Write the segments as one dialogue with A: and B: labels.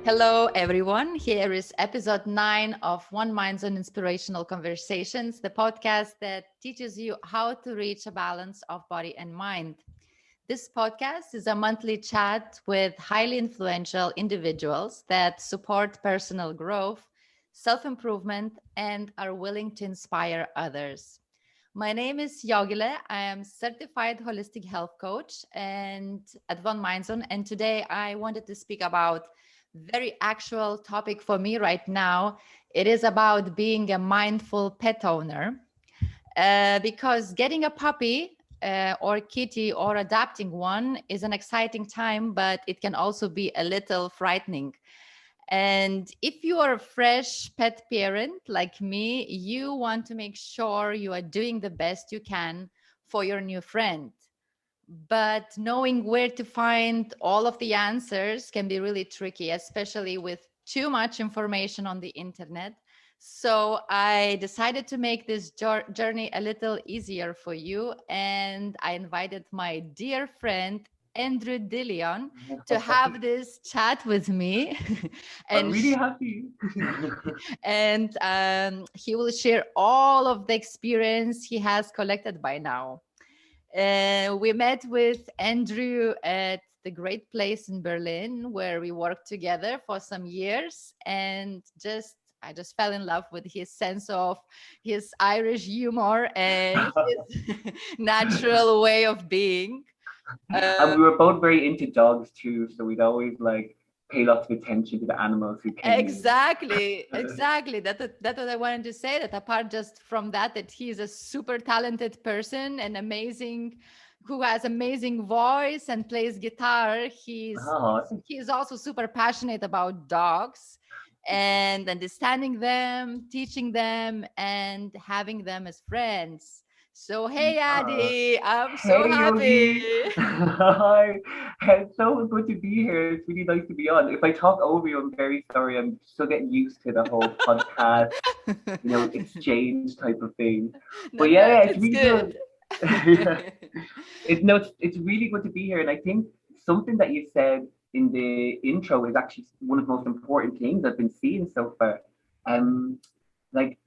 A: Hello, everyone. Here is episode 9 of OneMindZone Inspirational Conversations, the podcast that teaches you how to reach a balance of body and mind. This podcast is a monthly chat with highly influential individuals that support personal growth, self improvement, and are willing to inspire others. My name is Jogile. I am certified holistic health coach and at OneMindZone. And today I wanted to speak about very actual topic for me right now. It is about being a mindful pet owner because getting a puppy or kitty or adopting one is an exciting time, but it can also be a little frightening. And if you are a fresh pet parent like me, you want to make sure you are doing the best you can for your new friend. But knowing where to find all of the answers can be really tricky, especially with too much information on the internet. So I decided to make this journey a little easier for you. And I invited my dear friend, Andrew Dillion, to have this chat with me.
B: I'm
A: and
B: really happy.
A: he will share all of the experience he has collected by now. We met with Andrew at the great place in Berlin where we worked together for some years, and I just fell in love with his sense of his Irish humor and his natural way of being.
B: And we were both very into dogs too, so we'd always like pay lots of attention to the animals who came in.
A: Exactly. That's what I wanted to say. That apart just from that he's a super talented person and amazing, who has amazing voice and plays guitar.
B: Oh,
A: He's also super passionate about dogs and understanding them, teaching them, and having them as friends. So hey,
B: uh,
A: Adi, I'm so
B: hey
A: happy.
B: Yogi. Hi. It's so good to be here. It's really nice to be on. If I talk over you, I'm very sorry. I'm still getting used to the whole podcast, exchange type of thing. But
A: No,
B: yeah, it's
A: it's
B: really good.
A: good.
B: Yeah. It's really good to be here. And I think something that you said in the intro is actually one of the most important things I've been seeing so far. Um, like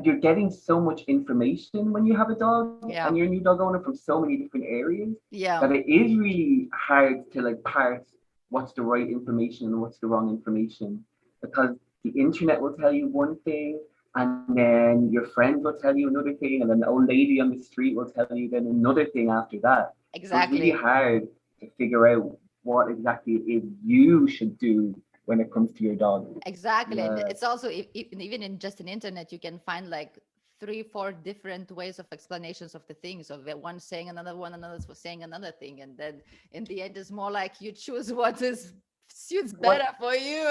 B: you're getting so much information when you have a dog and
A: Yeah.
B: you're a new dog owner from so many different areas
A: Yeah.
B: that it is really hard to like parse what's the right information and what's the wrong information, because the internet will tell you one thing, and then your friends will tell you another thing, and then the old lady on the street will tell you then another thing after that. So it's really
A: Exactly.
B: hard to figure out what exactly it is you should do when it comes to your dog.
A: Exactly. And
B: Yeah.
A: it's also even in just an internet, you can find like three, four different ways of explanations of the things. Of one saying another one, another saying another thing, and then in the end, it's more like you choose what is suits
B: What
A: better for you.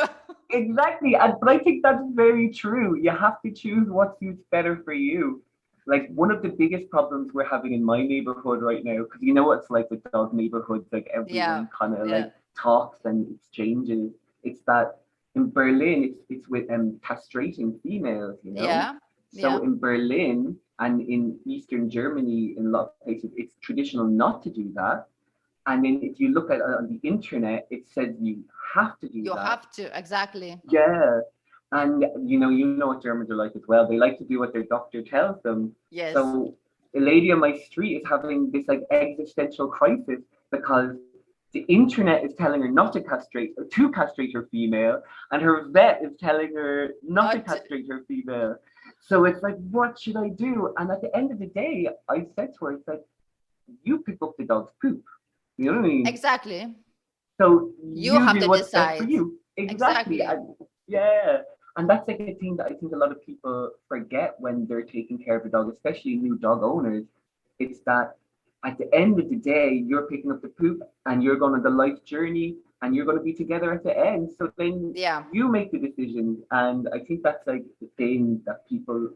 B: exactly? But I think that's very true. You have to choose what suits better for you. Like one of the biggest problems we're having in my neighborhood right now, because you know what it's like with dog neighborhoods, like
A: Yeah.
B: everyone kind of
A: Yeah.
B: like talks and exchanges. It's that in Berlin, it's with castrating females, you know.
A: Yeah.
B: So
A: Yeah.
B: in Berlin and in Eastern Germany, in a lot of places, it's traditional not to do that. And then if you look at it on the internet, it says you have to do
A: You
B: that.
A: have to. Exactly.
B: Yeah. And you know what Germans are like as well. They like to do what their doctor tells them.
A: Yes.
B: So a lady on my street is having this like existential crisis because the internet is telling her not to castrate or to castrate her female, and her vet is telling her not to
A: Not to-
B: castrate her female. So it's like, what should I do? And at the end of the day, I said to her, I said, you pick up the dog's poop. You know what I mean?
A: exactly.
B: So
A: You
B: you
A: have
B: do
A: to
B: what's best for
A: decide.
B: you. Exactly.
A: Exactly.
B: And yeah. And that's like a thing that I think a lot of people forget when they're taking care of a dog, especially new dog owners. It's that at the end of the day, you're picking up the poop and you're going on the life journey and you're going to be together at the end. So then
A: Yeah.
B: you make the decisions. And I think that's like the thing that people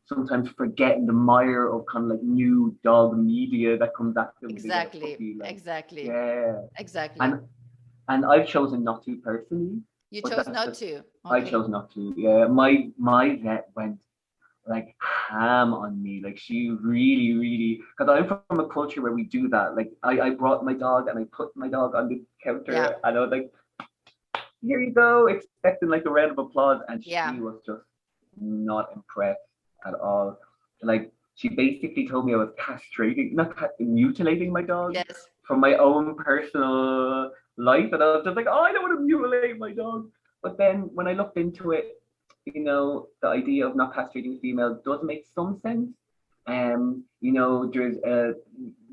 B: sometimes forget in the mire of kind of like new dog media that comes at them when they get a
A: Exactly.
B: puppy. Like,
A: Exactly.
B: yeah.
A: Exactly.
B: And I've chosen not to personally,
A: You
B: but
A: chose
B: that's
A: not
B: just
A: to.
B: I
A: Okay.
B: chose not to. Yeah, my vet went like ham on me. Like she really, really, because I'm from a culture where we do that. Like I brought my dog and I put my dog on the
A: Yeah.
B: counter and I was like, here you go, expecting like a round of applause, and
A: Yeah.
B: she was just not impressed at all. Like she basically told me I was castrating, not mutilating my dog
A: Yes.
B: from my own personal life, and I was just like, oh, I don't want to mutilate my dog. But then when I looked into it, the idea of not castrating females does make some sense. There's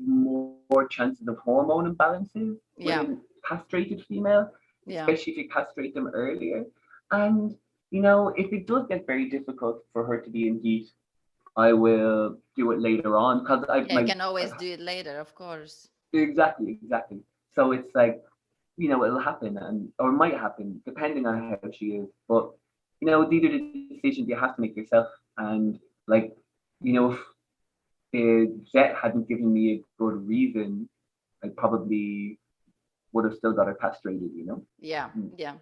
B: more chances of hormone imbalances with a
A: Yeah.
B: castrated female,
A: Yeah.
B: especially if you castrate them earlier. And if it does get very difficult for her to be in heat, I will do it later on because I
A: Yeah, you
B: my
A: can always do it later, of course.
B: exactly. So it's like it'll happen and or it might happen depending on how she is. But these are the decisions you have to make yourself. And like if the vet hadn't given me a good reason, I probably would have still got her castrated.
A: Yeah.
B: Mm.
A: Yeah.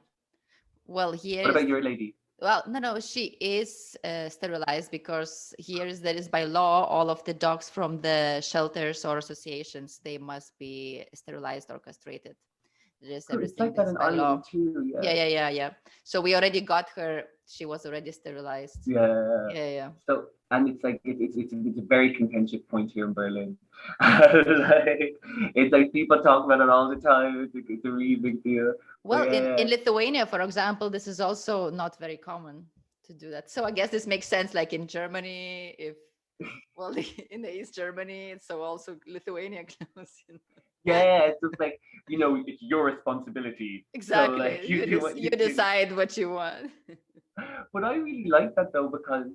A: Well, here
B: What
A: is,
B: about your lady?
A: well, no, she is sterilized because there is by law, all of the dogs from the shelters or associations, they must be sterilized or castrated. Just
B: Cool. It's
A: everything
B: like that
A: is
B: in
A: by law.
B: Ireland too. Yeah.
A: Yeah. So we already got her. She was already sterilized.
B: Yeah.
A: Yeah.
B: So, and it's like it's a very contentious point here in Berlin. It's like people talk about it all the time. It's a really big deal. But
A: Well,
B: yeah,
A: in Lithuania, for example, this is also not very common to do that. So I guess this makes sense. Like in Germany, if well, in the East Germany, so also Lithuania close.
B: yeah, it's just like it's your responsibility. So like
A: Exactly.
B: you do what
A: You
B: you do.
A: decide what you want.
B: But I really like that though because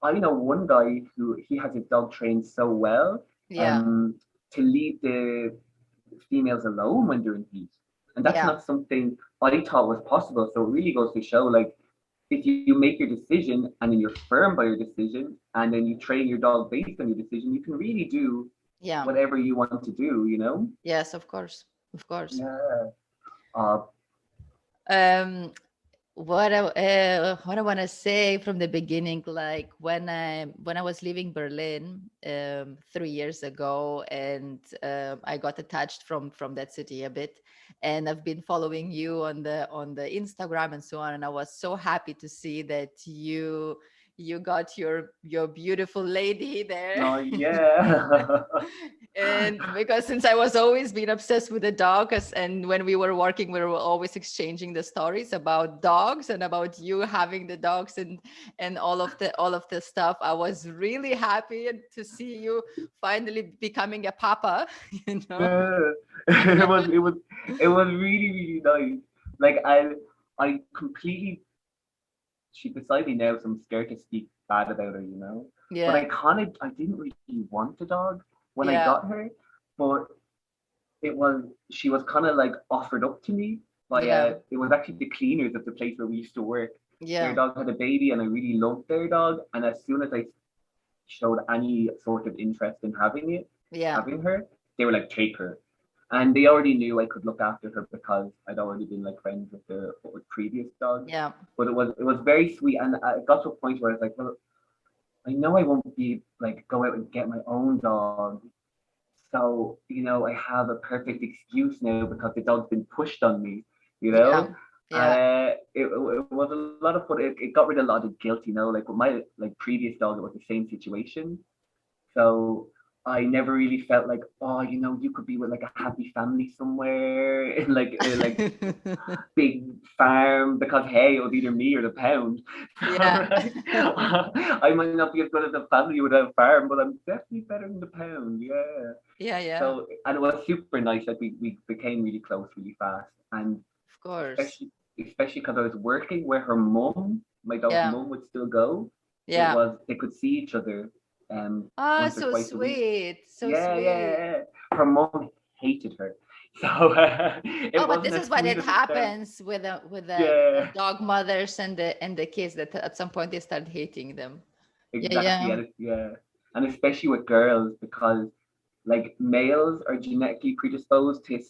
B: I know one guy who he has his dog trained so well,
A: Yeah.
B: um, to leave the females alone when they're in heat. And that's
A: Yeah.
B: not something I thought was possible. So it really goes to show like if you make your decision and then you're firm by your decision and then you train your dog based on your decision, you can really do
A: Yeah.
B: whatever you want to do.
A: Yes, of course. Of course.
B: Yeah. Uh,
A: Um, what I want to say from the beginning, like when I was leaving Berlin 3 years ago, and I got attached from that city a bit, and I've been following you on the Instagram and so on, and I was so happy to see that you got your beautiful lady there.
B: no, yeah.
A: And because since I was always been obsessed with the dog, and when we were working, we were always exchanging the stories about dogs and about you having the dogs and all of the stuff. I was really happy to see you finally becoming a papa, you know.
B: Yeah. It was really, really nice. Like I completely she's beside me now, so I'm scared to speak bad about her. But
A: Yeah,
B: I didn't really want a dog when I
A: yeah,
B: got her, but she was kind of like offered up to me by
A: yeah,
B: it was actually the cleaners at the place where we used to work. Their
A: yeah,
B: dog had a baby, and I really loved their dog. And as soon as I showed any sort of interest in
A: yeah,
B: having her, they were like, take her. And they already knew I could look after her because I'd already been like friends with the previous dog.
A: yeah,
B: But it was very sweet, and I got to a point where I was like, well, I know I won't be like go out and get my own dog, so I have a perfect excuse now because the dog's been pushed on me, you
A: yeah,
B: know.
A: yeah.
B: It was a lot of fun. It got rid of a lot of guilt. Like with my like previous dog, it was the same situation. So I never really felt like, oh, you could be with like a happy family somewhere in like big farm because hey, it was either me or the pound.
A: Yeah.
B: Right? I might not be as good as a family without a farm, but I'm definitely better than the pound. Yeah.
A: Yeah, yeah,
B: So and it was super nice. Like we became really close really fast, and
A: of course.
B: especially because I was working where her mum, my dog's
A: Yeah,
B: mum, would still go.
A: yeah.
B: They could see each other
A: Ah,
B: once or
A: so
B: twice a week.
A: sweet, so
B: Yeah,
A: sweet.
B: yeah. Her mom hated her, so
A: Oh,
B: it
A: but
B: wasn't
A: this
B: as
A: is what
B: sweet
A: it
B: as it sounds.
A: happens with the
B: Yeah,
A: dog mothers and the kids, that at some point they start hating them. Yeah,
B: exactly.
A: yeah,
B: And especially with girls because like males are genetically predisposed to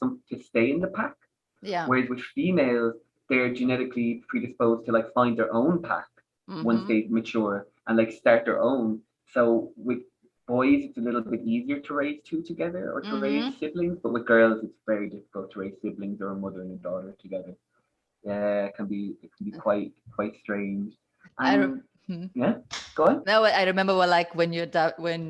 B: stay in the pack,
A: yeah.
B: whereas with females they're genetically predisposed to like find their own pack once
A: Mm-hmm.
B: they mature and like start their own. So with boys it's a little bit easier to raise two together or to raise
A: Mm-hmm.
B: siblings, but with girls it's very difficult to raise siblings or a mother and a daughter together. Yeah, it can be quite strange.
A: I re-
B: And
A: hmm.
B: yeah, go on.
A: No, I remember like when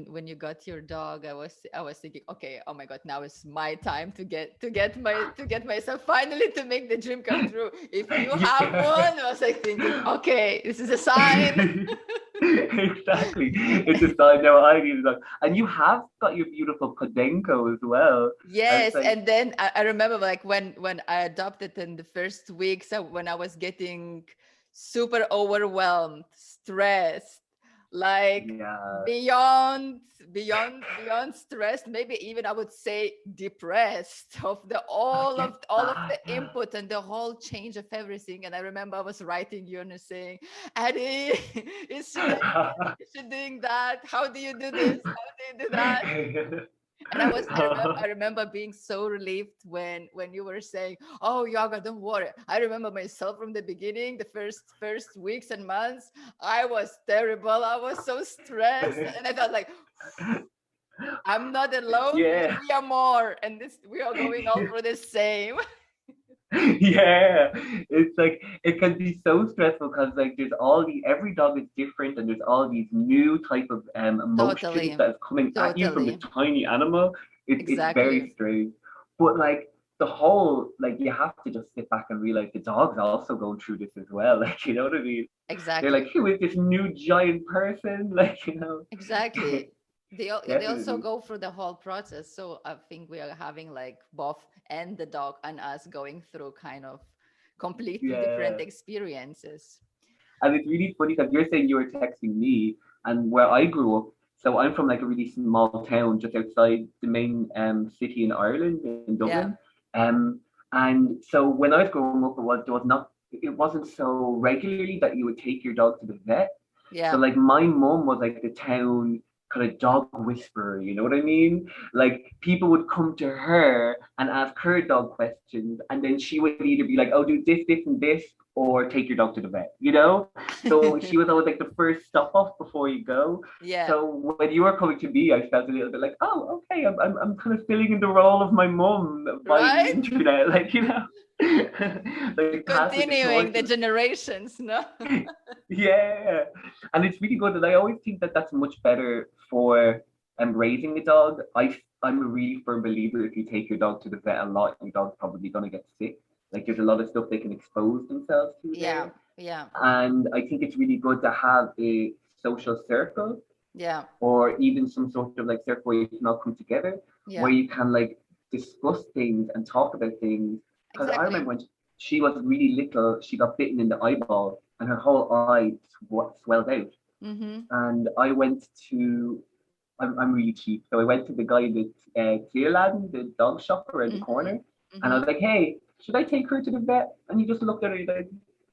A: when you got your dog, I was thinking, okay, oh my God, now it's my time to get myself finally to make the dream come true. If you have
B: Yeah.
A: one, I was like thinking, okay, this is a sign.
B: Exactly. It's a sign now I need a dog. And you have got your beautiful Podenco as well. I was
A: Yes,
B: like,
A: and then I remember like when I adopted in the first weeks, when I was getting super overwhelmed, stressed, like
B: yeah,
A: beyond beyond stressed, maybe even I would say depressed of the
B: I
A: all
B: get
A: of all of
B: that.
A: the input and the whole change of everything. And I remember I was writing you and saying, Addie, is she like
B: Yeah.
A: is she doing that? How do you do this? How do you do that? And I remember being so relieved when you were saying, "Oh, Yoga, don't worry." I remember myself from the beginning, the first weeks and months. I was terrible. I was so stressed, and I felt like I'm not alone.
B: Yeah.
A: We are more, and this we are going all through the same.
B: Yeah, it's like it can be so stressful because like there's all the every dog is different and there's all these new type of emotions
A: Totally,
B: that is coming at you from the
A: totally,
B: tiny animal. It's
A: exactly,
B: very strange, but like the whole like you have to just sit back and realize the dog's also going through this as well. Like you know what I mean? They're like,
A: exactly.
B: who is this new giant person? Like you know,
A: Exactly. They also
B: definitely.
A: go through the whole process. So I think we are having like both and the dog and us going through kind of completely different
B: Yeah.
A: experiences.
B: And it's really funny because you're saying you were texting me, and where I grew up, so I'm from like a really small town just outside the main city in Ireland, in
A: Yeah.
B: Dublin. And so when I was growing up, it wasn't so regularly that you would take your dog to the vet. So
A: Yeah.
B: like my mom was like the town kind of dog whisperer, you know what I mean? Like people would come to her and ask her dog questions, and then she would either be like, "Oh, do this, this, and this," or take your dog to the vet, you know? So she was always like the first stop off before you go.
A: Yeah.
B: So when you were coming to me, I felt a little bit like, oh, okay, I'm kind of filling in the role of my mum via the
A: Right?
B: internet, like, you know, like passing the
A: Continuing
B: torch.
A: the generations, no?
B: Yeah, and it's really good, and I always think that that's much better for raising a dog. I'm a really firm believer if you take your dog to the vet a lot, your dog's probably gonna get sick. Like there's a lot of stuff they can expose themselves to
A: Yeah.
B: there,
A: Yeah.
B: and I think it's really good to have a social circle
A: Yeah.
B: or even some sort of like circle where you can all come together, where
A: Yeah.
B: you can like discuss things and talk about things. Because I remember
A: Exactly.
B: when she was really little, she got bitten in the eyeball and her whole eye swelled out.
A: Mm-hmm.
B: And I went to, I'm really cheap, so I went to the guy that Clearladen, the dog shop around the
A: Mm-hmm.
B: corner, and I
A: Mm-hmm.
B: was like, "Hey, should I take her to the vet?" And he just looked at her, he's like,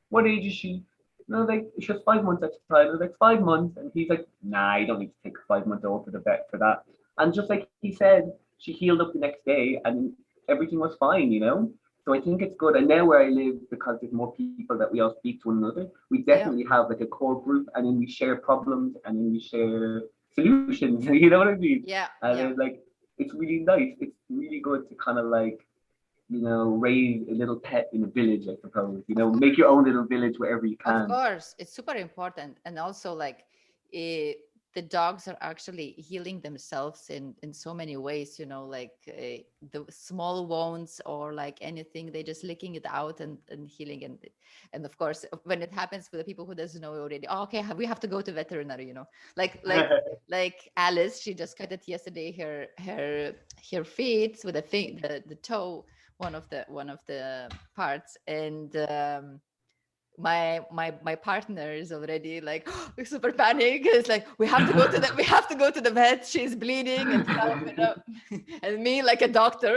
B: "What age is she?" And I was like, "She was 5 months at the time." I was like, "5 months?" And he's like, "Nah, you don't need to take a 5 month old to the vet for that." And just like he said, she healed up the next day and everything was fine, you know? So I think it's good. And now where I live, because there's more people that we all speak to one another, we
A: Yeah.
B: definitely have like a core group and then we share problems and then we share solutions. You know what I mean?
A: Yeah.
B: And
A: Yeah.
B: it's like it's really nice. It's really good to kind of like, raise a little pet in a village, I suppose.
A: Of
B: Make your
A: course.
B: own little village wherever you
A: Of
B: can.
A: course, it's super important, and also like eh, the dogs are actually healing themselves in so many ways. Like the small wounds or like anything, they just licking it out and healing. And of course, when it happens for the people who doesn't know already, oh, okay, we have to go to veterinary. Like Alice, she just cut it yesterday. Her feet with the toe, one of the parts, and my partner is already like super panic. It's like we have to go to the vet. She's bleeding and stuff. And me like a doctor,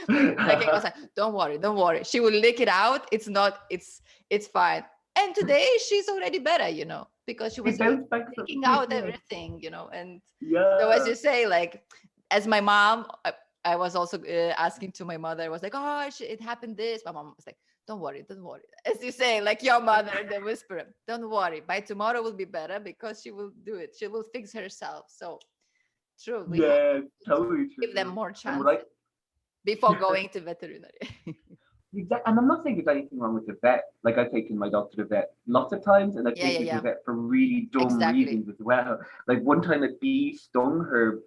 A: like I was like, don't worry. She will lick it out. It's fine. And today she's already better, because she
B: He
A: was
B: bounced back so
A: licking
B: quick,
A: out
B: yeah.
A: everything. And so as
B: Yeah.
A: you say, like as my mom. I was also asking to my mother. I was like, "Oh, it happened this." My mom was like, "Don't worry, don't worry." As you say, like your mother, the whisperer, "Don't worry. By tomorrow will be better because she will do it. She will fix herself." So true. We have
B: Yeah,
A: to
B: totally
A: give them
B: true.
A: more
B: And right,
A: chances before going to veterinary.
B: exactly. And I'm not saying there's anything wrong with the vet. Like I've taken my dog to the vet lots of times, and I've
A: Yeah, yeah,
B: taken to the
A: yeah.
B: vet for really dumb
A: Exactly.
B: reasons as well. Like one time a bee stung her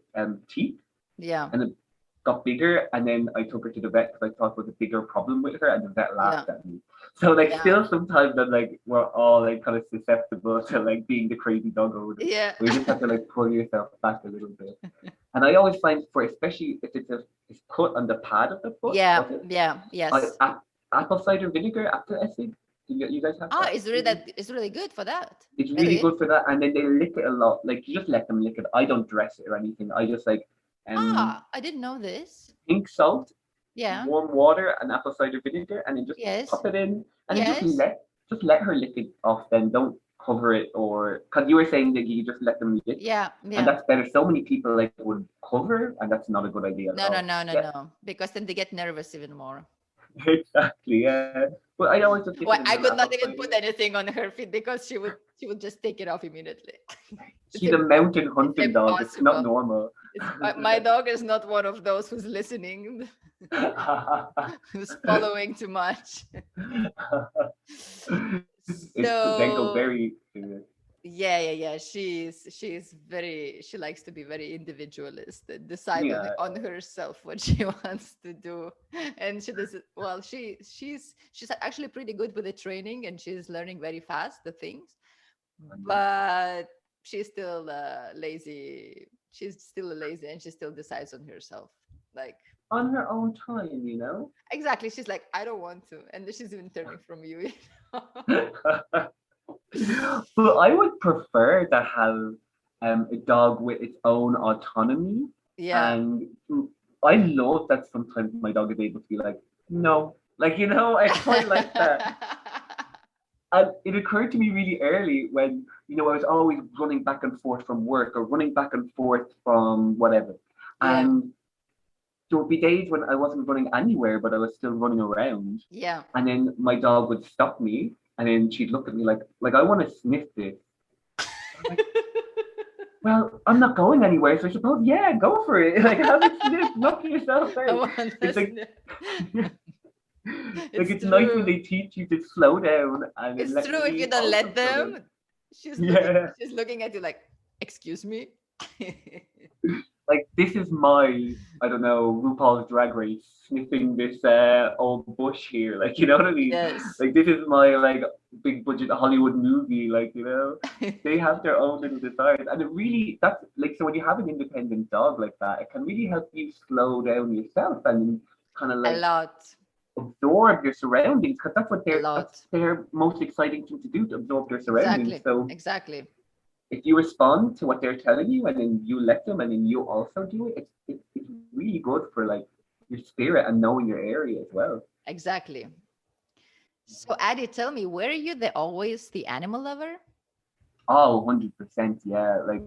B: teeth,
A: Yeah,
B: and it got bigger, and then I took her to the vet because I thought it was a bigger problem with her, and the vet
A: yeah,
B: laughed at me. So like
A: yeah,
B: still sometimes I'm like we're all like kind of susceptible to like being the crazy dog owner.
A: yeah.
B: Where you just have to like pull yourself back a little bit. And I always find for especially if it's put on the pad of the foot,
A: Yeah,
B: was it?
A: yeah,
B: I,
A: yes.
B: apple cider vinegar after essig. You guys have
A: Oh,
B: that
A: it's really
B: experience?
A: that it's really good for that.
B: It's really
A: Really?
B: good for that. And then they lick it a lot. Like you just let them lick it. I don't dress it or anything. I just like
A: Ah, I didn't know this.
B: pink salt,
A: Yeah.
B: warm water, and apple cider vinegar, and then just
A: Yes.
B: pop it in, and then
A: Yes.
B: just let her lick it off. Then don't cover it or because you were saying that you just let them lick,
A: Yeah,
B: and
A: yeah.
B: that's better. So many people like would cover, and that's not a good idea at
A: No, no,
B: all.
A: no, no,
B: Yeah,
A: no. Because then they get nervous even more.
B: exactly. Yeah, but I always just give
A: Well,
B: them
A: I
B: an
A: could not
B: apple
A: even
B: cider.
A: put anything on her feet because she would just take it off immediately. It's
B: She's a mountain
A: it's
B: hunting dog. It's not
A: impossible.
B: normal.
A: It's my dog is not one of those who's listening, who's following too much.
B: It's they go
A: So
B: very.
A: yeah, yeah, yeah. She likes to be very individualist and decide
B: Yeah,
A: on herself what she wants to do. And she does it well, she's actually pretty good with the training and she's learning very fast the things, but she's still lazy. She's still lazy and she still decides on herself. Like
B: on her own time, you know.
A: exactly. She's like, I don't want to. And then she's even turning from you.
B: But I would prefer to have a dog with its own autonomy.
A: Yeah.
B: And I love that sometimes my dog is able to be like, no. Like, I quite like that. And it occurred to me really early when, I was always running back and forth from work or running back and forth from whatever.
A: Yeah.
B: And there would be days when I wasn't running anywhere, but I was still running around.
A: Yeah.
B: And then my dog would stop me, and then she'd look at me like I want to sniff this. I'm like, well, I'm not going anywhere, so I suppose, yeah, go for it. Like, have a sniff, knock yourself
A: I
B: out.
A: want
B: It's
A: this.
B: like, like
A: It's
B: it's nice when
A: true.
B: they teach you to slow down and then
A: It's
B: let
A: true. If you
B: me
A: don't
B: also
A: let
B: slow down.
A: them, she's looking.
B: Yeah,
A: She's looking at you like, "Excuse me."
B: like this is I don't know, RuPaul's Drag Race sniffing this old bush here. Like, you know what I mean?
A: Yes.
B: Like this is my like big budget Hollywood movie. Like, they have their own little desires, and it really that's like so when you have an independent dog like that, it can really help you slow down yourself and kind of
A: A
B: like
A: lot.
B: absorb your surroundings because
A: A
B: that's
A: lot.
B: their most exciting thing to do, to absorb their surroundings.
A: Exactly.
B: So
A: Exactly.
B: if you respond to what they're telling you and then you let them and then you also do it, it's really good for like your spirit and knowing your area as well.
A: Exactly. So, Addie, tell me, were you always the animal lover?
B: Oh, 100%. Yeah. Like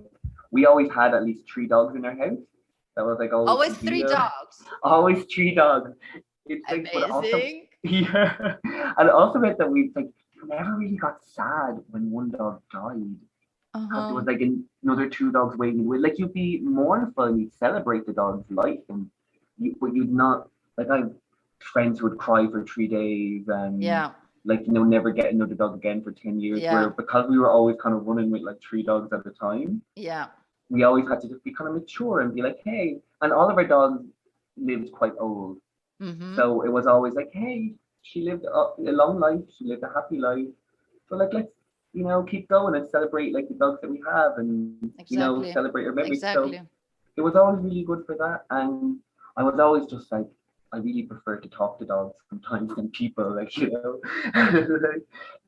B: we always had at least 3 dogs in our house. That was like always
A: Always
B: the
A: three
B: deal.
A: dogs.
B: Always 3 dogs. It's like, but also,
A: Amazing.
B: yeah. And it also meant that we like never really got sad when one dog died. Because there
A: Uh-huh.
B: was like another 2 dogs waiting. Like you'd be mournful and you'd celebrate the dog's life, and but you'd not like I have friends who would cry for 3 days and
A: Yeah.
B: like never get another dog again for 10 years. Where
A: Yeah.
B: because we were always kind of running with like 3 dogs at a time,
A: Yeah.
B: we always had to just be kind of mature and be like, hey, and all of our dogs lived quite old,
A: Mm-hmm.
B: so it was always like, hey, she lived a long life, she lived a happy life. So like let's keep going and celebrate like the dogs that we have and
A: Exactly.
B: celebrate our memories. So
A: Exactly.
B: it was always really good for that. And I was always just like I really prefer to talk to dogs sometimes than people, like like,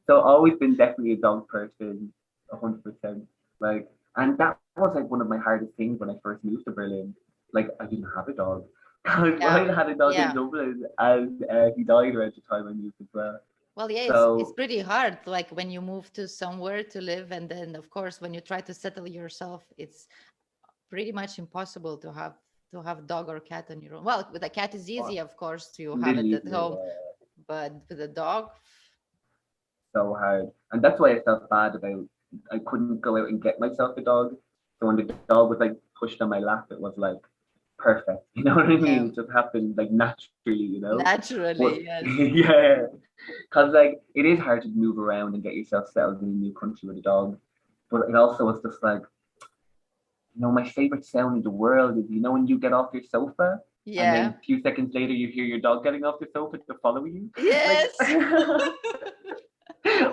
B: so always been definitely a dog person, 100%. Like, and that was like one of my hardest things when I first moved to Berlin. Like I didn't have a dog.
A: Yeah.
B: I had a dog in
A: Yeah.
B: Dublin and he died around the time I moved as well.
A: Well, yeah, it's
B: So
A: pretty hard. Like when you move to somewhere to live, and then of course when you try to settle yourself, it's pretty much impossible to have dog or cat on your own. Well, with a cat is
B: uh,
A: easy, of course, to have
B: little
A: it at
B: easier,
A: home, but with a dog,
B: so hard. And that's why I felt bad about I couldn't go out and get myself a dog. So when the dog was like pushed on my lap, it was like perfect. You know what I mean?
A: Yeah.
B: It just happened like naturally, you know? But
A: Naturally, yes.
B: yeah, because like it is hard to move around and get yourself settled in a new country with a dog. But it also was just like, you know, my favorite sound in the world is, you know, when you get off your sofa and then
A: Yeah.
B: a few seconds later you hear your dog getting off the sofa to follow you. Like
A: Yes.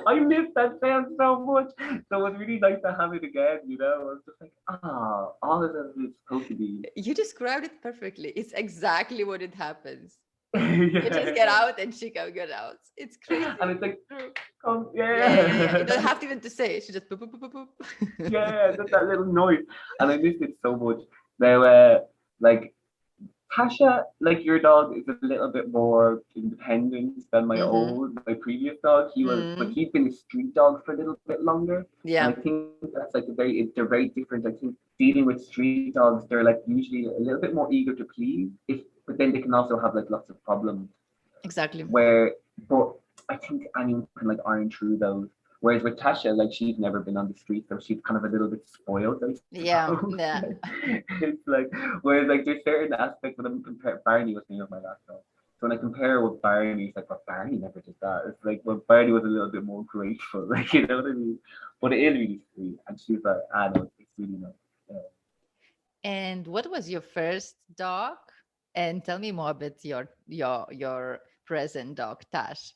B: I miss that sound so much. So it was really nice to have it again, you know. I was just like, ah, all of this is supposed to be.
A: You described it perfectly. It's exactly what it happens. You just get
B: Yeah.
A: out and she can get out. It's
B: And
A: crazy.
B: it's like,
A: True.
B: oh
A: Yeah, yeah, yeah. You don't
B: yeah.
A: have to even to say it. She just boop, boop, boop, boop, boop.
B: Yeah, just that little noise. And I missed it so much. Now like Tasha, like your dog, is a little bit more independent than
A: Mm-hmm.
B: my previous dog. But
A: Mm.
B: he's been a street dog for a little bit longer, and I
A: Yeah,
B: think that's like they're very different. I think dealing with street dogs, they're like usually a little bit more eager to please, but then they can also have like lots of problems.
A: exactly.
B: Where, but I think anyone can like iron through those. Whereas with Tasha, like she's never been on the street, so she's kind of a little bit spoiled, I
A: Yeah,
B: suppose.
A: yeah.
B: Like, it's like, whereas like there's certain aspects when I compare Barney was the name of my last dog. So when I compare with Barney, it's like, well, Barney never did that. It's like, well, Barney was a little bit more grateful, like you know what I mean. But it is really sweet, and she's like, ah, no, it's really nice. Yeah.
A: And what was your first dog? And tell me more about your present dog, Tash.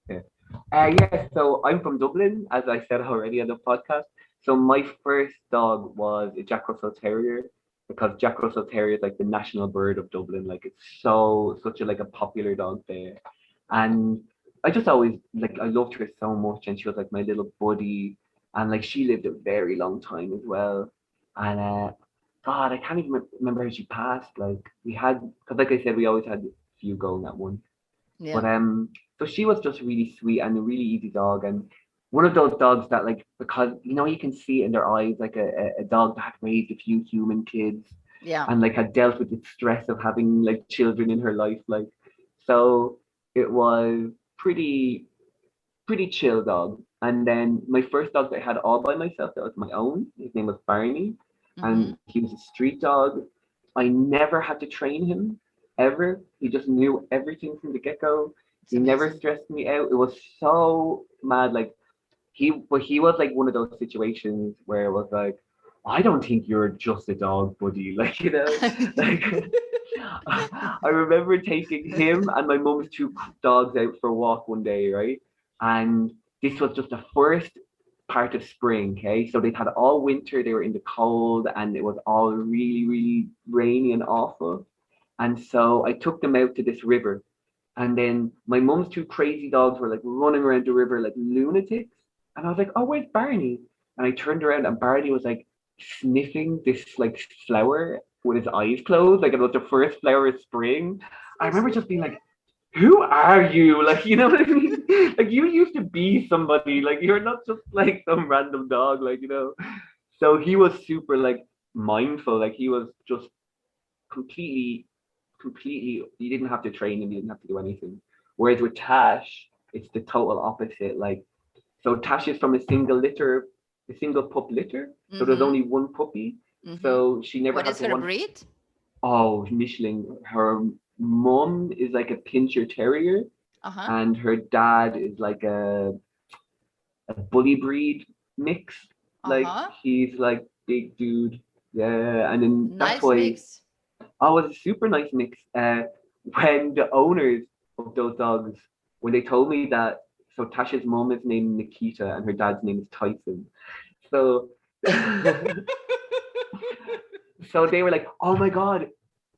B: Yeah. Yes, so I'm from Dublin, as I said already on the podcast. So my first dog was a Jack Russell Terrier because Jack Russell Terrier is like the national bird of Dublin. Like it's such a like a popular dog there. And I just always like I loved her so much and she was like my little buddy. And like she lived a very long time as well. And God, I can't even remember how she passed. Like we had, because like I said, we always had a few going at once.
A: Yeah.
B: But so she was just really sweet and a really easy dog, and one of those dogs that like because you know you can see in their eyes like a dog that had raised a few human kids
A: Yeah.
B: and like had dealt with the stress of having like children in her life, like so it was pretty chill dog. And then my first dog that I had all by myself, that was my own. His name was Barney,
A: Mm-hmm.
B: and he was a street dog. I never had to train him ever. He just knew everything from the get go.
A: It's
B: He never
A: amazing.
B: stressed me out. It was so mad. Like but he was like one of those situations where it was like, I don't think you're just a dog, buddy. Like you know, like I remember taking him and my mum's two dogs out for a walk one day, right? And this was just the first part of spring, okay? So they'd had all winter, they were in the cold, and it was all really, really rainy and awful. And so I took them out to this river. And then my mum's two crazy dogs were like running around the river like lunatics. And I was like, oh, where's Barney? And I turned around and Barney was like sniffing this like flower with his eyes closed, like it was the first flower of spring. I
A: So
B: remember just being
A: sweet.
B: like, who are you? Like, you know what I mean? Like you used to be somebody, like you're not just like some random dog, like, you know. So he was super like mindful, like he was just completely, completely, you didn't have to train him, you didn't have to do anything. Whereas with Tash, it's the total opposite. Like, so Tash is from a single pup litter. So there's
A: Mm-hmm.
B: only one puppy.
A: Mm-hmm.
B: So she never
A: What
B: had
A: is
B: the
A: her
B: one.
A: breed?
B: Oh, Michelin. Her mom is like a pincher terrier,
A: Uh-huh.
B: and her dad is like a bully breed mix. Like
A: Uh-huh.
B: he's like big dude. Yeah, and then that's
A: Nice
B: why.
A: mix.
B: Oh, it was a super nice mix. When the owners of those dogs, when they told me that, so Tasha's mom is named Nikita and her dad's name is Tyson. So, so they were like, "Oh my God,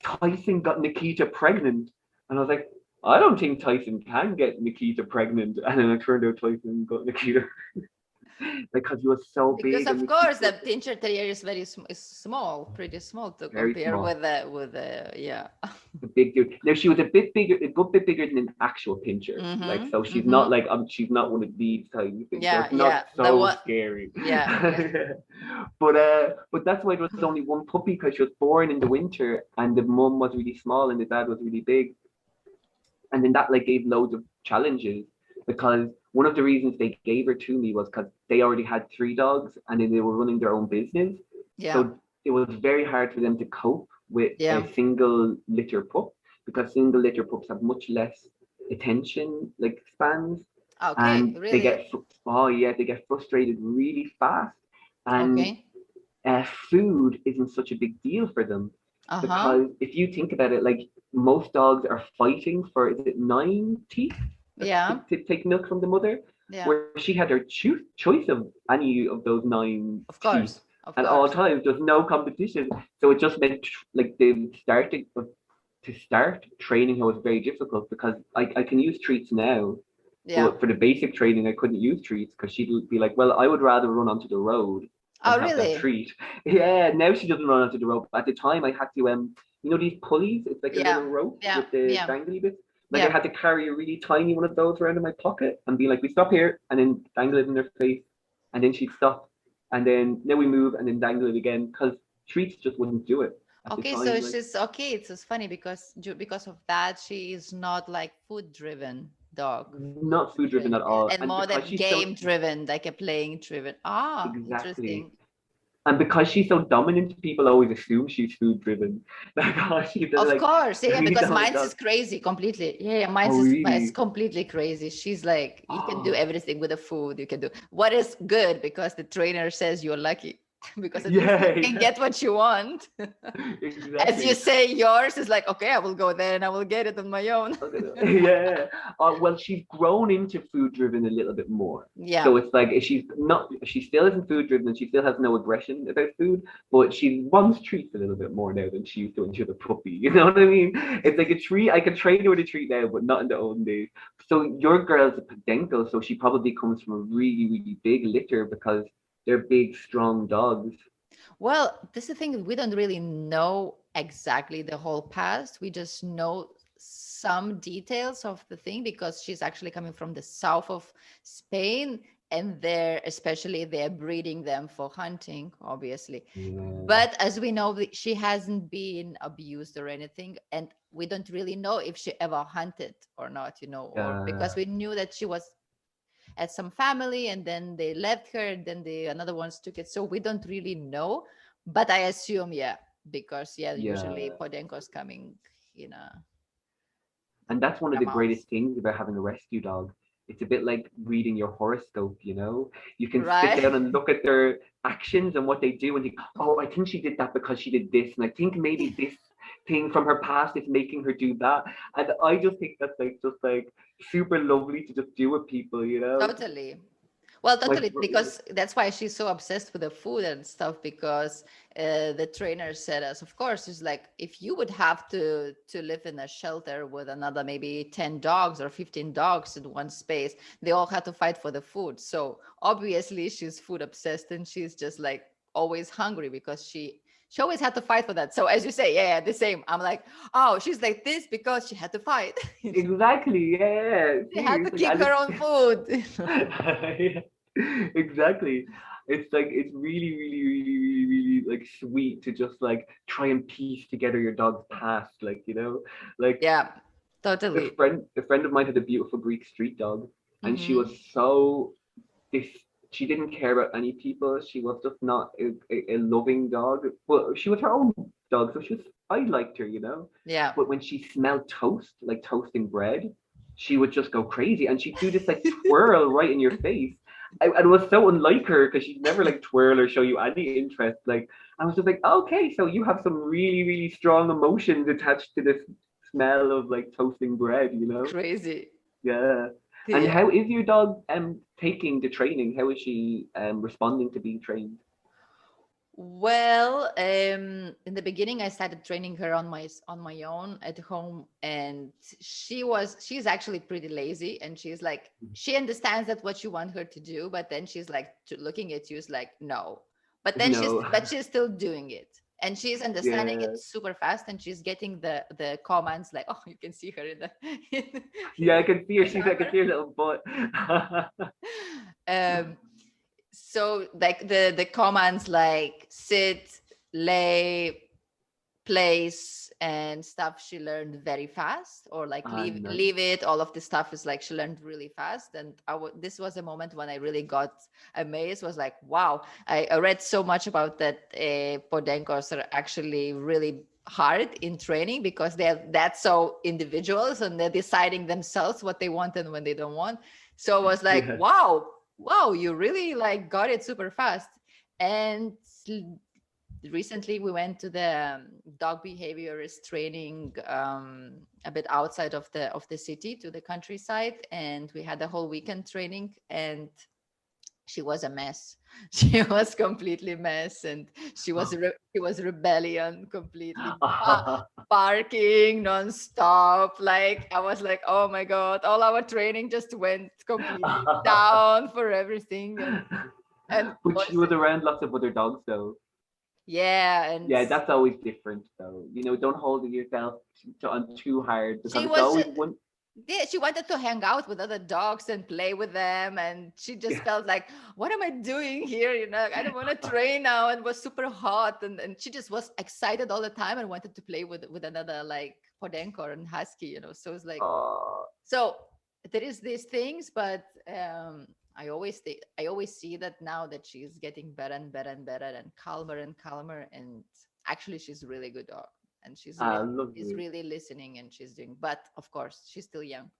B: Tyson got Nikita pregnant," and I was like, "I don't think Tyson can get Nikita pregnant." And then it turned out Tyson got Nikita because he was so
A: Because
B: big and
A: of course
B: Nikita
A: the pincher terrier is very is small, pretty small to
B: very
A: compare
B: small.
A: with the yeah.
B: A big dude. Now she was a good bit bigger than an actual pincher. Like
A: Mm-hmm.
B: so, she's not
A: Mm-hmm.
B: like she's not one of these tiny things. So
A: Yeah,
B: it's not
A: yeah. The
B: so
A: what?
B: scary.
A: Yeah, yeah.
B: But that's why there was only one puppy because she was born in the winter and the mum was really small and the dad was really big. And then that like gave loads of challenges because one of the reasons they gave her to me was because they already had three dogs and then they were running their own business.
A: Yeah.
B: So it was very hard for them to cope with
A: Yeah.
B: a single litter pup, because single litter pups have much less attention like spans,
A: Okay,
B: and
A: really?
B: they get frustrated really fast, and
A: Okay.
B: food isn't such a big deal for them,
A: Uh-huh.
B: because if you think about it, like most dogs are fighting for, is it 9 teeth
A: Yeah.
B: to take milk from the mother,
A: Yeah.
B: where she had her choice of any of those nine
A: Of
B: teeth
A: course. Of
B: at all
A: course.
B: times. There's no competition, so it just meant like they started to start training her was very difficult, because I can use treats now,
A: Yeah.
B: but for the basic training I couldn't use treats, because she'd be like, well, I would rather run onto the road than
A: Oh,
B: have that
A: really?
B: treat. Yeah, now she doesn't run onto the road. But at the time I had to these pulleys, it's like a
A: Yeah.
B: little rope
A: Yeah.
B: with the
A: Yeah.
B: dangly bits. Like I
A: Yeah.
B: had to carry a really tiny one of those around in my pocket and be like, we stop here, and then dangle it in their face, and then she'd stop, and then we move, and then dangle it again, because treats just wouldn't do it at the
A: Okay, so
B: time. Like,
A: she's okay. It's just funny because because of that, she is not like food driven dog.
B: not food driven at all,
A: And
B: and
A: more
B: because
A: than
B: she's so
A: game driven, like a playing driven. Ah,
B: exactly.
A: interesting.
B: And because she's so dominant, people always assume she's food driven. Like, oh, she's
A: Of
B: like
A: course,
B: a
A: yeah,
B: really
A: because
B: dominant
A: mine's
B: dog.
A: is crazy completely. Yeah, yeah,
B: Oh,
A: mine's
B: really?
A: completely crazy. She's like, you can do
B: Oh,
A: everything with the food. You can do what is good because the trainer says you're lucky because at least you
B: yeah,
A: can
B: yeah,
A: get what you want. As you
B: exactly.
A: say, yours is like, okay, I will go there and I will get it on my own.
B: Yeah. Well, she's grown into food driven a little bit more.
A: Yeah.
B: So it's like she's not, she still isn't food driven, and she still has no aggression about food, but she wants treats a little bit more now than she used to when she was a puppy. You know what I mean? It's like a treat. I can train her with a treat now, but not in the olden days. So your girl's a Podenco, so she probably comes from a really, really big litter, because they're big, strong dogs.
A: Well, this is the thing. We don't really know exactly the whole past. We just know some details of the thing because she's actually coming from the south of Spain, and especially they're breeding them for hunting, obviously.
B: Yeah.
A: But as we know, she hasn't been abused or anything, and we don't really know if she ever hunted or not, or because
B: Yeah.
A: we knew that she was at some family and then they left her and then the another ones took it, so we don't really know, but I assume, yeah, because yeah, usually
B: Yeah.
A: Podenco's coming in a
B: And that's one of the
A: amounts,
B: greatest things about having a rescue dog. It's a bit like reading your horoscope, you know? You can sit
A: right?
B: down and look at their actions and what they do and think, oh, I think she did that because she did this. And I think maybe this thing from her past is making her do that. And I just think that's like just like super lovely to just do with people, you know?
A: Totally. Well,
B: My
A: totally, because that's why she's so obsessed with the food and stuff. Because the trainer said us, of course, it's like if you would have to live in a shelter with another maybe 10 dogs or 15 dogs in one space, they all had to fight for the food. So obviously, she's food obsessed, and she's just like always hungry because she always had to fight for that. So as you say, yeah, the same. I'm like, oh, she's like this because she had to fight.
B: exactly, yeah.
A: She had
B: See,
A: to
B: it's like
A: keep
B: and
A: her own food.
B: it's exactly. It's like it's really, really, really, really, really like sweet to just like try and piece together your dog's past, like like
A: Yeah, totally.
B: a friend of mine had a beautiful Greek street dog, and she was
A: Hmm.
B: so this. She didn't care about any people. She was just not a loving dog. Well, she was her own dog, so she was. I liked her, you know.
A: Yeah.
B: But when she smelled toast, like toasting bread, she would just go crazy, and she'd do this like twirl right in your face. And it was so unlike her, because she'd never like twirl or show you any interest. Like I was just like, okay, so you have some really, really strong emotions attached to this smell of like toasting bread, you know?
A: Crazy.
B: Yeah. And
A: Yeah.
B: how is your dog taking the training? How is she responding to being trained?
A: Well, in the beginning, I started training her on my own at home, and she's actually pretty lazy, and she understands that what you want her to do, but then she's like looking at you is like no, but then she's
B: No.
A: but she's still doing it, and she's understanding it
B: Yeah.
A: super fast, and she's getting the commands like, oh, you can see her in the
B: Yeah, I can see her.
A: the
B: I can
A: camera.
B: see her little butt.
A: Um, so like the commands like sit, lay, plays and stuff, she learned very fast, or like
B: Nice.
A: leave it, all of the stuff is like she learned really fast. And this was a moment when I really got amazed, was like, wow, I read so much about that podencos are actually really hard in training, because that's so individuals, and they're deciding themselves what they want and when they don't want. So I was like,
B: Yeah.
A: wow, you really like got it super fast. And recently we went to the dog behaviorist training, a bit outside of the city, to the countryside, and we had a whole weekend training, and she was a mess. She was completely mess, and she was rebellion completely, barking non-stop. Like I was like, oh my god, all our training just went completely down for everything. And
B: But she was
A: also,
B: around lots of other dogs though.
A: yeah, and
B: Yeah, that's always different though. Don't hold yourself on too hard, because
A: she
B: it's
A: was
B: always one.
A: yeah, she wanted to hang out with other dogs and play with them, and she just felt like, what am I doing here, I don't want to train now, and was super hot, and she just was excited all the time and wanted to play with another like podenco and husky, so it's like,
B: Oh,
A: so there is these things, but I always see that now that she's getting better and better and better and calmer, and actually she's a really good dog, and she's
B: lovely.
A: really listening, and she's doing, but of course she's still young.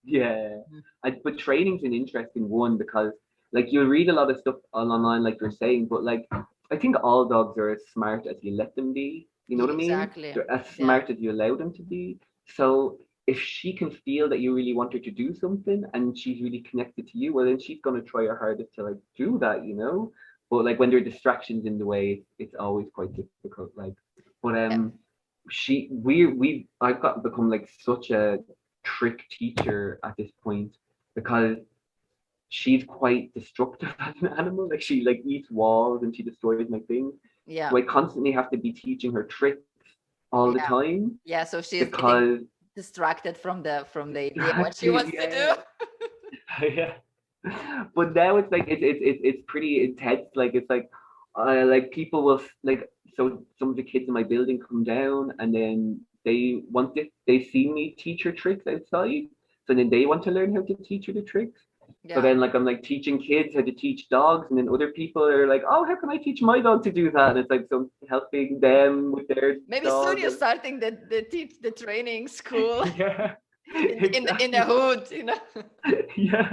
B: Yeah,
A: Mhm.
B: but training's an interesting one, because like you'll read a lot of stuff online, like you're saying, but like I think all dogs are as smart as you let them be. You know
A: Yeah,
B: what I mean?
A: exactly.
B: They're as
A: Yeah.
B: smart as you allow them to be. So if she can feel that you really want her to do something and she's really connected to you, well then she's gonna try her hardest to like do that. But like when there are distractions in the way, it's always quite difficult. Like, but
A: Yeah.
B: I've got become like such a trick teacher at this point, because she's quite destructive as an animal. Like she like eats walls and she destroys my things.
A: Yeah.
B: So I constantly have to be teaching her tricks all the
A: Yeah.
B: time,
A: Yeah. So she's getting
B: because
A: distracted from the idea what she
B: exactly,
A: wants to
B: yeah.
A: do.
B: Yeah. But now it's like it's pretty intense. Like it's like people will like, so some of the kids in my building come down, and then they see me teach her tricks outside. So then they want to learn how to teach her the tricks. So
A: Yeah.
B: then like I'm like teaching kids how to teach dogs, and then other people are like, oh, how can I teach my dog to do that? And it's like, so helping them with their
A: Maybe soon
B: dog.
A: you're
B: And
A: starting the training school
B: yeah,
A: in the
B: exactly.
A: hood.
B: Yeah.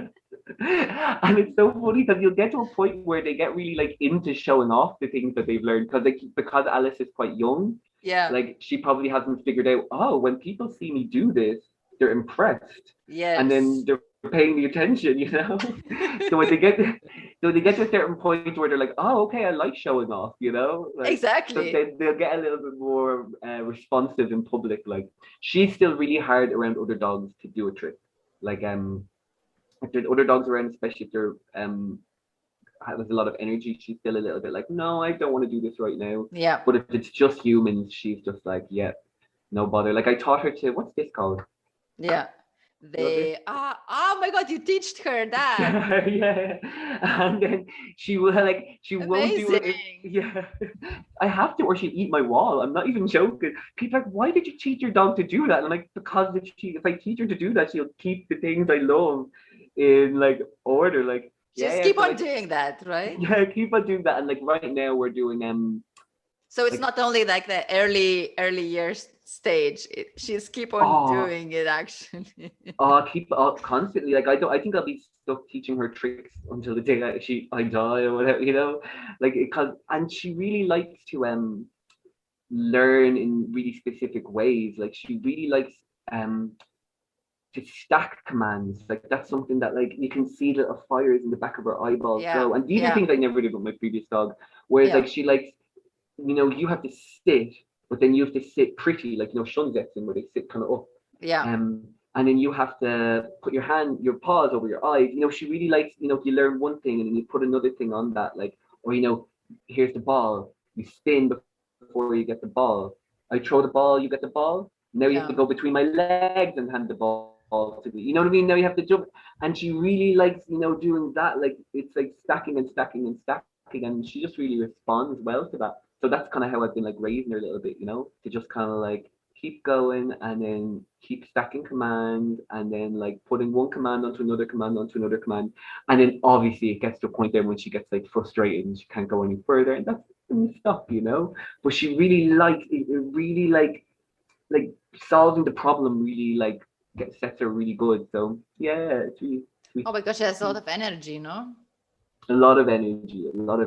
B: And it's so funny because you'll get to a point where they get really like into showing off the things that they've learned, because Alice is quite young.
A: Yeah.
B: Like she probably hasn't figured out, oh, when people see me do this, they're impressed, and then
A: Yes.
B: they're paying me attention. So when they get so they get to a certain point where they're like, oh, okay, I like showing off. Like, so
A: Exactly.
B: they'll get a little bit more responsive in public. Like she's still really hard around other dogs to do a trick. Like if there's other dogs around, especially if they're has a lot of energy, she's still a little bit like, no, I don't want to do this right now.
A: Yeah.
B: But if it's just humans, she's just like, yeah, no bother. Like I taught her to, what's this called?
A: Yeah.
B: You know this?
A: They oh my god, you teached her that.
B: Yeah, yeah. And then she won't do it.
A: Amazing.
B: Yeah, I have to, or she'll eat my wall. I'm not even joking. People are like, why did you teach your dog to do that? And I'm like, because if I teach her to do that, she'll keep the things I love in like order. Like, yeah,
A: Just
B: yeah.
A: keep
B: So
A: on
B: like,
A: doing that, right?
B: yeah, keep on doing that. And like right now we're doing
A: So it's
B: like,
A: not only like the early years stage. She's keep on
B: oh,
A: doing it actually.
B: keep up constantly. Like I think I'll be stuck teaching her tricks until the day that I die or whatever. Like because and she really likes to learn in really specific ways. Like she really likes um to stack commands. Like that's something that like you can see little fires in the back of her eyeballs
A: Yeah.
B: glow. And these are
A: Yeah.
B: things I never did with my previous dog. Whereas
A: Yeah.
B: like she likes, you have to sit, but then you have to sit pretty, like shunzetsu where they sit kind of up.
A: Yeah.
B: And then you have to put your paws over your eyes. She really likes, if you learn one thing and then you put another thing on that, like, or here's the ball. You spin before you get the ball. I throw the ball, you get the ball. Now you have to
A: Yeah.
B: go between my legs and hand the ball to me. You know what I mean? Now you have to jump. And she really likes, doing that. Like it's like stacking and stacking and stacking. And she just really responds well to that. So that's kind of how I've been like raising her a little bit, you know, to just kind of like keep going and then keep stacking commands and then like putting one command onto another command onto another command. And then obviously it gets to a point there when she gets like frustrated and she can't go any further. And that's when you stop, you know. But she really liked it, really like solving the problem really like sets her really good. So yeah, it's really sweet.
A: Oh, because she has a lot of energy, no?
B: A lot of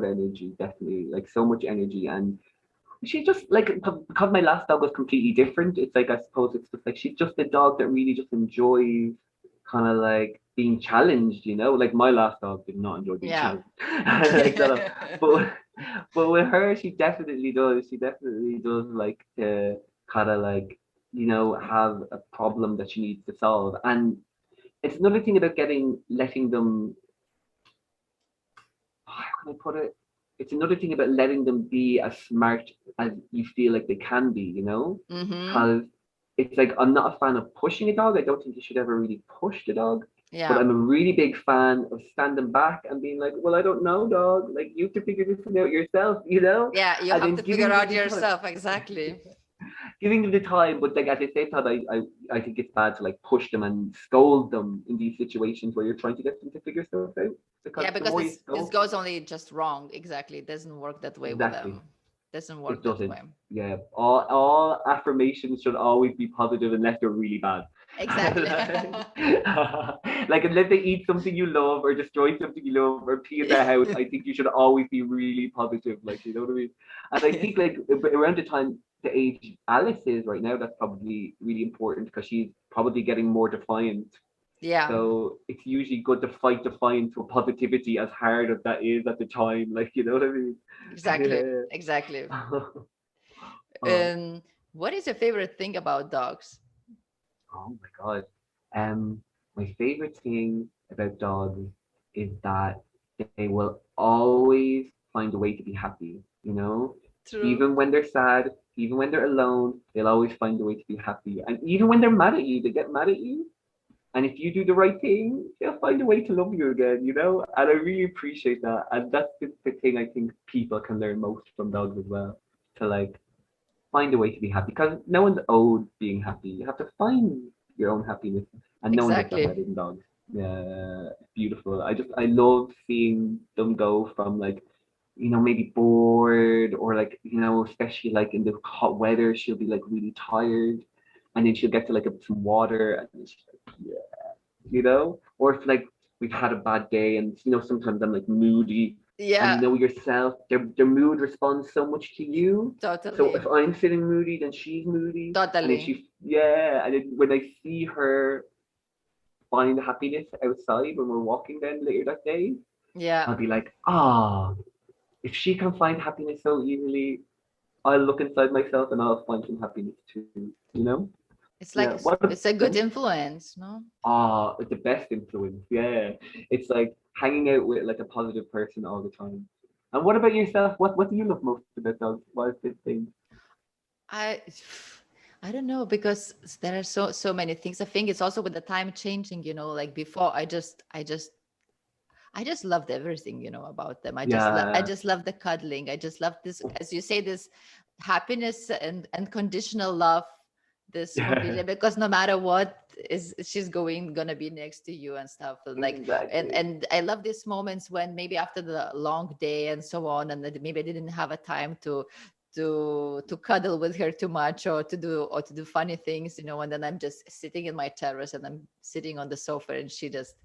B: energy, definitely. Like so much energy. And she just like because my last dog was completely different. It's like I suppose it's just like she's just a dog that really just enjoys kind of like being challenged, you know. Like my last dog did not enjoy being
A: Yeah.
B: challenged. Like that. But with her, she definitely does. She definitely does like to kind of like you know have a problem that she needs to solve. And it's another thing about letting them how can I put it? It's another thing about letting them be as smart as you feel like they can be, you know?
A: Mm-hmm.
B: Because it's like I'm not a fan of pushing a dog. I don't think you should ever really push the dog. But
A: Yeah.
B: I'm a really big fan of standing back and being like, well, I don't know, dog. Like you have to figure this one out yourself, you know?
A: Yeah, you
B: And
A: have
B: then
A: to figure
B: giving them
A: out
B: the time.
A: yourself. Exactly.
B: Giving them the time, but like at the same time, I think it's bad to like push them and scold them in these situations where you're trying to get them to figure stuff out. Because
A: Yeah,
B: the
A: because
B: more you
A: this
B: scold,
A: goes only just wrong. Exactly. It doesn't work that way with
B: exactly.
A: them. Doesn't
B: It
A: work that
B: doesn't.
A: way.
B: Yeah. All affirmations should always be positive unless they're really bad.
A: Exactly.
B: Like unless they eat something you love or destroy something you love or pee in the house, I think you should always be really positive. Like you know what I mean? And I think like around the time the age Alice is right now, that's probably really important because she's probably getting more defiant.
A: Yeah,
B: So it's usually good to fight defiance with positivity as hard as that is at the time. Like you know what I mean?
A: exactly. Exactly.
B: Oh,
A: What is your favorite thing about dogs?
B: oh my God. Um, my favorite thing about dogs is that they will always find a way to be happy, you know?
A: True.
B: Even when they're sad, even when they're alone, they'll always find a way to be happy. And even when they're mad at you, they get mad at you. And if you do the right thing, they'll find a way to love you again, you know? And I really appreciate that. And that's the thing I think people can learn most from dogs as well. To like find a way to be happy because no one's owed being happy. You have to find your own happiness, and no one does that
A: Exactly.
B: better than dogs. Yeah, it's beautiful. I love seeing them go from like, you know, maybe bored or like, you know, especially like in the hot weather, she'll be like really tired, and then she'll get to like some water, and then she's like, yeah, you know, or if like we've had a bad day, and you know, sometimes I'm like moody and you
A: Yeah,
B: know yourself, their mood responds so much to you. So if
A: totally.
B: I'm feeling moody, then she's moody. And then
A: Totally.
B: and then when I see her find happiness outside when we're walking then later that day,
A: Yeah.
B: I'll be like, ah, if she can find happiness so easily, I'll look inside myself and I'll find some happiness too, you know?
A: It's
B: Yeah.
A: like it's a good influence, no?
B: It's the best influence. Yeah. It's like hanging out with like a positive person all the time. And what about yourself? What do you love most about dogs? What is this thing?
A: I I don't know because there are so many things. I think it's also with the time changing, like before I just loved everything, about them. I
B: Yeah.
A: just love the cuddling. I just love this, as you say, this happiness and conditional love, this
B: Yeah.
A: completely, because no matter what is she's gonna be next to you and stuff. Like, and
B: Exactly.
A: and I love these moments when maybe after the long day and so on, and that maybe I didn't have a time to cuddle with her too much, or to do funny things, and then I'm just sitting in my terrace and I'm sitting on the sofa and she just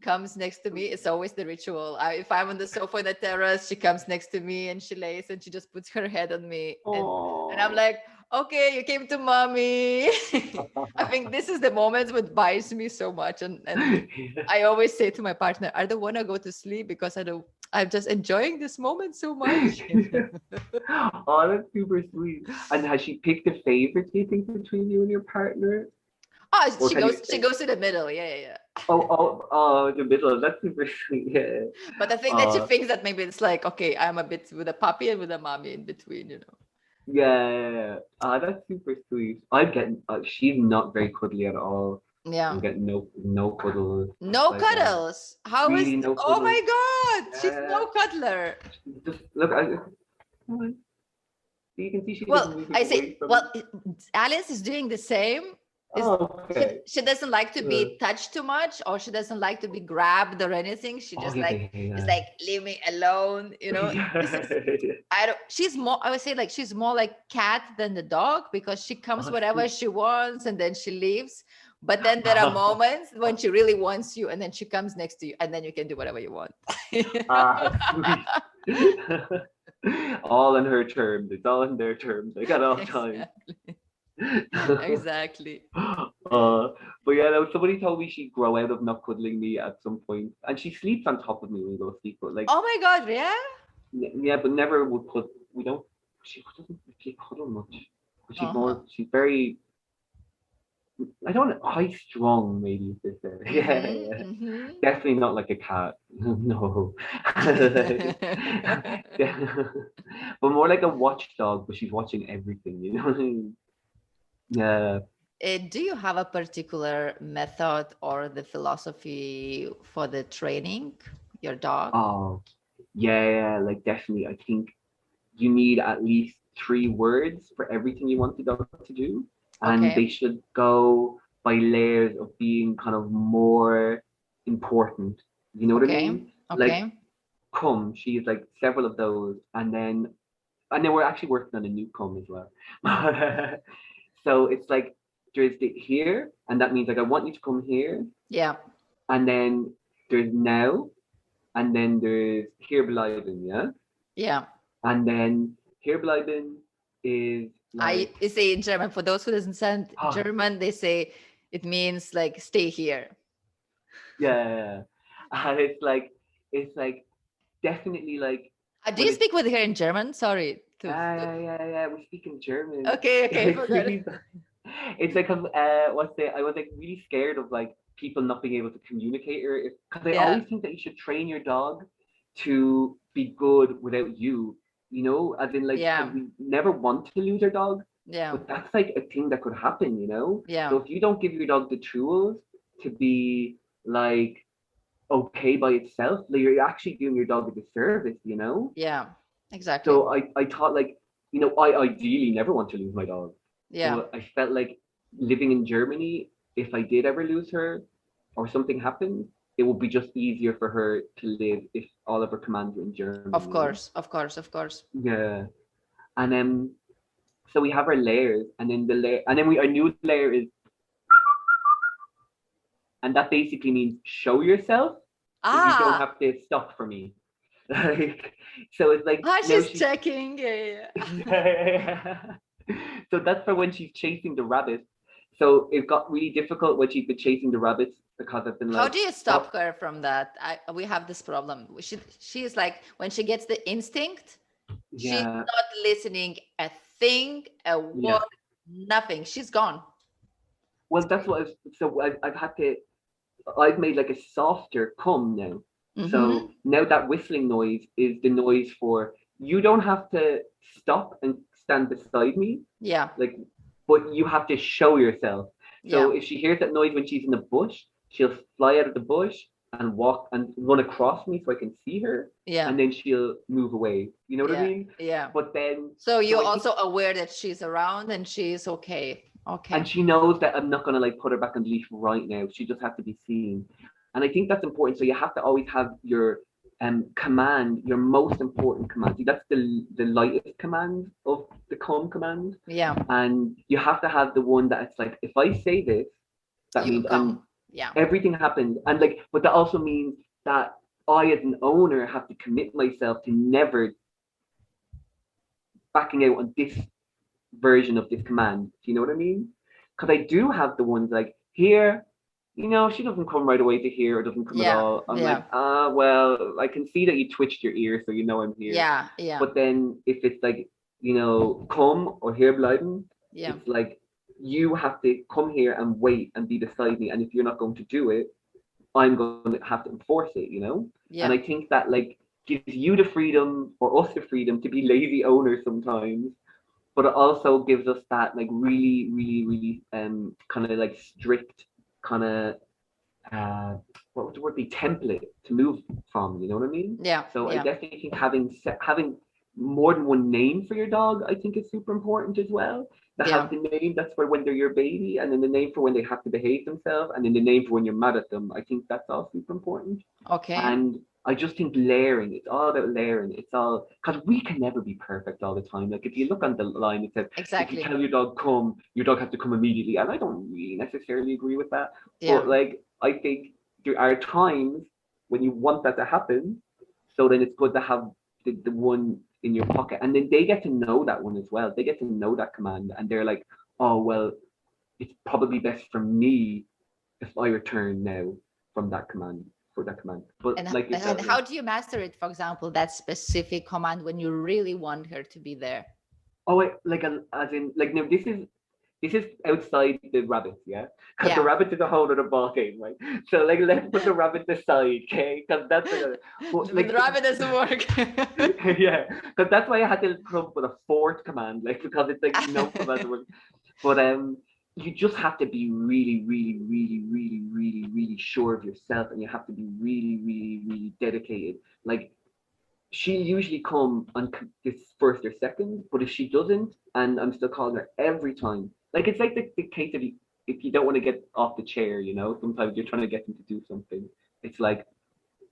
A: comes next to me. It's always the ritual. If I'm on the sofa in the terrace, she comes next to me and she lays and she just puts her head on me, and I'm
B: Oh.
A: like, okay, you came to mommy. I think this is the moment what buys me so much, and I always say to my partner, I don't want to go to sleep because I'm just enjoying this moment so much.
B: Oh, that's super sweet. And has she picked a favorite, do you think, between you and your partner?
A: Oh,
B: Or
A: she
B: can
A: goes
B: you
A: she goes to the middle. Yeah, yeah,
B: the middle. That's super sweet. Yeah.
A: yeah. But I think that she
B: Uh
A: thinks that maybe it's like, okay, I'm a bit with a puppy and with a mommy in between.
B: yeah. That's super sweet. I'm getting she's not very cuddly at all. I'm
A: Yeah.
B: getting no cuddles. It's
A: No
B: like
A: cuddles. How is?
B: really no
A: Oh
B: cuddles.
A: my God! She's
B: Yeah.
A: no cuddler.
B: Just look, So you can see she
A: Well,
B: doesn't move
A: I
B: away
A: say,
B: from
A: well, Alice is doing the same. Is
B: Oh, okay.
A: she doesn't like to be touched too much, or she doesn't like to be grabbed or anything. She
B: Oh,
A: just
B: yeah,
A: like is like, leave me alone. This is, I don't. She's more. I would say like she's more like cat than the dog, because she comes
B: Oh,
A: whenever
B: sweet.
A: she wants and then she leaves. But then there are moments when she really wants you, and then she comes next to you, and then you can do whatever you want.
B: Sweet. All in her terms. It's all in their terms. I got all time.
A: Exactly.
B: But yeah, no, somebody told me she'd grow out of not cuddling me at some point, and she sleeps on top of me when we go to sleep. But like,
A: Oh my God, yeah.
B: yeah, but never would put. We don't. She doesn't really cuddle much. But she's
A: Uh-huh.
B: more. She's very. I don't know, high strung maybe is there. Yeah, yeah.
A: Mm-hmm.
B: Definitely not like a cat. No. But more like a watchdog, but she's watching everything, you know what I mean? Yeah.
A: Do you have a particular method or the philosophy for the training your dog?
B: Oh, yeah, like definitely. I think you need at least 3 words for everything you want the dog to do. And they
A: Okay.
B: should go by layers of being kind of more important. You know what I
A: Okay.
B: mean? Like
A: Okay.
B: come, she's like several of those, and then we're actually working on a new come as well. So it's like there's the here, and that means like I want you to come here,
A: Yeah.
B: and then there's now, and then there's here bleiben, yeah,
A: Yeah.
B: and then here bleiben is
A: I
B: like
A: say in German, for those who doesn't sound
B: ah
A: German, they say it means like stay here.
B: yeah, and it's like definitely like
A: Do you
B: when it's
A: speak with her in German? Sorry.
B: yeah, we speak in German.
A: Okay, okay,
B: It's
A: forgot it.
B: really it's like I was like really scared of like people not being able to communicate or because I
A: Yeah.
B: always think that you should train your dog to be good without you, as in like because
A: Yeah.
B: we never want to lose our dog,
A: Yeah.
B: but that's like a thing that could happen. So
A: Yeah.
B: if you don't give your dog the tools to be like okay by itself, like you're actually doing your dog a disservice.
A: Yeah. Exactly.
B: So I thought like, I ideally never want to lose my dog.
A: Yeah.
B: But I felt like living in Germany, if I did ever lose her or something happened, it would be just easier for her to live if all of her commands were in
A: Of
B: German.
A: course. Of course. Of course.
B: Yeah. And then so we have our layers, and then our new layer is, and that basically means show yourself, but you don't
A: Ah,
B: have to stop for me. Like, so it's like now
A: she's
B: she's
A: checking. Yeah,
B: so that's for when she's chasing the rabbit. So it got really difficult when she's been chasing the rabbits because I've been
A: How
B: like,
A: do you stop
B: stop.
A: her from that? We have this problem. She is like, when she gets the instinct, she's
B: Yeah,
A: not listening a thing, a
B: yeah.
A: word, nothing. She's gone.
B: Well, that's what I've made like a softer come now.
A: Mm-hmm.
B: So now that whistling noise is the noise for you don't have to stop and stand beside me,
A: Yeah,
B: like, but you have to show yourself. So
A: yeah,
B: if she hears that noise when she's in the bush, she'll fly out of the bush and walk and run across me so I can see her,
A: yeah,
B: and then she'll move away. You know what I
A: yeah,
B: mean?
A: yeah.
B: But then,
A: So
B: so
A: you're
B: I think,
A: also aware that she's around and she's okay.
B: and
A: Okay.
B: she knows that I'm not gonna like put her back on the leash right now. She just has to be seen, and I think that's important. So you have to always have your command, your most important command. See, that's the lightest command of the come command,
A: Yeah,
B: and you have to have the one that it's like if I say this, that
A: you
B: means
A: come. Yeah,
B: everything happens, and like, but that also means that I, as an owner, have to commit myself to never backing out on this version of this command. Do you know what I mean? Because I do have the ones like here, she doesn't come right away to here or doesn't come at
A: yeah,
B: all. I'm
A: yeah,
B: like, well, I can see that you twitched your ear, so you know I'm here.
A: yeah, yeah,
B: But then if it's like, come or here bleiben,
A: yeah,
B: it's like you have to come here and wait and be beside me. And if you're not going to do it, I'm going to have to enforce it. And
A: yeah,
B: I think that like gives you the freedom or us the freedom to be lazy owners sometimes, but it also gives us that like really, really, really kind of like strict kind of what would the word be, template to move from. You know what I mean?
A: yeah,
B: So I
A: yeah.
B: definitely think having more than one name for your dog, I think is super important as well. To
A: Yeah.
B: have the name that's for when they're your baby, and then the name for when they have to behave themselves, and then the name for when you're mad at them. I think that's all super important.
A: Okay.
B: And I just think layering, it's all about layering. It's all because we can never be perfect all the time. Like if you look on the line, it says if you
A: Exactly.
B: tell your dog come, your dog has to come immediately. And I don't really necessarily agree with that.
A: Yeah.
B: But like I think there are times when you want that to happen. So then it's good to have the one in your pocket. And then they get to know that one as well. They get to know that command and they're like, oh well, it's probably best for me if I return now from that command for that command. But
A: And,
B: like
A: and
B: yourself, yeah.
A: how do you master it, for example, that specific command when you really want her to be there?
B: Oh wait, like as in like no, this is outside the rabbits, yeah? Because the
A: Yeah.
B: rabbits is a whole other ball game, right? So like let's put the rabbits aside, okay? Because that's like, but,
A: With
B: like
A: rabbit doesn't work.
B: yeah, because that's why I had to come up with a fourth command, like because it's like no command works. But you just have to be really, really, really, really, really, really sure of yourself, and you have to be really, really, really dedicated. Like she'll usually come on this first or second, but if she doesn't, and I'm still calling her every time, like it's like the case of if you don't want to get off the chair, sometimes you're trying to get them to do something. It's like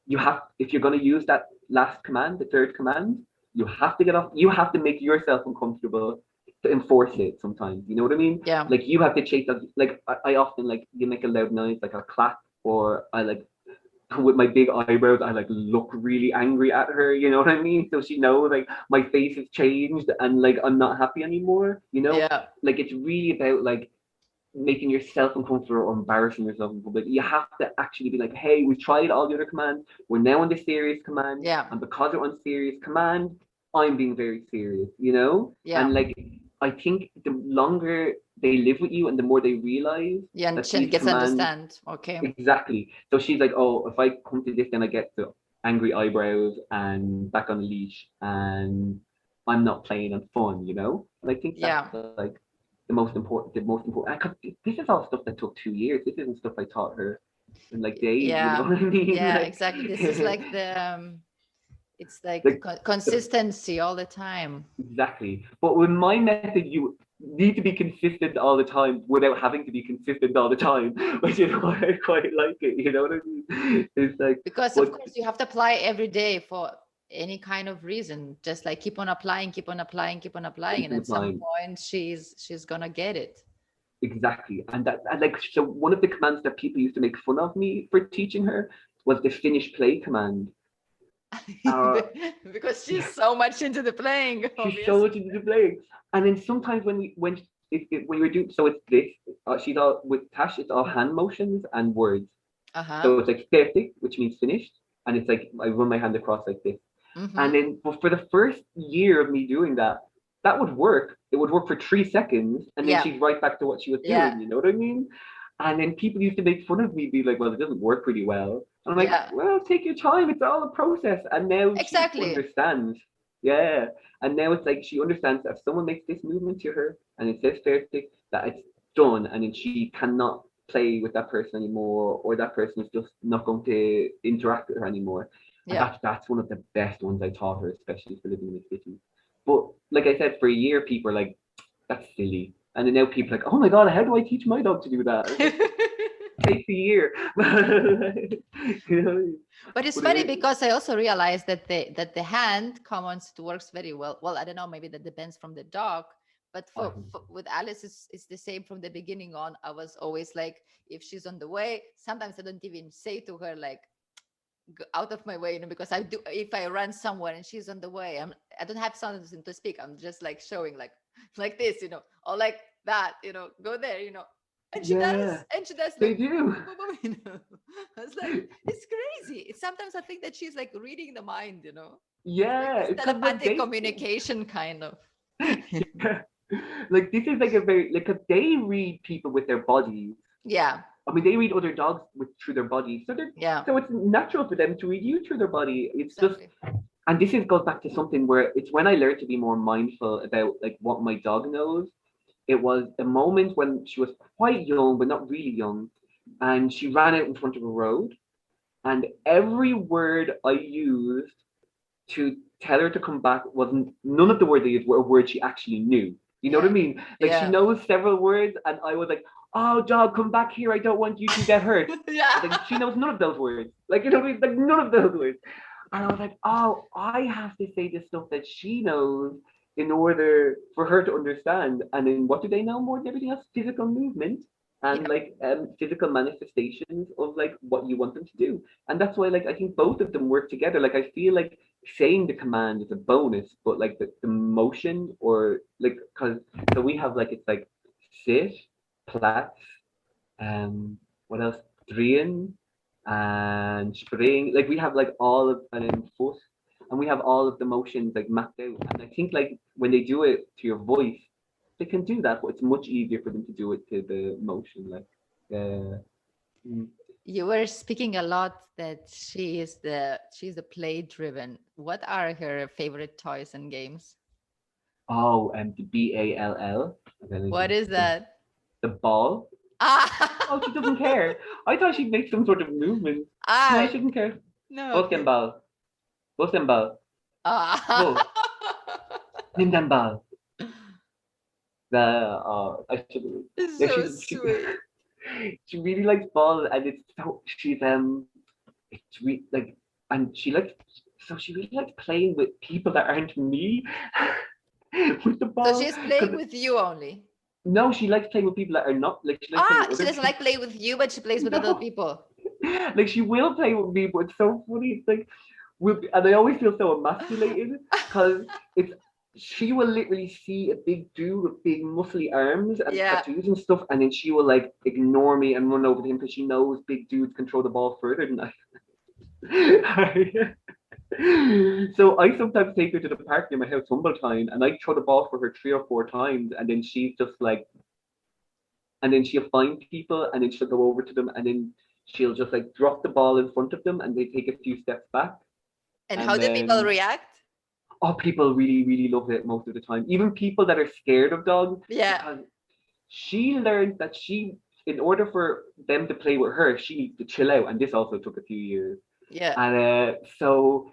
B: you have, if you're going to use that last command, the third command, you have to get off, you have to make yourself uncomfortable to enforce it sometimes. You know what I mean?
A: Yeah.
B: Like you have to chase that, like I often like, you make a loud noise, like I'll clap or I like with my big eyebrows, I like look really angry at her, you know what I mean? So she knows like my face has changed and like I'm not happy anymore.
A: Yeah.
B: Like it's really about like making yourself uncomfortable or embarrassing yourself in public. You have to actually be like, hey, we've tried all the other commands. We're now on the serious command.
A: Yeah.
B: And because we're on serious command, I'm being very serious.
A: Yeah.
B: And like, I think the longer they live with you and the more they realize
A: Yeah. And
B: that
A: she
B: these
A: gets
B: commands,
A: understand. Okay.
B: exactly. So she's like, oh, if I come to this, then I get the angry eyebrows and back on the leash and I'm not playing on fun. And I think that's
A: Yeah.
B: like the most important. This is all stuff that took 2 years. This isn't stuff I taught her in like days. You know
A: Yeah.
B: what I mean?
A: Yeah,
B: Like,
A: exactly. This is like it's like
B: like
A: consistency all the time.
B: exactly. But with my method, you need to be consistent all the time without having to be consistent all the time, which is why I quite like it. You know what I mean? It's like,
A: Because of
B: but
A: course you have to apply every day for any kind of reason. Just like keep on applying, keep on applying, keep on applying.
B: keep
A: And
B: in
A: at some
B: mind.
A: point she's gonna get it.
B: Exactly. And like, so one of the commands that people used to make fun of me for teaching her was the finish play command. Uh,
A: Because she's so much into the playing,
B: she's so
A: obviously.
B: much into the playing. And then sometimes when we do, so it's this, she's all, with Tash, it's all hand motions and words.
A: Uh-huh.
B: So it's like fertig, which means finished. And it's like, I run my hand across like this. And
A: Mm-hmm.
B: then, but for the first year of me doing that, that would work. It would work for 3 seconds, and then
A: Yeah.
B: she's right back to what she was
A: Yeah.
B: doing. You know what I mean? And then people used to make fun of me, be like, "Well, it doesn't work really well." And I'm like,
A: Yeah.
B: "Well, take your time. It's all a process." And now she
A: Exactly.
B: understands. Yeah. And now it's like she understands that if someone makes this movement to her and it says fertig, that it's done, and then she cannot play with that person anymore, or that person is just not going to interact with her anymore. And
A: Yeah.
B: that's one of the best ones I taught her, especially for living in the city. But like I said, for a year, people are like, "That's silly," and then now people are like, "Oh my god, how do I teach my dog to do that?" It's like, it takes a year. you know?
A: But it's
B: But
A: funny
B: it,
A: because I also realized that the hand commands it works very well. Well, I don't know, maybe that depends from the dog. But for with Alice, it's the same from the beginning on. I was always like, if she's on the way, sometimes I don't even say to her like, "Go out of my way," because I do. If I run somewhere and she's on the way, I don't have something to speak. I'm just like showing like this, or like that, go there. And she
B: yeah,
A: does, and she does
B: they
A: like
B: do.
A: boom, boom, boom. I was like, it's crazy. Sometimes I think that she's like reading the mind. It's like
B: Yeah,
A: this
B: it's because like
A: telepathic communication kind of.
B: yeah. Like this is like a very like if they read people with their bodies.
A: Yeah,
B: I mean, they read other dogs through their bodies,
A: yeah,
B: so it's natural for them to read you through their body. It's just,
A: exactly.
B: and this is goes back to something where it's when I learned to be more mindful about like what my dog knows. It was a moment when she was quite young, but not really young, and she ran out in front of a road, and every word I used to tell her to come back wasn't, none of the words they used were a word she actually knew. You know what I mean? Like she knows several words, and I was like, "Oh, dog, come back here! I don't want you to get hurt." Like she knows none of those words. Like, you know what I mean? Like none of those words. And I was like, "Oh, I have to say the stuff that she knows in order for her to understand." And then what do they know more than everything else? Physical movement and like physical manifestations of like what you want them to do. And that's why like I think both of them work together. Like I feel like saying the command is a bonus, but like the motion or like, because so we have like, it's like sit, Platz, what else? Drehen and spring. Like we have like all of, and then foot, and we have all of the motions like mapped out. And I think like when they do it to your voice, they can do that, but it's much easier for them to do it to the motion. Like,
A: you were speaking a lot that she's the play driven. What are her favorite toys and games?
B: oh, and the BALL.
A: What is that?
B: The ball. Oh, she doesn't care. I thought she'd make some sort of movement. No, she didn't care.
A: No.
B: Basketball. Basketball. Oh. Nimm den Ball. I should.
A: It's so sweet.
B: She really likes ball, and it's so it's like, and she likes, so she really likes playing with people that aren't me. With the ball.
A: So she's playing with you only.
B: No, she likes playing with people that are not like. She
A: doesn't like play with you, but she plays with other people.
B: Like she will play with me, but it's so funny. It's like, and I always feel so emasculated because she will literally see a big dude with big muscly arms and tattoos and stuff, and then she will like ignore me and run over to him because she knows big dudes can throw the ball further than I. So I sometimes take her to the park near my house, Humboldt, and I throw the ball for her 3 or 4 times, and then she's just like, and then she'll find people, and then she'll go over to them, and then she'll just like drop the ball in front of them, and they take a few steps back.
A: And how do people react?
B: Oh, people really, really love it most of the time. Even people that are scared of dogs.
A: Yeah.
B: Because she learned that in order for them to play with her, she needs to chill out, and this also took a few years.
A: Yeah.
B: And so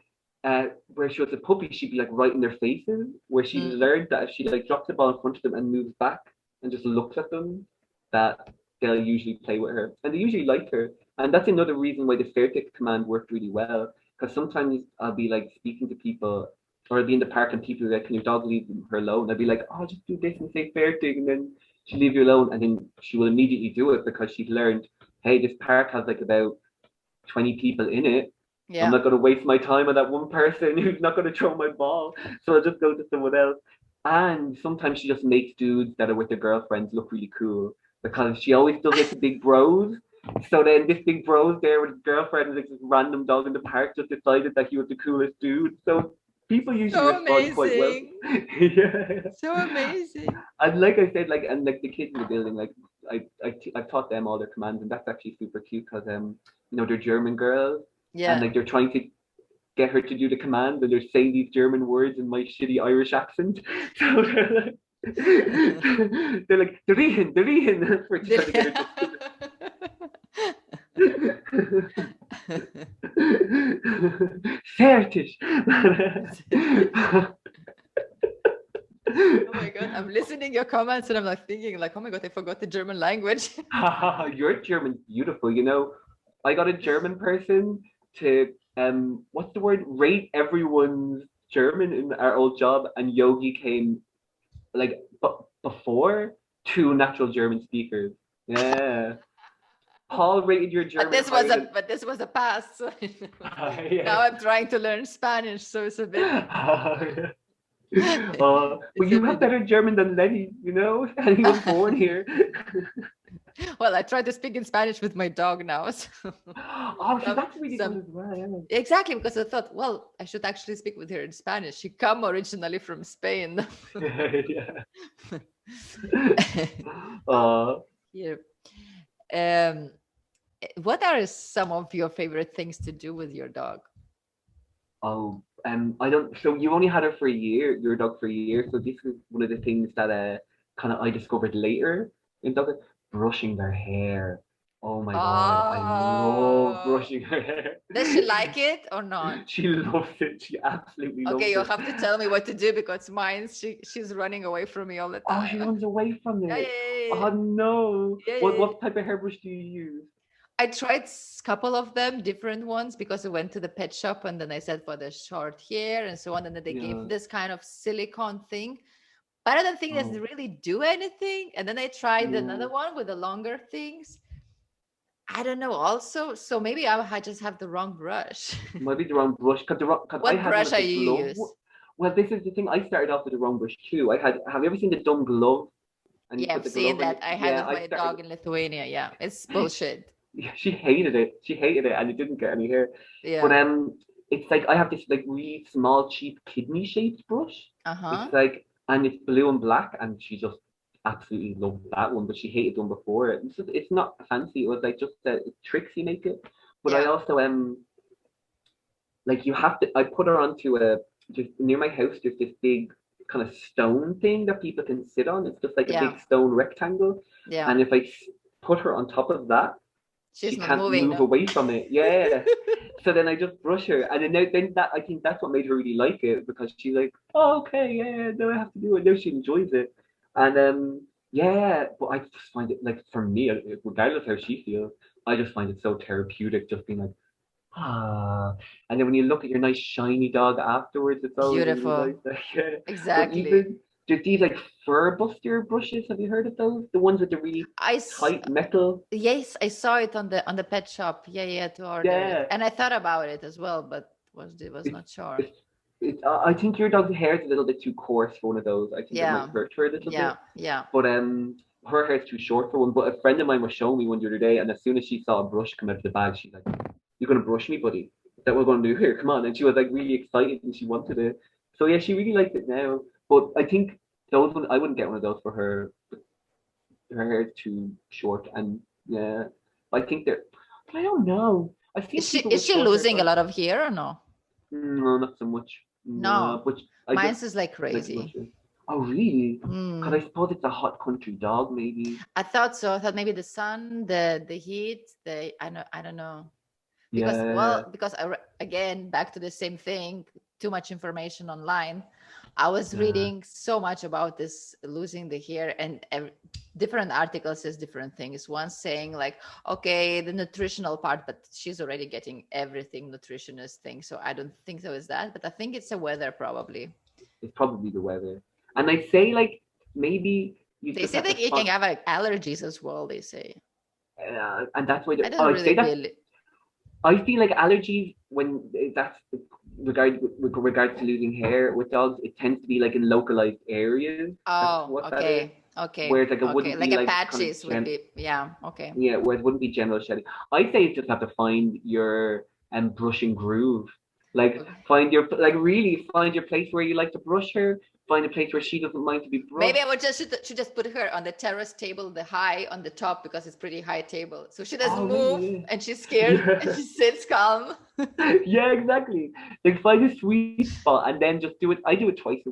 B: where she was a puppy, she'd be like right in their faces, where she learned that if she like drops the ball in front of them and moves back and just looks at them, that they'll usually play with her, and they usually like her. And that's another reason why the fair tick command worked really well, because sometimes I'll be like speaking to people, or I'll be in the park and people are like, "Can your dog leave her alone?" I'll be like, "Oh, just do this and say fair tick," and then she'll leave you alone, and then she will immediately do it because she's learned, hey, this park has like about 20 people in it. I'm not going to waste my time on that one person who's not going to throw my ball. So I'll just go to someone else. And sometimes she just makes dudes that are with their girlfriends look really cool, because she always does like the big bros. So then this big bro's there with his girlfriend, like this random dog in the park, just decided that he was the coolest dude. So people usually respond quite well. Yeah.
A: So amazing.
B: And like I said, like, and like the kids in the building, like I've taught them all their commands, and that's actually super cute because they're German girls.
A: Yeah.
B: And like they're trying to get her to do the command, and they're saying these German words in my shitty Irish accent. So they're like, Dorian, for trying to get her to Fertig.
A: Oh my god, I'm listening your comments and I'm like thinking like, oh my god, I forgot the German language.
B: Your German's beautiful. I got a German person to what's the word, rate everyone's German in our old job, and Yogi came like before 2 natural German speakers. Yeah. Paul rated your German.
A: But this was a pass. So now I'm trying to learn Spanish, so it's a bit.
B: Well, you have better German than Lenny, and he was born here.
A: Well, I try to speak in Spanish with my dog now. So.
B: Oh, so that's really good as well. Yeah.
A: Exactly, because I thought, well, I should actually speak with her in Spanish. She come originally from Spain.
B: Yeah.
A: Yeah. What are some of your favorite things to do with your dog?
B: Oh, I don't. So you only had her for a year, your dog for a year. So this was one of the things that kind of I discovered later in dogs, brushing their hair. Oh my God, I love
A: Oh,
B: brushing her hair.
A: does she like it or not?
B: She loves it. She absolutely
A: Okay,
B: loves
A: you'll
B: it.
A: have to tell me what to do because mine, she's running away from me all the
B: Oh, she
A: time.
B: runs away from
A: Yeah,
B: it.
A: yeah,
B: Oh no.
A: yeah, yeah, yeah.
B: What type of hairbrush do you use?
A: I tried a couple of them, different ones, because I went to the pet shop and then I said for the short hair and so on. And then they gave
B: Yeah.
A: this kind of silicone thing, but I don't think it doesn't
B: Oh,
A: really do anything. And then I tried
B: yeah.
A: another one with the longer things. I don't know also. So maybe I just have the wrong brush.
B: Might be the wrong brush because I
A: What
B: had one
A: brush
B: of
A: are
B: the
A: you
B: glove.
A: use?
B: Well, this is the thing. I started off with the wrong brush too. I had. Have you ever seen the dumb glove? And you
A: Yeah,
B: put
A: I've
B: the
A: seen
B: glove on.
A: that. I had
B: Yeah,
A: it for
B: I
A: my
B: started.
A: dog in Lithuania. Yeah, it's bullshit.
B: Yeah, she hated it. She hated it, and it didn't get any hair. But
A: Yeah.
B: it's like I have this like really small, cheap kidney shaped brush.
A: Uh-huh.
B: It's like, and it's blue and black, and she just absolutely loved that one. But she hated the one before it. It's not fancy. It was like just tricks you make it. But I
A: Yeah.
B: also like you have to. I put her onto a just near my house. There's this big kind of stone thing that people can sit on. It's just like a
A: Yeah.
B: big stone rectangle,
A: Yeah.
B: and if put her on top of that,
A: She's
B: she
A: not
B: can't
A: moving
B: move
A: now.
B: away from it. Yeah. So then I just brush her, and then that I think that's what made her really like it because she's like, oh, okay, yeah, no, I have to do it. No, she enjoys it, and yeah. But I just find it like for me, regardless how she feels, I just find it so therapeutic, just being like, ah. And then when you look at your nice shiny dog afterwards, it's always really nice.
A: Beautiful.
B: Yeah. But
A: Exactly.
B: even there's these like fur buster brushes. Have you heard of those? The ones with the really
A: I s-
B: tight metal.
A: yes, I saw it on the pet shop. Yeah, yeah, to order it.
B: Yeah.
A: And I thought about it as well, but was
B: It's
A: not sure.
B: it's I think your dog's hair is a little bit too coarse for one of those. I think it might
A: Yeah.
B: hurt her a little
A: Yeah.
B: bit.
A: Yeah.
B: But her hair's too short for one. But a friend of mine was showing me one the other day, and as soon as she saw a brush come out of the bag, she's like, "You're gonna brush me, buddy? Is that what we're gonna do here? Come on!" And she was like really excited, and she wanted it. So yeah, she really likes it now. But I think those one I wouldn't get one of those for her. Her hair is too short, and yeah, I think they're. I don't know. I've seen
A: Is she
B: people
A: is
B: with
A: she
B: short hair.
A: losing a lot of hair or no?
B: No, not so much. No,
A: No.
B: but I just
A: Mine's is like
B: like to
A: crazy.
B: brush it. Oh, really? Because I
A: Hmm.
B: suppose it's a hot country dog, maybe.
A: I thought so. I thought maybe the sun, the heat, I don't know. Because
B: Yeah,
A: well, because again back to the same thing, too much information online. I was
B: yeah.
A: reading so much about this losing the hair, and different articles says different things. One saying like, okay, the nutritional part, but she's already getting everything nutritionist thing, so I don't think so is that, but I think it's the weather probably.
B: It's probably the weather. And I say like maybe you
A: They
B: just
A: say
B: have to
A: that you can
B: find,
A: have like allergies as well, they say.
B: and that's why
A: I
B: oh,
A: don't
B: I
A: really
B: say that
A: believe.
B: I feel like allergies when that's with regards to losing hair with dogs, it tends to be like in localized areas. That's
A: Oh,
B: what that is.
A: okay, okay,
B: Whereas like it
A: okay,
B: wouldn't be
A: like a
B: like kind of
A: patches would be, yeah, okay.
B: yeah, where it wouldn't be general shedding. I'd say you just have to find your brushing groove. Like
A: Okay.
B: find your like really find your place where you like to brush her. Find a place where she doesn't mind to be
A: Maybe I
B: brushed.
A: would just should just put her on the terrace table, the high on the top because it's pretty high table. So she doesn't
B: Oh
A: move
B: maybe
A: and she's
B: yeah.
A: scared and
B: Yeah.
A: she sits calm.
B: Yeah, exactly. Like find a sweet spot and then just do it. I do it twice a week.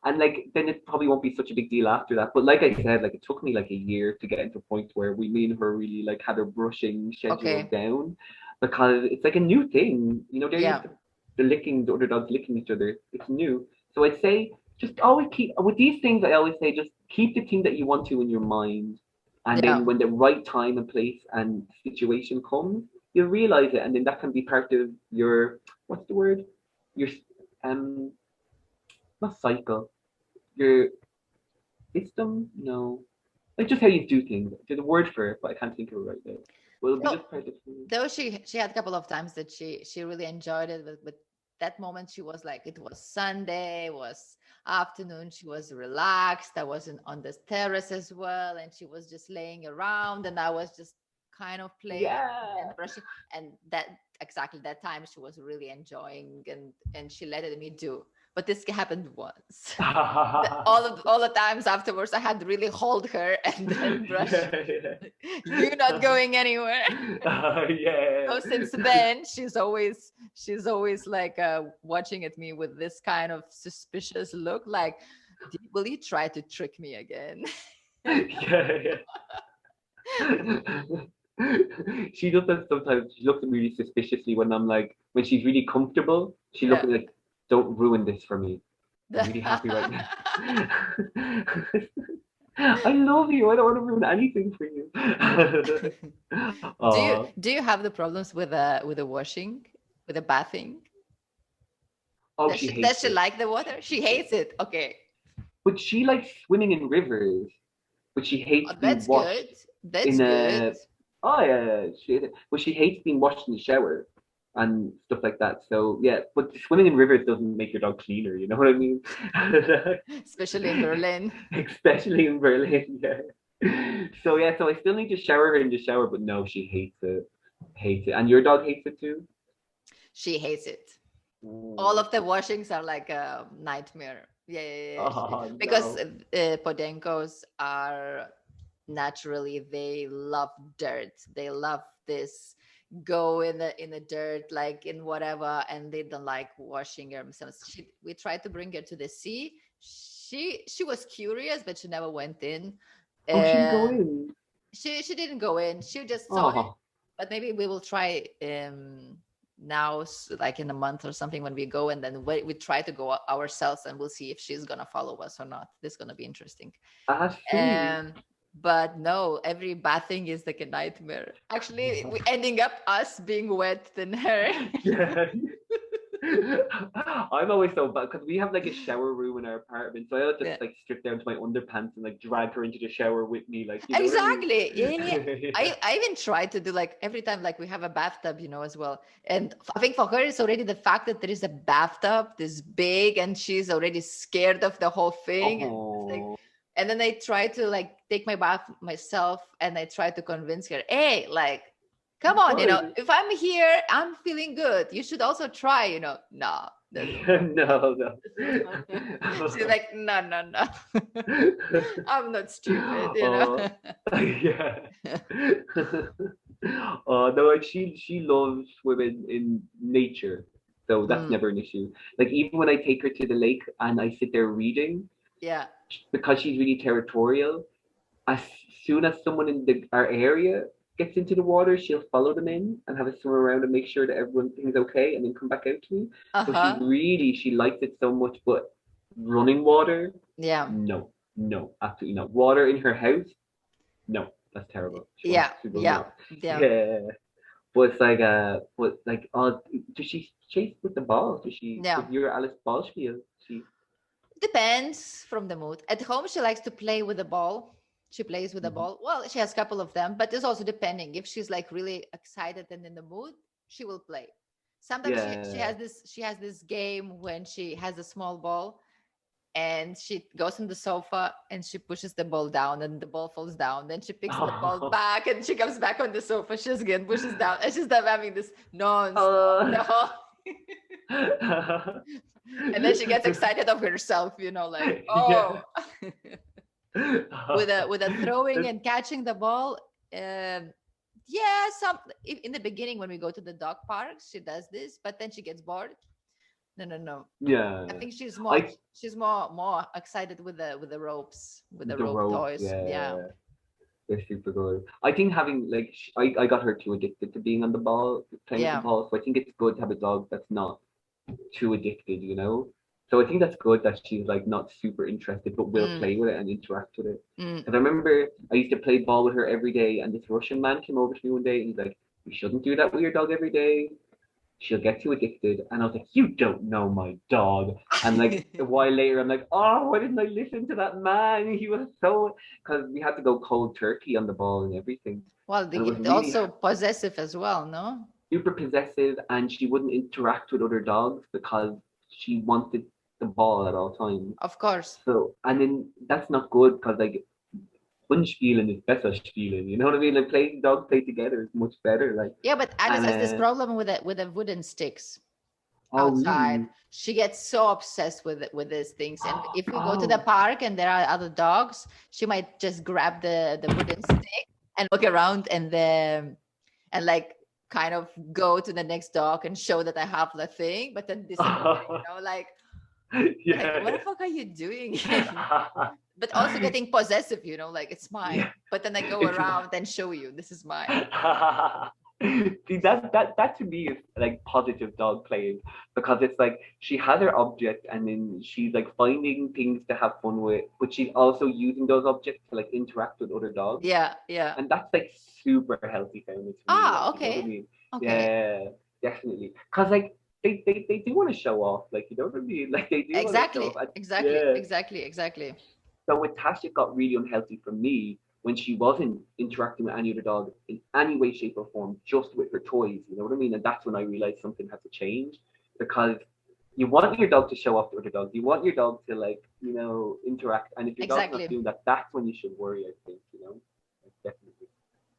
B: And like then it probably won't be such a big deal after that. But like I said, like it took me like a year to get into a point where me and her really like had her brushing schedule
A: Okay.
B: down because it's like a new thing. You know, they're used
A: Yeah.
B: to the other dogs licking each other. It's new. So I'd say just always keep with these things I always say just keep the thing that you want to in your mind. And then
A: Yeah.
B: when the right time and place and situation comes, you'll realize it, and then that can be part of your what's the word? Your um not cycle. Your system? No. Like just how you do things. There's a word for it, but I can't think of it right now. Well, it'll be
A: So
B: just part of
A: though she had a couple of times that she really enjoyed it, but that moment she was like it was Sunday, it was afternoon, she was relaxed. I was on the terrace as well, and she was just laying around, and I was just kind of playing
B: yeah.
A: and brushing, and that exactly that time she was really enjoying, and she let it me do. But this happened once. All the times afterwards I had to really hold her and then brush.
B: Yeah,
A: You're not
B: yeah.
A: going anywhere.
B: Yeah.
A: So since then she's always like watching at me with this kind of suspicious look like, will you try to trick me again?
B: Yeah, yeah. She does that sometimes. She looks at me really suspiciously when I'm like, when she's really comfortable. She looks
A: Yeah.
B: at me like, don't ruin this for me. I'm really happy right now. I love you. I don't want to ruin anything for you.
A: Do you have the problems with the washing, with the bathing?
B: Oh, she
A: Does
B: hates
A: she
B: it.
A: like the water? She hates it. Okay.
B: But she likes swimming in rivers. But she hates
A: Oh,
B: being
A: that's good.
B: washed
A: That's
B: in
A: good.
B: a. Oh yeah, but she hates being washed in the shower and stuff like that. So yeah, but swimming in rivers doesn't make your dog cleaner. You know what I mean?
A: Especially in Berlin.
B: Especially in Berlin. Yeah. So yeah, so I still need to shower her in the shower, but no, she hates it. Hates it. And your dog hates it too?
A: She hates it. All
B: Mm.
A: of the washings are like a nightmare. Yeah, yeah, yeah.
B: Oh
A: Because
B: no.
A: Podencos are naturally, they love dirt. They love this go in the dirt, like in whatever, and they don't like washing themselves. We tried to bring her to the sea. She was curious, but she never went in.
B: Oh, she didn't go
A: Um,
B: in.
A: she didn't go in. She just saw it.
B: Oh.
A: But maybe we will try now, like in a month or something, when we go, and then we try to go ourselves, and we'll see if she's gonna follow us or not. This is gonna be interesting.
B: Ah, see.
A: um but no, every bathing is like a nightmare. Actually, we ending up us being wet than her.
B: Yeah. I'm always so bad because we have like a shower room in our apartment, so I'll just
A: Yeah,
B: like strip down to my underpants and like drag her into the shower with me, like you know what I mean?
A: exactly. Yeah, yeah, yeah.
B: Yeah.
A: I even try to do, like, every time, like, we have a bathtub, as well. And I think for her, it's already the fact that there is a bathtub this big, and she's already scared of the whole thing. And it's like,
B: Oh,
A: and then I try to, like, take my bath myself, and I try to convince her, hey, like, come on,
B: good.
A: if I'm here, I'm feeling good. You should also try, no, doesn't work.
B: No, no.
A: She's like, no, no, no. I'm not stupid,
B: Oh, yeah. No, and she loves swimming in nature, so that's
A: Mm,
B: never an issue. Like even when I take her to the lake and I sit there reading,
A: yeah.
B: because she's really territorial, as soon as someone in our area gets into the water, she'll follow them in and have a swim around and make sure that everything's okay and then come back out to me. So
A: Uh-huh.
B: she likes it so much, but running water,
A: Yeah.
B: no, no, absolutely not. Water in her house, no, that's terrible.
A: Yeah.
B: She will
A: Yeah.
B: not.
A: Yeah.
B: Yeah. But like, does she chase with the ball? Does
A: Yeah.
B: your Alice ball spiel? She,
A: Depends from the mood. At home, she likes to play with the ball. She plays with the
B: Mhm.
A: ball. Well, she has a couple of them, but it's also depending. If she's like really excited and in the mood, she will play. Sometimes
B: Yeah.
A: she has this game when she has a small ball, and she goes on the sofa and she pushes the ball down, and the ball falls down. Then she picks the ball back and she comes back on the sofa. She again pushes down, and she's having this non-stop
B: Oh.
A: the whole. And then she gets excited of herself, like, oh.
B: Yeah.
A: With a throwing and catching the ball. Yeah, in the beginning when we go to the dog parks, she does this, but then she gets bored. No, no, no. I
B: Yeah.
A: think
B: I
A: she's more excited with the ropes, with the
B: the
A: rope
B: ropes,
A: toys. Yeah.
B: yeah, they're super good. I think having like I got her too addicted to being on the ball, playing with the
A: Yeah.
B: ball. So I think it's good to have a dog that's not too addicted, you know? So I think that's good that she's like not super interested, but will
A: Mm,
B: play with it and interact with it.
A: mm.
B: Because I remember I used to play ball with her every day, and this Russian man came over to me one day and he's like, "You shouldn't do that with your dog every day. She'll get too addicted." And I was like, "You don't know my dog." And like a while later, I'm like, "Oh, why didn't I listen to that man? He was so," because we had to go cold turkey on the ball and everything,
A: Well,
B: and it was
A: they're
B: really
A: also possessive as well, no?
B: super possessive, and she wouldn't interact with other dogs because she wanted the ball at all times.
A: Of course.
B: So, and then that's not good because like Wunschspielen is besser spielen. You know what I mean? Like playing dogs play together is much better. Like
A: Yeah, but Alice
B: and
A: has this problem with the wooden sticks
B: oh
A: outside.
B: really?
A: She gets so obsessed with these things, and if we go to the
B: Oh.
A: park and there are other dogs, she might just grab the wooden stick and look around, and like kind of go to the next dog and show that I have the thing, but then disappear. Like, Like, what the fuck are you doing? But also getting possessive, you know, like it's mine.
B: Yeah.
A: But then I go
B: It's
A: around and show you this is mine.
B: See, that to me is like positive dog playing, because it's like she has her object and then she's like finding things to have fun with, but she's also using those objects to like interact with other dogs.
A: Yeah, yeah.
B: And that's like super healthy family to me.
A: Ah,
B: Like, you know what I
A: okay.
B: mean?
A: Okay.
B: Yeah, definitely. Cause like they do want to show off, like, you know what I mean? Like they do want to show
A: Exactly.
B: off. And,
A: Exactly.
B: yeah.
A: Exactly. Exactly.
B: So with Tasha, it got really unhealthy for me when she wasn't interacting with any other dog in any way, shape, or form, just with her toys. You know what I mean? And that's when I realized something had to change, because you want your dog to show off to other dogs. You want your dog to, like, you know, interact. And if your dog's not
A: Exactly.
B: doing that, that's when you should worry, I think, you know, like, definitely.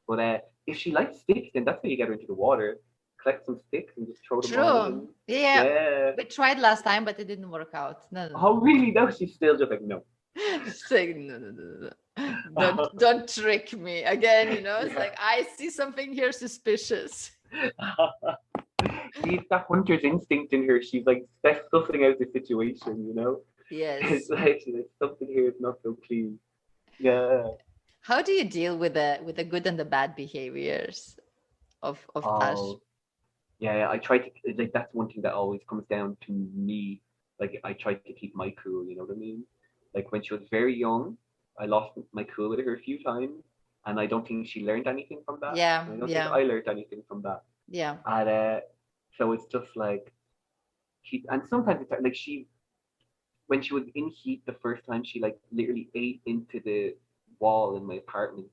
B: But if she likes sticks, then that's when you get her into the water, collect some sticks and just throw them all
A: True.
B: in.
A: Yeah.
B: Yeah.
A: We tried last time, but it didn't work out. No, no,
B: Oh, really? No, she's still just like, no.
A: She's like, no, no, no, no. Don't trick me again. You know, it's
B: Yeah.
A: like I see something here suspicious.
B: See, it's that hunter's instinct in her. She's like sussing out the situation, you know?
A: Yes.
B: It's like she's like, something here is not so clean. Yeah.
A: How do you deal with the good and the bad behaviors of Tash?
B: Oh, yeah. I try to, like, that's one thing that always comes down to me. Like, I try to keep my cool, you know what I mean? Like, when she was very young, I lost my cool with her a few times, and I don't think she learned anything from that.
A: Yeah,
B: And I don't think
A: yeah,
B: I learned anything from that.
A: yeah,
B: And so it's just like, and sometimes it's like when she was in heat the first time, she like literally ate into the wall in my apartment,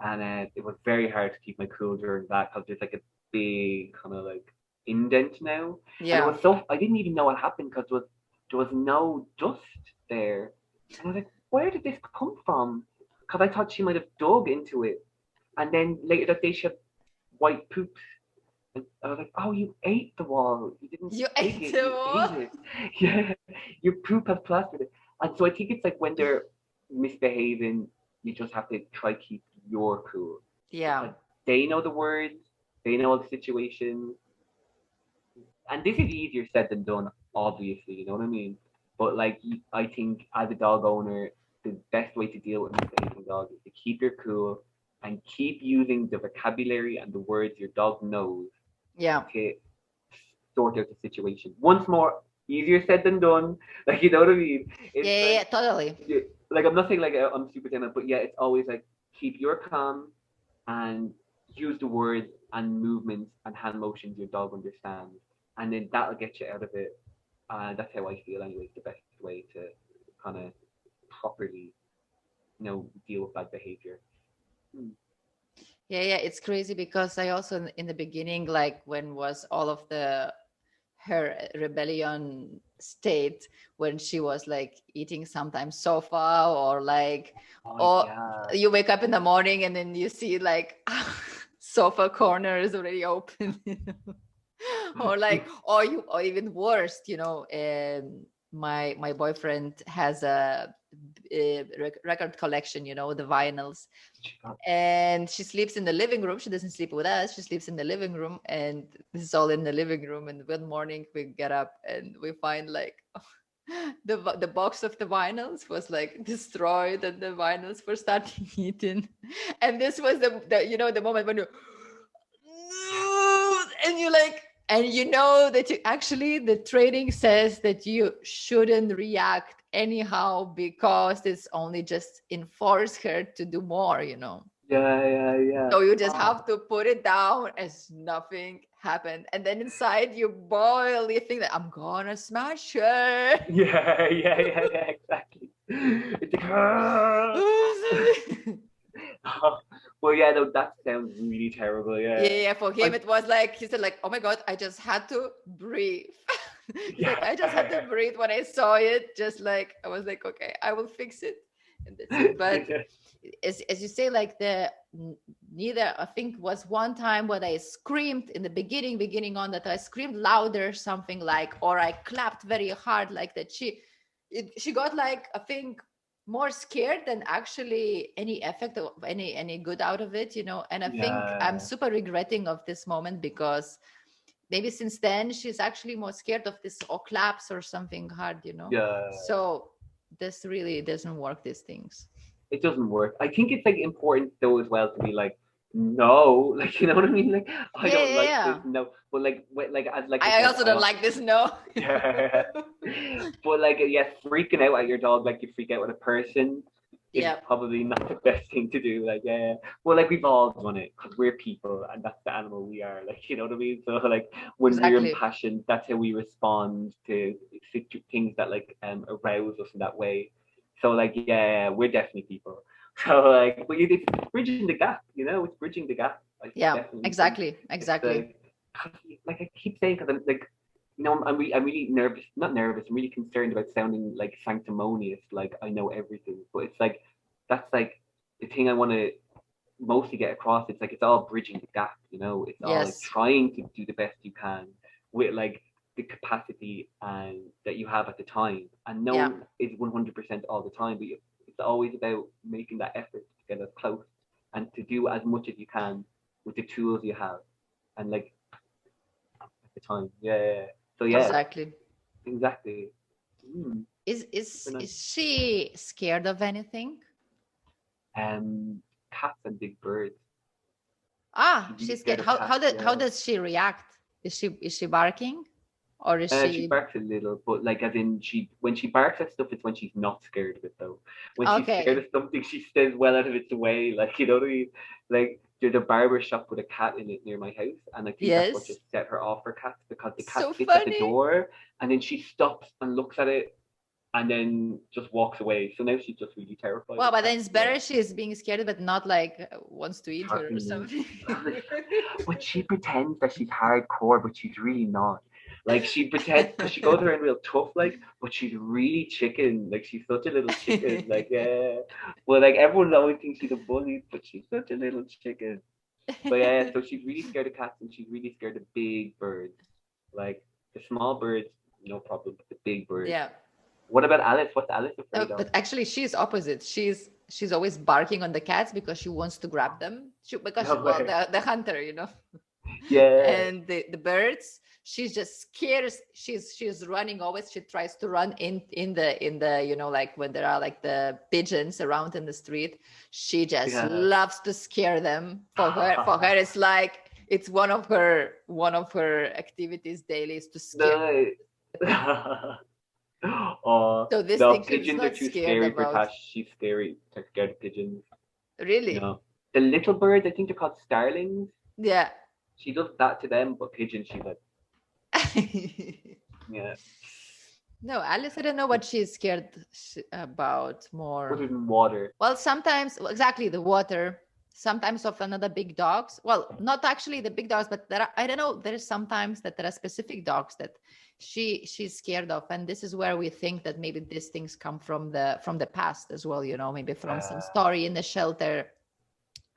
B: and it was very hard to keep my cool during that, because there's like a big kind of like indent now, and it
A: yeah.
B: was so I didn't even know what happened, because there was no dust there, and I was like, where did this come from? Because I thought she might have dug into it, and then later that day she had white poop. And I was like, oh, you ate the wall. You didn't
A: You
B: dig
A: ate
B: it.
A: the
B: You
A: wall.
B: ate it. Yeah. Your poop has plastered it. And so I think it's like when they're misbehaving, you just have to try keep your cool.
A: Yeah,
B: Because they know the words, they know all the situations. And this is easier said than done, obviously, you know what I mean? But like, I think as a dog owner, the best way to deal with a misbehaving dog is to keep your cool and keep using the vocabulary and the words your dog knows
A: yeah,
B: to sort out the situation. Once more, easier said than done. Like, you know what I mean?
A: yeah,
B: It's
A: yeah, yeah,
B: like,
A: totally.
B: like, I'm not saying like I'm super tenant, but yeah, it's always like keep your calm and use the words and movements and hand motions your dog understands, and then that'll get you out of it. That's how I feel anyway. It's the best way to kind of properly, deal with bad behavior.
A: Yeah, yeah, it's crazy because I also in the beginning, like when was all of the her rebellion state when she was like eating sometimes sofa or like,
B: Oh
A: or
B: yeah.
A: you wake up in the morning and then you see like sofa corner is already open, you know? Or like, or even worse, you know, my boyfriend has a record collection, you know, the vinyls, and she sleeps in the living room. She doesn't sleep with us. She sleeps in the living room, and this is all in the living room. And one morning we get up and we find like the box of the vinyls was like destroyed, and the vinyls were starting eating. And this was the you know, the moment when you and you like, and you know that you actually, the training says that you shouldn't react anyhow because it's only just enforce her to do more, you know.
B: Yeah.
A: So you just have to put it down as nothing happened, and then inside you boil, you think that I'm gonna smash her.
B: Yeah, exactly. It's like, well, yeah, no, that sounds really terrible.
A: Yeah, for him
B: I-
A: it was like, he said like, oh my god, I just had to breathe. He's like, I just had to breathe when I saw it. Just like, I was like, okay, I will fix it, and that's it. But as you say, like neither, I think was one time when I screamed in the beginning on that I screamed louder, something like, or I clapped very hard like that. She got like, I think, more scared than actually any effect of any good out of it, you know. And I think I'm
B: Yeah.
A: super regretting of this moment because maybe since then she's actually more scared of this or claps or something hard,
B: Yeah.
A: So this really doesn't work, these things.
B: It doesn't work. I think it's like important though as well to be like, no, like, you know what I mean? Like, I don't like this, no. But like as like
A: I
B: said,
A: also don't like this, no.
B: Yeah. But like, yeah, freaking out at your dog like you freak out at a person is probably not the best thing to do. Like, yeah. Well, like we've all done it because we're people and that's the animal we are. Like, you know what I mean? So like when we're impassioned, that's how we respond to things that like arouse us in that way. So like, yeah, we're definitely people. So like, but it's bridging the gap, it's bridging the gap.
A: Exactly.
B: Like I keep saying, because I'm like, I'm really nervous, not nervous, I'm really concerned about sounding like sanctimonious, like I know everything. But it's like, that's like the thing I want to mostly get across. It's like, it's all bridging the gap, it's all like trying to do the best you can with like the capacity and that you have at the time. And no one is 100% all the time, but it's always about making that effort to get as close and to do as much as you can with the tools you have. And like, at the time. So
A: Exactly. Is she scared of anything?
B: Cats and big birds.
A: She's scared. How does she react? Is she barking, or is she?
B: She barks a little, but like as in when she barks at stuff, it's when she's not scared of it though. When she's scared of something, she stays well out of its way. Like, you know what I mean? Like, there's a barber shop with a cat in it near my house, and I think that's what just set her off for cats, because the cat sits at the door and then she stops and looks at it and then just walks away. So now she's just really terrified.
A: Well, but then it's better she's being scared, but not like wants to eat her or something.
B: But she pretends that she's hardcore, but she's really not. Like, she pretends, because she goes around real tough, like, but she's really chicken. Like, she's such a little chicken. Like, yeah. Well, like, everyone always thinks she's a bully, but she's such a little chicken. But yeah, so she's really scared of cats, and she's really scared of big birds. Like, the small birds, no problem, but the big birds.
A: Yeah.
B: What about Alice? What's Alice afraid of?
A: But actually, she's opposite. She's always barking on the cats because she wants to grab them. The hunter,
B: Yeah.
A: And the birds, she's just scared. She's running always. She tries to run in the like when there are like the pigeons around in the street. She just loves to scare them. For her, it's like it's one of her activities daily is to scare.
B: So this pigeons are too scary for Tash. She's scary. They're scared of pigeons.
A: Really?
B: The little birds, I think they're called starlings.
A: Yeah.
B: She does that to them, but pigeons, she's like, yeah.
A: No, Alice, I don't know what she's scared about more.
B: Other than water.
A: Well, sometimes, exactly, the water. Sometimes of another big dogs. Well, not actually the big dogs, but I don't know. There's sometimes that there are specific dogs that she's scared of, and this is where we think that maybe these things come from the past as well. Maybe from some story in the shelter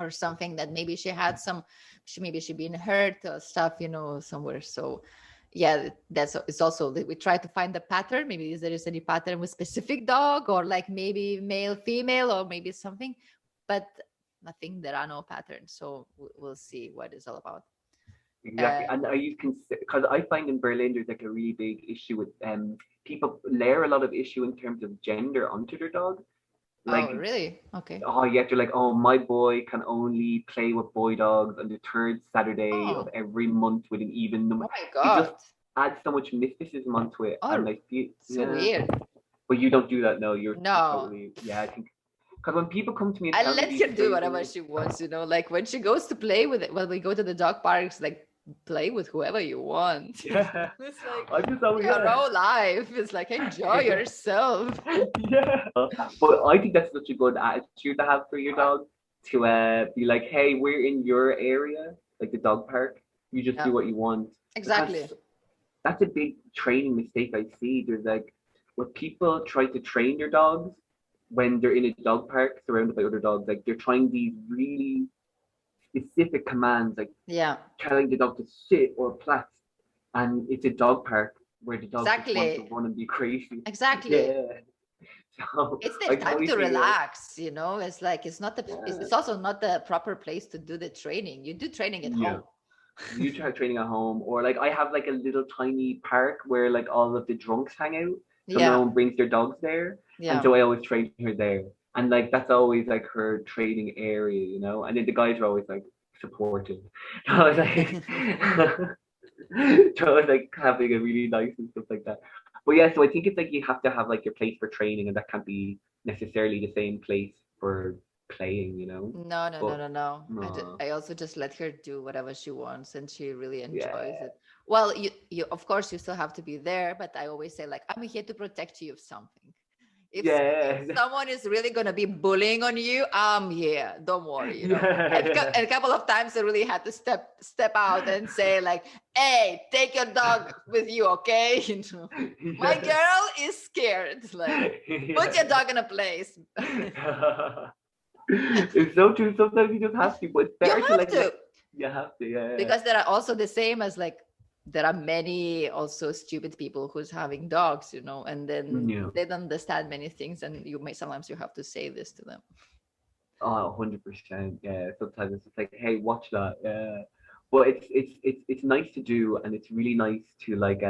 A: or something that maybe she had maybe she been hurt or stuff, somewhere. So yeah, it's also we try to find the pattern. Maybe there is any pattern with specific dog, or like maybe male, female, or maybe something, but I think there are no patterns. So we'll see what it's all about.
B: Exactly. And are you because I find in Berlin there's like a really big issue with people layer a lot of issue in terms of gender onto their dog. Like,
A: oh, really? Okay.
B: Oh, yeah, they're like, oh, my boy can only play with boy dogs on the third Saturday of every month with an even number.
A: Oh my God.
B: You just add so much mysticism onto it.
A: Oh,
B: and like,
A: so weird.
B: But you don't do that, no. You're
A: no.
B: Totally, I think. Because when people come to me and
A: I let her do whatever she wants, like when she goes to play with it, when we go to the dog parks, like, play with whoever you want.
B: Yeah.
A: It's like your whole life. It's like, enjoy yourself.
B: Yeah. But I think that's such a good attitude to have for your dog, to be like, hey, we're in your area, like the dog park. You just do what you want.
A: Exactly.
B: Because that's a big training mistake I see. There's like, when people try to train their dogs when they're in a dog park surrounded by other dogs, like they're trying these really specific commands, like telling the dog to sit or plat, and it's a dog park where the dog just wants to run and be crazy.
A: Exactly.
B: Yeah. So
A: it's their time to relax. It's like it's not it's also not the proper place to do the training. You do training at home.
B: You try training at home, or like I have like a little tiny park where like all of the drunks hang out. So no
A: Yeah.
B: one brings their dogs there, and
A: Yeah.
B: so I always train her there. And like that's always like her training area, you know. And then the guys are always like supportive. So I was like, so I was like having a really nice and stuff like that. But yeah, so I think it's like you have to have like your place for training, and that can't be necessarily the same place for playing, you know.
A: No, no, no,
B: But
A: no, no.
B: no,
A: I also just let her do whatever she wants, and she really enjoys
B: yeah,
A: it. Well, you of course you still have to be there, but I always say like I'm here to protect you of something. If
B: yeah,
A: someone is really gonna be bullying on you, I'm here. Don't worry, you know. And
B: yeah.
A: a couple of times I really had to step out and say like, "Hey, take your dog with you, okay?" You know, my
B: Yeah.
A: girl is scared. Like, put your
B: Yeah.
A: dog in a place.
B: It's so true. Sometimes you just have to, but it's
A: You
B: better to
A: have
B: like
A: to.
B: let you have to, yeah.
A: Because there are also the same as like there are many also stupid people who's having dogs, you know, and then
B: Yeah.
A: they don't understand many things, and you may sometimes you have to say this to them.
B: Oh, 100%. Yeah. Sometimes it's just like, hey, watch that. Yeah. But it's nice to do, and it's really nice to like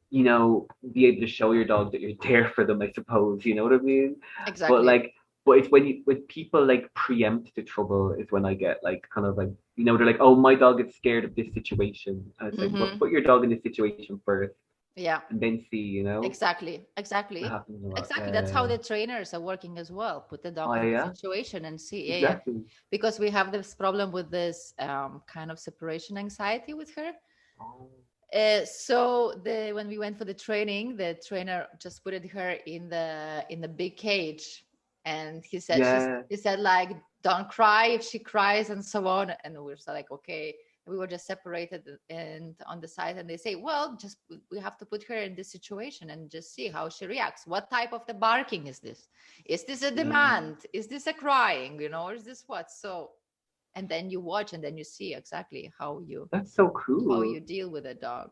B: you know, be able to show your dog that you're there for them, I suppose, you know what I mean? But
A: Exactly.
B: like, but it's when people like preempt the trouble is when I get like kind of like, you know, they're like, oh, my dog is scared of this situation. And it's like, well,
A: Mm-hmm.
B: put your dog in this situation first
A: Yeah,
B: and then see, you know?
A: exactly,
B: That
A: exactly,
B: happens a lot.
A: exactly. That's how the trainers are working as well. Put the dog
B: Oh
A: in the
B: yeah,
A: situation and see. Yeah, yeah.
B: exactly.
A: Because we have this problem with this kind of separation anxiety with her.
B: Oh,
A: So the when we went for the training, the trainer just put her in the big cage, and
B: yeah.
A: he said like don't cry if she cries and so on, and we were so like okay. We were just separated and on the side, and they say, well, just we have to put her in this situation and just see how she reacts. What type of the barking is this? Is this a
B: Yeah.
A: demand? Is this a crying? You know, or is this what? So, and then you watch and then you see exactly
B: That's so
A: how
B: cool.
A: you deal with a dog.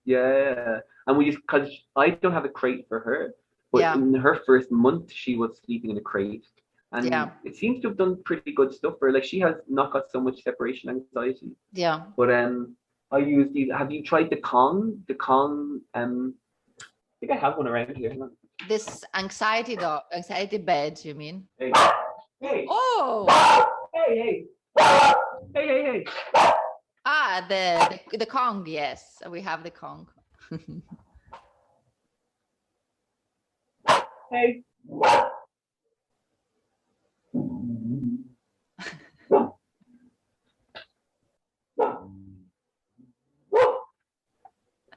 B: Yeah. And we just, because I don't have a crate for her, but
A: Yeah,
B: in her first month, she was sleeping in a crate. And
A: yeah,
B: it seems to have done pretty good stuff for her. Like she has not got so much separation anxiety.
A: yeah.
B: But I use these. Have you tried the Kong? The Kong, I think I have one around here. Hang on.
A: This anxiety bed, you mean?
B: Hey. Hey.
A: Oh,
B: Hey, hey. Hey, hey, hey.
A: ah, the Kong. Yes, we have the Kong.
B: Hey.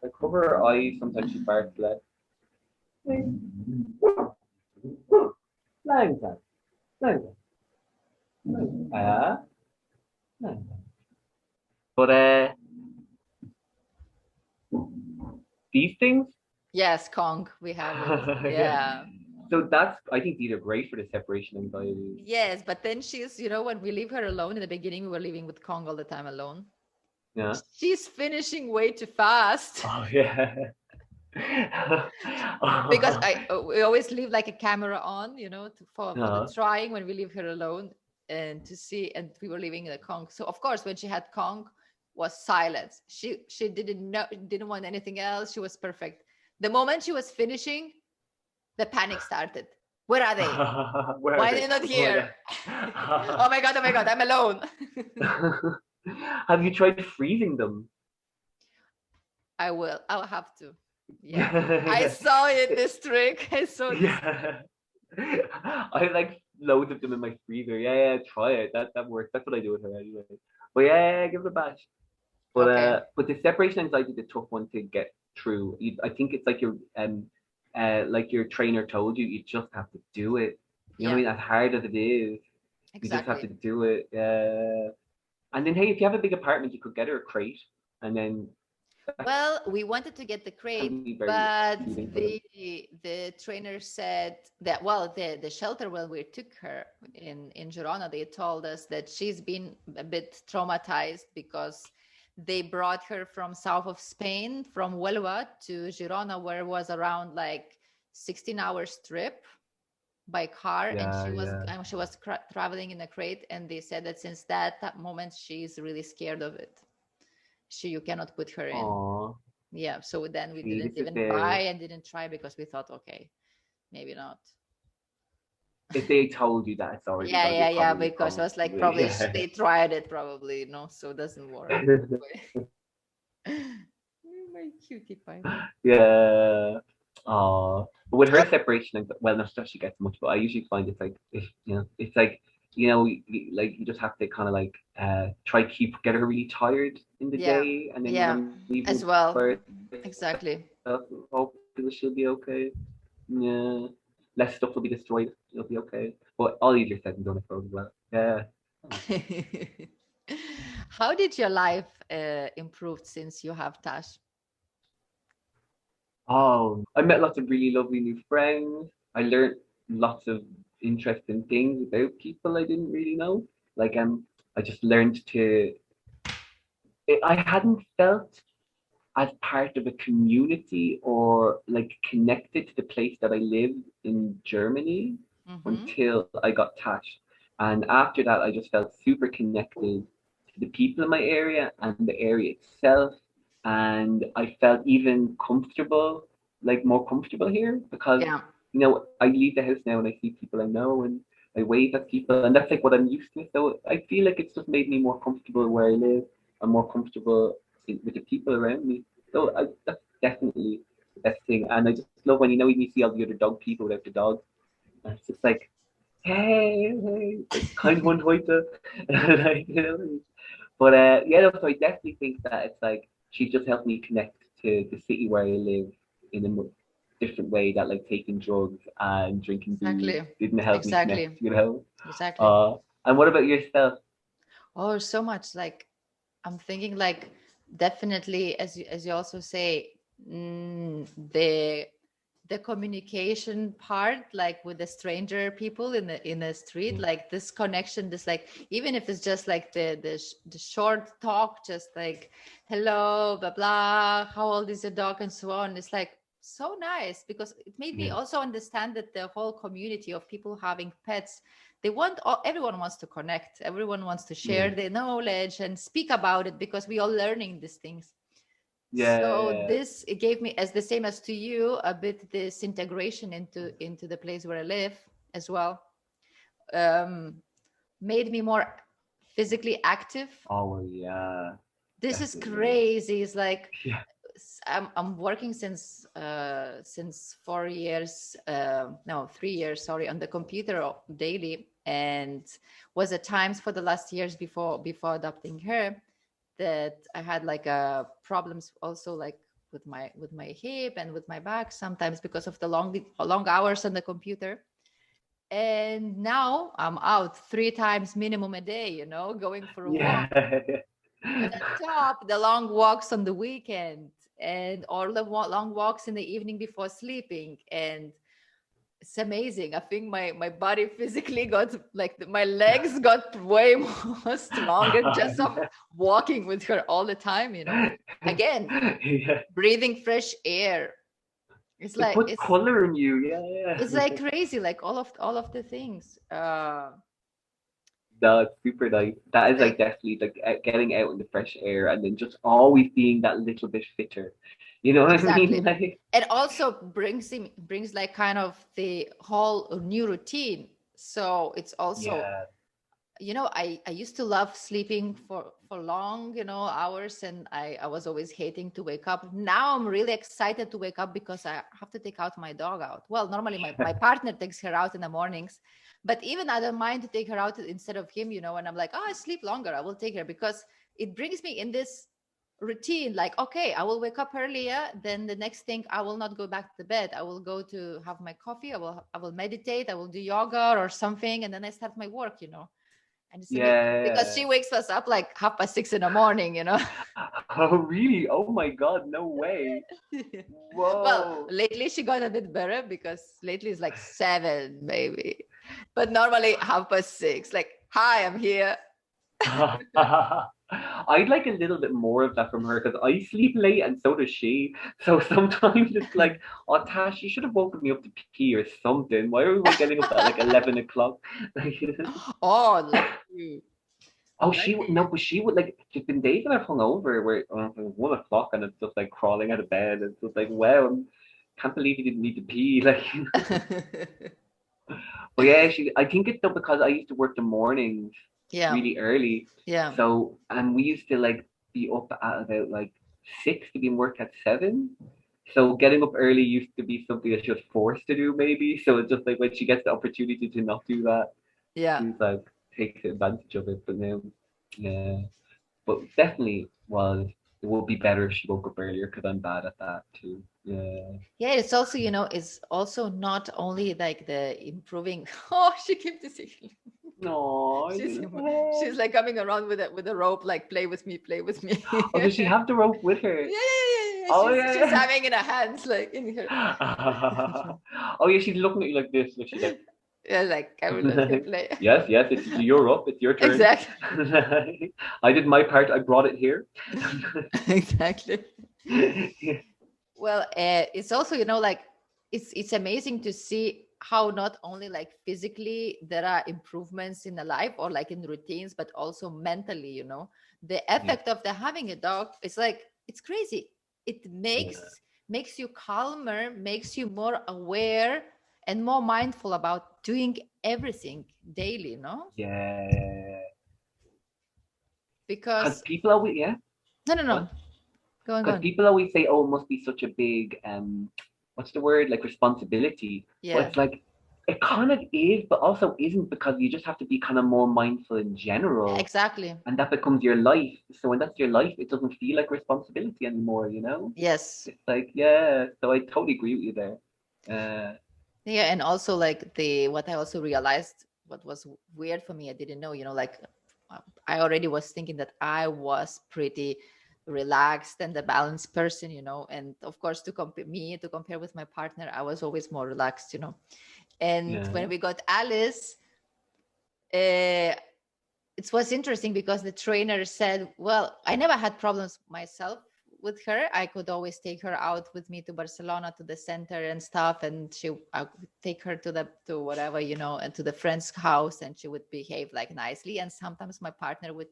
B: I cover her eyes, sometimes she barks less. Hey. Lying down. Lying down. Ah. Lying down. But these things,
A: Yes, Kong. We have it.
B: yeah.
A: Yeah.
B: So that's I think these are great for the separation anxiety.
A: Yes, but then she's, you know, when we leave her alone in the beginning, we were living with Kong all the time alone.
B: Yeah.
A: She's finishing way too fast.
B: Oh yeah.
A: Because
B: Oh,
A: I we always leave like a camera on, you know, for the
B: yeah.
A: trying when we leave her alone and to see. And we were living in the Kong, so of course when she had Kong was silence. She didn't want anything else. She was perfect. The moment she was finishing, the panic started. Where are they?
B: Where are
A: Why are
B: they?
A: they not
B: Oh my
A: here?
B: god.
A: Oh my god, oh my god, I'm alone.
B: Have you tried freezing them?
A: I'll have to. Yeah, I
B: Yeah.
A: saw it, this trick. I saw this.
B: Yeah. I have like loads of them in my freezer. Yeah, yeah, try it. That works. That's what I do with her anyway. But yeah, give it a bash.
A: Okay.
B: But the separation anxiety is a tough one to get through. I think it's like your trainer told you, you just have to do it. You know what I
A: Yeah,
B: mean? As hard as it is, you just have to
A: exactly.
B: do it. And then hey, if you have a big apartment, you could get her a crate, and then that
A: Well, we wanted to get the
B: can
A: crate,
B: be very
A: but
B: soothing for them.
A: the trainer said that well, the shelter where we took her in Girona, they told us that she's been a bit traumatized because they brought her from south of Spain, from Huelva to Girona, where it was around like 16 hours trip by car, and
C: Yeah,
A: she was traveling in a crate, and they said that since that moment she's really scared of it. You cannot put her in.
C: Aw,
A: Yeah, so then we
C: see,
A: didn't
C: this is
A: even buy
C: the
A: and didn't try, because we thought, okay, maybe not.
C: if they told you that it's already
A: Yeah,
C: gonna be
A: yeah,
C: a
A: yeah,
C: problem, you
A: because I was like,
C: probably
A: probably
C: yeah.
A: they tried it probably, so it doesn't work. My cutie pie.
C: Yeah. Aw. But with her separation, well, not that she gets much, but I usually find it's like, if, it's like, like you just have to kind of like try to get her really tired in the
A: Yeah,
C: day, and then you
A: yeah,
C: want to leave her
A: as
C: by
A: well.
C: herself.
A: Exactly.
C: Hopefully she'll be okay. Yeah. Less stuff will be destroyed. It'll be okay. But all easier said than done, I suppose, as well. Yeah.
A: How did your life improve since you have Tash?
C: Oh, I met lots of really lovely new friends. I learned lots of interesting things about people I didn't really know. Like I just learned to. I hadn't felt as part of a community or like connected to the place that I lived in Germany
A: Mm-hmm.
C: until I got attached. And after that, I just felt super connected to the people in my area and the area itself. And I felt even comfortable, like more comfortable here because,
A: Yeah,
C: I leave the house now and I see people I know and I wave at people and that's like what I'm used to. So I feel like it's just made me more comfortable where I live and more comfortable with the people around me. So that's definitely the best thing. And I just love when you see all the other dog people without the dogs. And it's just like, hey, like kind of one heute. like, But yeah, no, so I definitely think that it's like she just helped me connect to the city where I live in a different way that like taking drugs and drinking booze
A: exactly.
C: didn't help me connect,
A: Exactly.
C: you know?
A: Exactly.
C: And what about yourself?
A: Oh, so much. Like, I'm thinking, like, definitely, as you also say, the communication part, like with the stranger people in the street,
C: Mm.
A: like this connection, this, like, even if it's just like the short talk, just like hello, blah blah, how old is your dog, and so on. It's like so nice, because it made me
C: Yeah.
A: also understand that the whole community of people having pets, everyone wants to connect, everyone wants to share
C: Mm.
A: their knowledge and speak about it, because we all learning these things. So
C: Yeah.
A: this, it gave me, as the same as to you, a bit this integration into the place where I live as well. um Made me more physically active.
C: Oh, yeah.
A: This is
C: Definitely.
A: crazy. It's like,
C: Yeah.
A: I'm working since 4 years, no, 3 years, sorry, on the computer daily, and was at times for the last years before adopting her, that I had like problems also, like with my hip and with my back sometimes, because of the long hours on the computer. And now I'm out 3 times minimum a day, going for a walk.
C: Yeah.
A: And on top, the long walks on the weekend, and all the long walks in the evening before sleeping. And it's amazing. I think my body physically got, like, my legs got way more stronger just of walking with her all the time, Again,
C: Yeah.
A: breathing fresh air. It's
C: It
A: like
C: puts color in you. Yeah,
A: it's
C: yeah.
A: like crazy, like all of the things.
C: No, it's super nice. That is like
A: Like,
C: definitely like getting out in the fresh air and then just always being that little bit fitter. You know what I mean?
A: exactly.
C: Like,
A: It also brings like kind of the whole new routine. So it's also,
C: yeah.
A: I used to love sleeping for long, hours, and I was always hating to wake up. Now I'm really excited to wake up, because I have to take out my dog out. Well, normally my partner takes her out in the mornings, but even I don't mind to take her out instead of him, and I'm like, oh, I sleep longer, I will take her, because it brings me in this routine, like, okay, I will wake up earlier, then the next thing, I will not go back to bed, I will go to have my coffee, I will meditate, I will do yoga or something, and then I start my work. And it's amazing, because
C: Yeah.
A: she wakes us up like 6:30 in the morning.
C: Oh, really? Oh my God, no way.
A: Well,
C: Whoa.
A: lately she got a bit better, because lately it's like 7 maybe, but normally 6:30, like, hi, I'm here.
C: I'd like a little bit more of that from her because I sleep late and so does she. So sometimes it's like, oh Tash, you should have woken me up to pee or something. Why are we getting up at like 11 o'clock?
A: Oh, lucky you.
C: Oh,
A: Lucky
C: no,
A: you.
C: but she would like. There's been days that I've hung over where it was 1 o'clock and it's just like crawling out of bed. It's just like, wow, can't believe you didn't need to pee. Like, but yeah, I think it's though because I used to work the mornings
A: Yeah,
C: really early.
A: yeah.
C: So, and we used to like be up at about like 6 to be in work at 7. So getting up early used to be something that she was forced to do maybe. So it's just like when she gets the opportunity to not do that,
A: Yeah.
C: she's like takes advantage of it. But now, yeah, but definitely was it would be better if she woke up earlier because I'm bad at that too. Yeah.
A: Yeah, it's also, it's also not only like the improving. Oh, she came to see.
C: No,
A: She's she's like coming around with a rope, like play with me, play with me.
C: oh, does she have the rope with her?
A: Yeah.
C: Oh
A: She's
C: yeah.
A: having in her hands, like in her.
C: Oh yeah, she's looking at you like this. Like she's like,
A: Yeah, like I will let you play.
C: yes, you're up. It's your turn.
A: Exactly.
C: I did my part. I brought it here.
A: Exactly. Well, it's also, like it's amazing to see how not only like physically there are improvements in the life or like in routines, but also mentally, the effect of the having a dog is like, it's crazy. It makes you calmer, makes you more aware and more mindful about doing everything daily, no?
C: Yeah. Because
A: Because
C: people always, yeah.
A: no. Go on, go
C: Because
A: on.
C: people always say, "Oh, it must be such a big what's the word? Like responsibility." But
A: Yeah.
C: it's like it kind of is, but also isn't because you just have to be kind of more mindful in general,
A: Exactly.
C: and that becomes your life. So when that's your life, it doesn't feel like responsibility anymore.
A: Yes.
C: It's like yeah. So I totally agree with you there.
A: Yeah, and also like what I also realized, what was weird for me, I didn't know, like I already was thinking that I was pretty relaxed and a balanced person, and of course to compare with my partner, I was always more relaxed, And
C: Yeah.
A: when we got Alice, uh, it was interesting because the trainer said, well, I never had problems myself with her. I could always take her out with me to Barcelona, to the center and stuff, and I would take her to whatever, and to the friend's house, and she would behave like nicely. And sometimes my partner would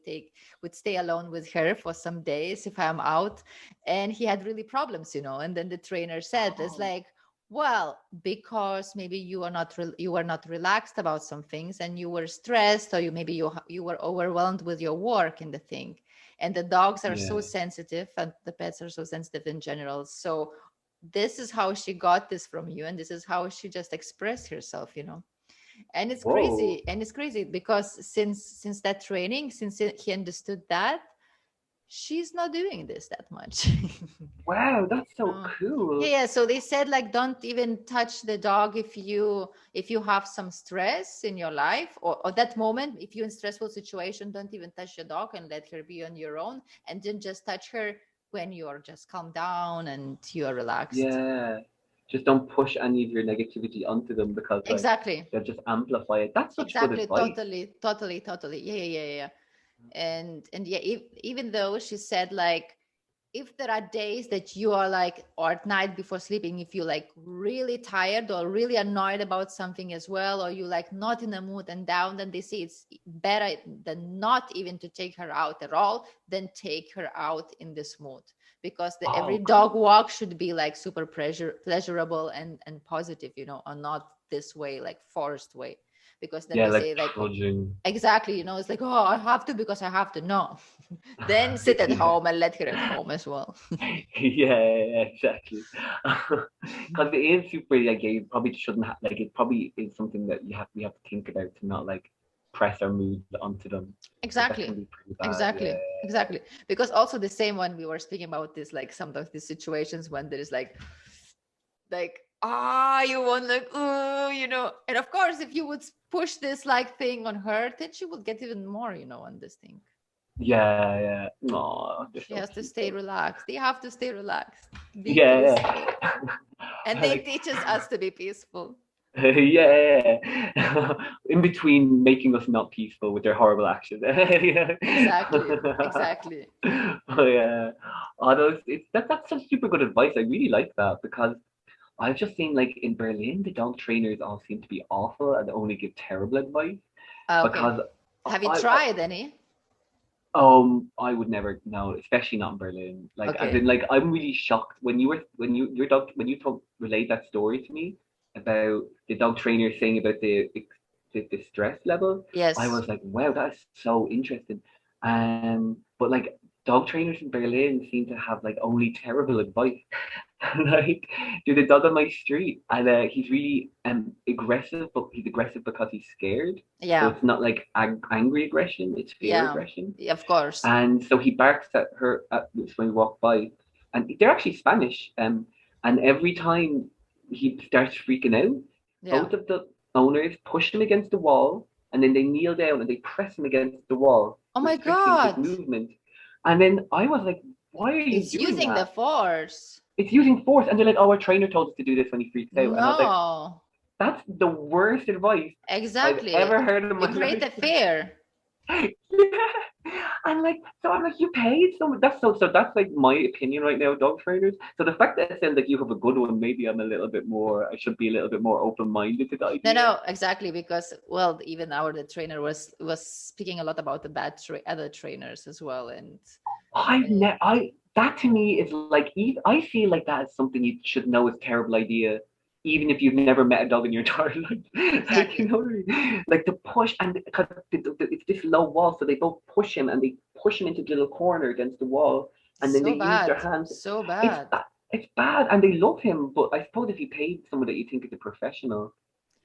A: stay alone with her for some days if I'm out, and he had really problems, and then the trainer said, it's like, well, because maybe you were not relaxed about some things, and you were stressed, or you were overwhelmed with your work and the thing. And the dogs are so
C: Yeah.
A: sensitive, and the pets are so sensitive in general. So this is how she got this from you, and this is how she just expressed herself, And it's
C: Whoa.
A: crazy, because since that training, since he understood that, she's not doing this that much.
C: Wow, that's so
A: Oh.
C: cool.
A: Yeah. So they said, like, don't even touch the dog if you have some stress in your life, or that moment, if you're in stressful situation, don't even touch your dog and let her be on your own, and then just touch her when you're just calm down and you are relaxed.
C: Yeah. Just don't push any of your negativity onto them because like
A: Exactly.
C: they'll just amplify it. That's such good
A: Exactly.
C: advice.
A: Totally. Yeah. And yeah, even though she said, like, if there are days that you are like, or at night before sleeping, if you're like really tired or really annoyed about something as well, or you like not in the mood and down, then they say it's better than not even to take her out at all, than take her out in this mood, because every
C: Oh,
A: dog
C: cool.
A: walk should be like super pleasurable and positive, or not this way, like forced way, because then
C: Yeah,
A: they
C: like
A: say, like,
C: trudging.
A: exactly, it's like, oh, I have to because I have to. No, then sit at
C: Yeah.
A: home and let her at home as well.
C: Yeah, exactly. Because it is super like yeah, you probably shouldn't have like it probably is something that we have to think about to not like press our moods onto them. Because that can
A: Exactly.
C: be pretty bad, yeah.
A: Exactly. Because also the same when we were speaking about this, like sometimes these situations when there is like, you want, like, oh, and of course, if you would push this like thing on her, then she would get even more, on this thing.
C: Yeah, yeah. No, they're
A: She
C: so
A: has to
C: cute
A: stay
C: though.
A: relaxed. They have to stay relaxed, be
C: Yeah,
A: peaceful.
C: yeah.
A: And they
C: Like
A: teaches us to be peaceful.
C: Yeah. In between making us not peaceful with their horrible actions.
A: Exactly, exactly.
C: Oh yeah. Oh, that's such super good advice. I really like that because I've just seen like in Berlin, the dog trainers all seem to be awful and only give terrible advice
A: Okay.
C: because
A: Have you
C: I
A: tried any?
C: I would never know, especially not in Berlin. Like as
A: Okay.
C: in like I'm really shocked when your dog when you told relayed that story to me about the dog trainer saying about the stress level. I
A: Yes.
C: was like, wow, that is so interesting. But like dog trainers in Berlin seem to have like only terrible advice. Like there's a dog on my street and he's really aggressive, but he's aggressive because he's scared. So
A: Yeah.
C: it's not like angry aggression, it's fear
A: Yeah.
C: aggression.
A: Yeah, of course.
C: And so he barks at her when we walk by, and they're actually Spanish. And every time he starts freaking out,
A: Yeah.
C: both of the owners push him against the wall, and then they kneel down and they press him against the wall,
A: Oh my
C: restricting his
A: God.
C: movement. And then I was like, "Why are you
A: It's
C: doing
A: using the
C: that?
A: force.
C: It's using force." And they're like, "Oh, our trainer told us to do this when he freaks out." And I was like,
A: No.
C: "That's the worst advice I've
A: Exactly.
C: ever heard in
A: You
C: my
A: create
C: life."
A: the fear.
C: Yeah. And like, so I'm like, you paid so much. So that's like my opinion right now, dog trainers. So the fact that it sounds like you have a good one, maybe I should be a little bit more open-minded to the
A: No,
C: idea.
A: no, exactly. Because, well, even the trainer was speaking a lot about the other trainers as well. And
C: That to me is like, I feel like that is something you should know is a terrible idea, even if you've never met a dog in your entire life. Like, you
A: exactly.
C: know what I mean? Like to push, and because it's this low wall, so they both push him and they push him into the little corner against the wall, and then they
A: So
C: use their
A: bad.
C: hands.
A: So
C: It's
A: bad.
C: ba- it's bad, and they love him. But I suppose if you paid someone that you think is a professional,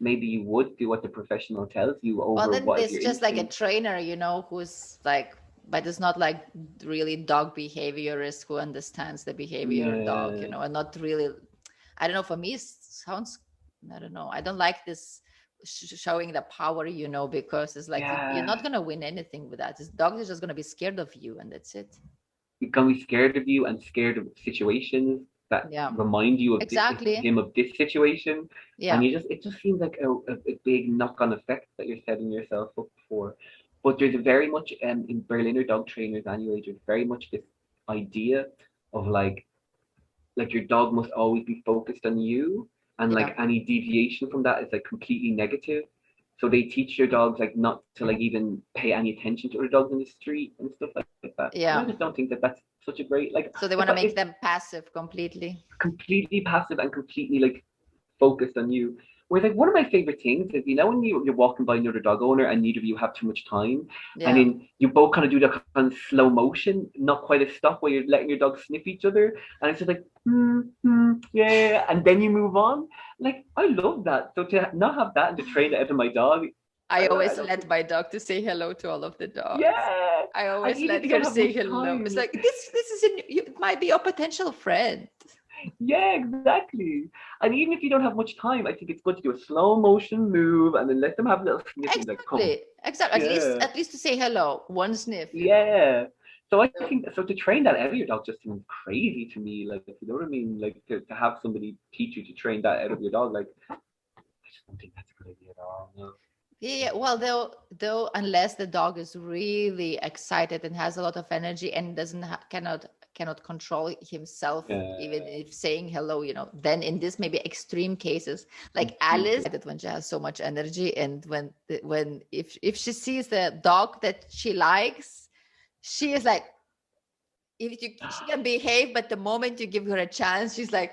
C: maybe you would do what the professional tells you
A: Well,
C: over
A: then
C: what is
A: there's
C: your
A: just like a
C: instinct.
A: trainer, who's like, but it's not like really dog behaviorist who understands the behavior of dog,
C: Yeah,
A: and not really. I don't know. For me, it sounds. I don't know. I don't like this showing the power, because it's like you're
C: yeah.
A: not gonna win anything with that. This dog is just gonna be scared of you, and that's it.
C: You're gonna be scared of you and scared of situations that
A: Yeah.
C: remind you of
A: Exactly.
C: him of this situation, and
A: Yeah.
C: it just seems like a big knock-on effect that you're setting yourself up for. But there's a very much in Berliner dog trainers anyway. There's very much this idea of like your dog must always be focused on you, and
A: Yeah.
C: like any deviation from that is like completely negative. So they teach your dogs like not to like even pay any attention to other dogs in the street and stuff like that. And I
A: Yeah.
C: just don't think that that's such a great like
A: So they want
C: if
A: to make
C: it's
A: them passive completely.
C: completely passive and completely like focused on you. Whereas like one of my favorite things is when you're walking by another dog owner and neither of you have too much time, and
A: Yeah.
C: then you both kind of do that kind of slow motion, not quite a stop where you're letting your dog sniff each other, and it's just like yeah, and then you move on. Like I love that. So to not have that and to train it out of my dog,
A: I
C: I
A: always
C: don't
A: let
C: think
A: my dog to say hello to all of the dogs.
C: yeah.
A: I
C: And
A: always
C: even if
A: let
C: you
A: her
C: don't have
A: say
C: much
A: hello. It's
C: time,
A: like this is it might be a potential friend.
C: yeah, exactly. And even if you don't have much time, I think it's good to do a slow motion move and then let them have a little sniff and be like, come.
A: Exactly. Exactly. At least
C: Yeah.
A: at least to say hello. One sniff.
C: Yeah. So I think so to train that out of your dog just seems crazy to me. Like, you know what I mean? Like to have somebody teach you to train that out of your dog, like I just don't think that's a good idea at all. No.
A: Yeah, well, though, unless the dog is really excited and has a lot of energy and doesn't cannot control himself, even
C: Yeah.
A: if saying hello, then in this maybe extreme cases, like
C: Extreme
A: Alice,
C: case.
A: that when she has so much energy, and when if she sees the dog that she likes, she is like, she can behave, but the moment you give her a chance, she's like.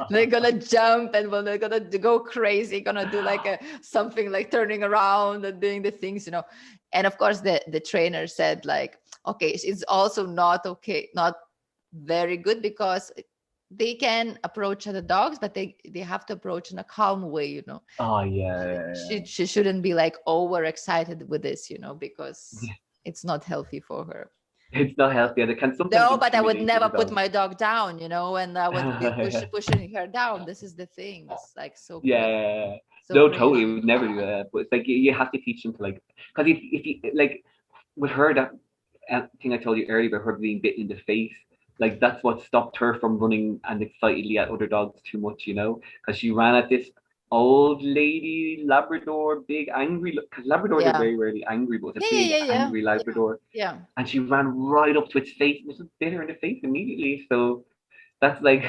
A: They're gonna jump and well, they're gonna go crazy, gonna do like something like turning around and doing the things. And of course the trainer said like, okay, it's also not okay, not very good, because they can approach other dogs, but they have to approach in a calm way.
C: Oh yeah.
A: She shouldn't be like overexcited with this, because
C: Yeah.
A: it's not healthy for her.
C: It's not healthy and it can sometimes
A: No, but I would
C: intimidate
A: never
C: the
A: put
C: dog.
A: my dog down, and I would be pushing her down. This is the thing. It's like so crazy,
C: Yeah.
A: so
C: No, totally. We
A: crazy.
C: would never do that. But it's like you have to teach them to like, because if you like with her that thing I told you earlier about her being bitten in the face, Like that's what stopped her from running and excitedly at other dogs too much, you know, because she ran at this old lady Labrador, big angry. Because Labradors are
A: Yeah.
C: very rarely angry, but it was
A: Yeah,
C: a big
A: yeah, yeah,
C: angry Labrador,
A: yeah.
C: and she ran right up to its face and just bit her in the face immediately. So that's like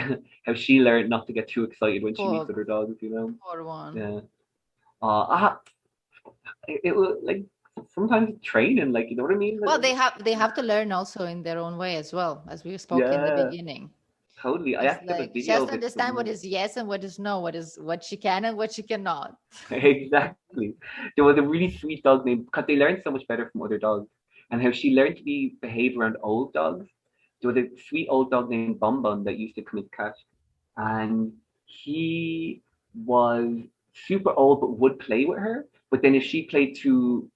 C: how she learned not to get too excited when she meets
A: Poor,
C: other dogs, you know.
A: poor one.
C: Yeah. Uh, it was like sometimes training, like you know what I mean?
A: Well, they have to learn also in their own way as well, as we spoke in the
C: Yeah,
A: beginning.
C: totally. I
A: It's
C: actually have a
A: like she
C: video
A: has to
C: of it
A: understand what
C: somewhere.
A: is yes and what is no, what she can and what she cannot.
C: Exactly. There was a really sweet dog named, because they learned so much better from other dogs, and how she learned to behave around old dogs. There was a sweet old dog named Bum Bum that used to come and catch, and he was super old but would play with her. But then if she played too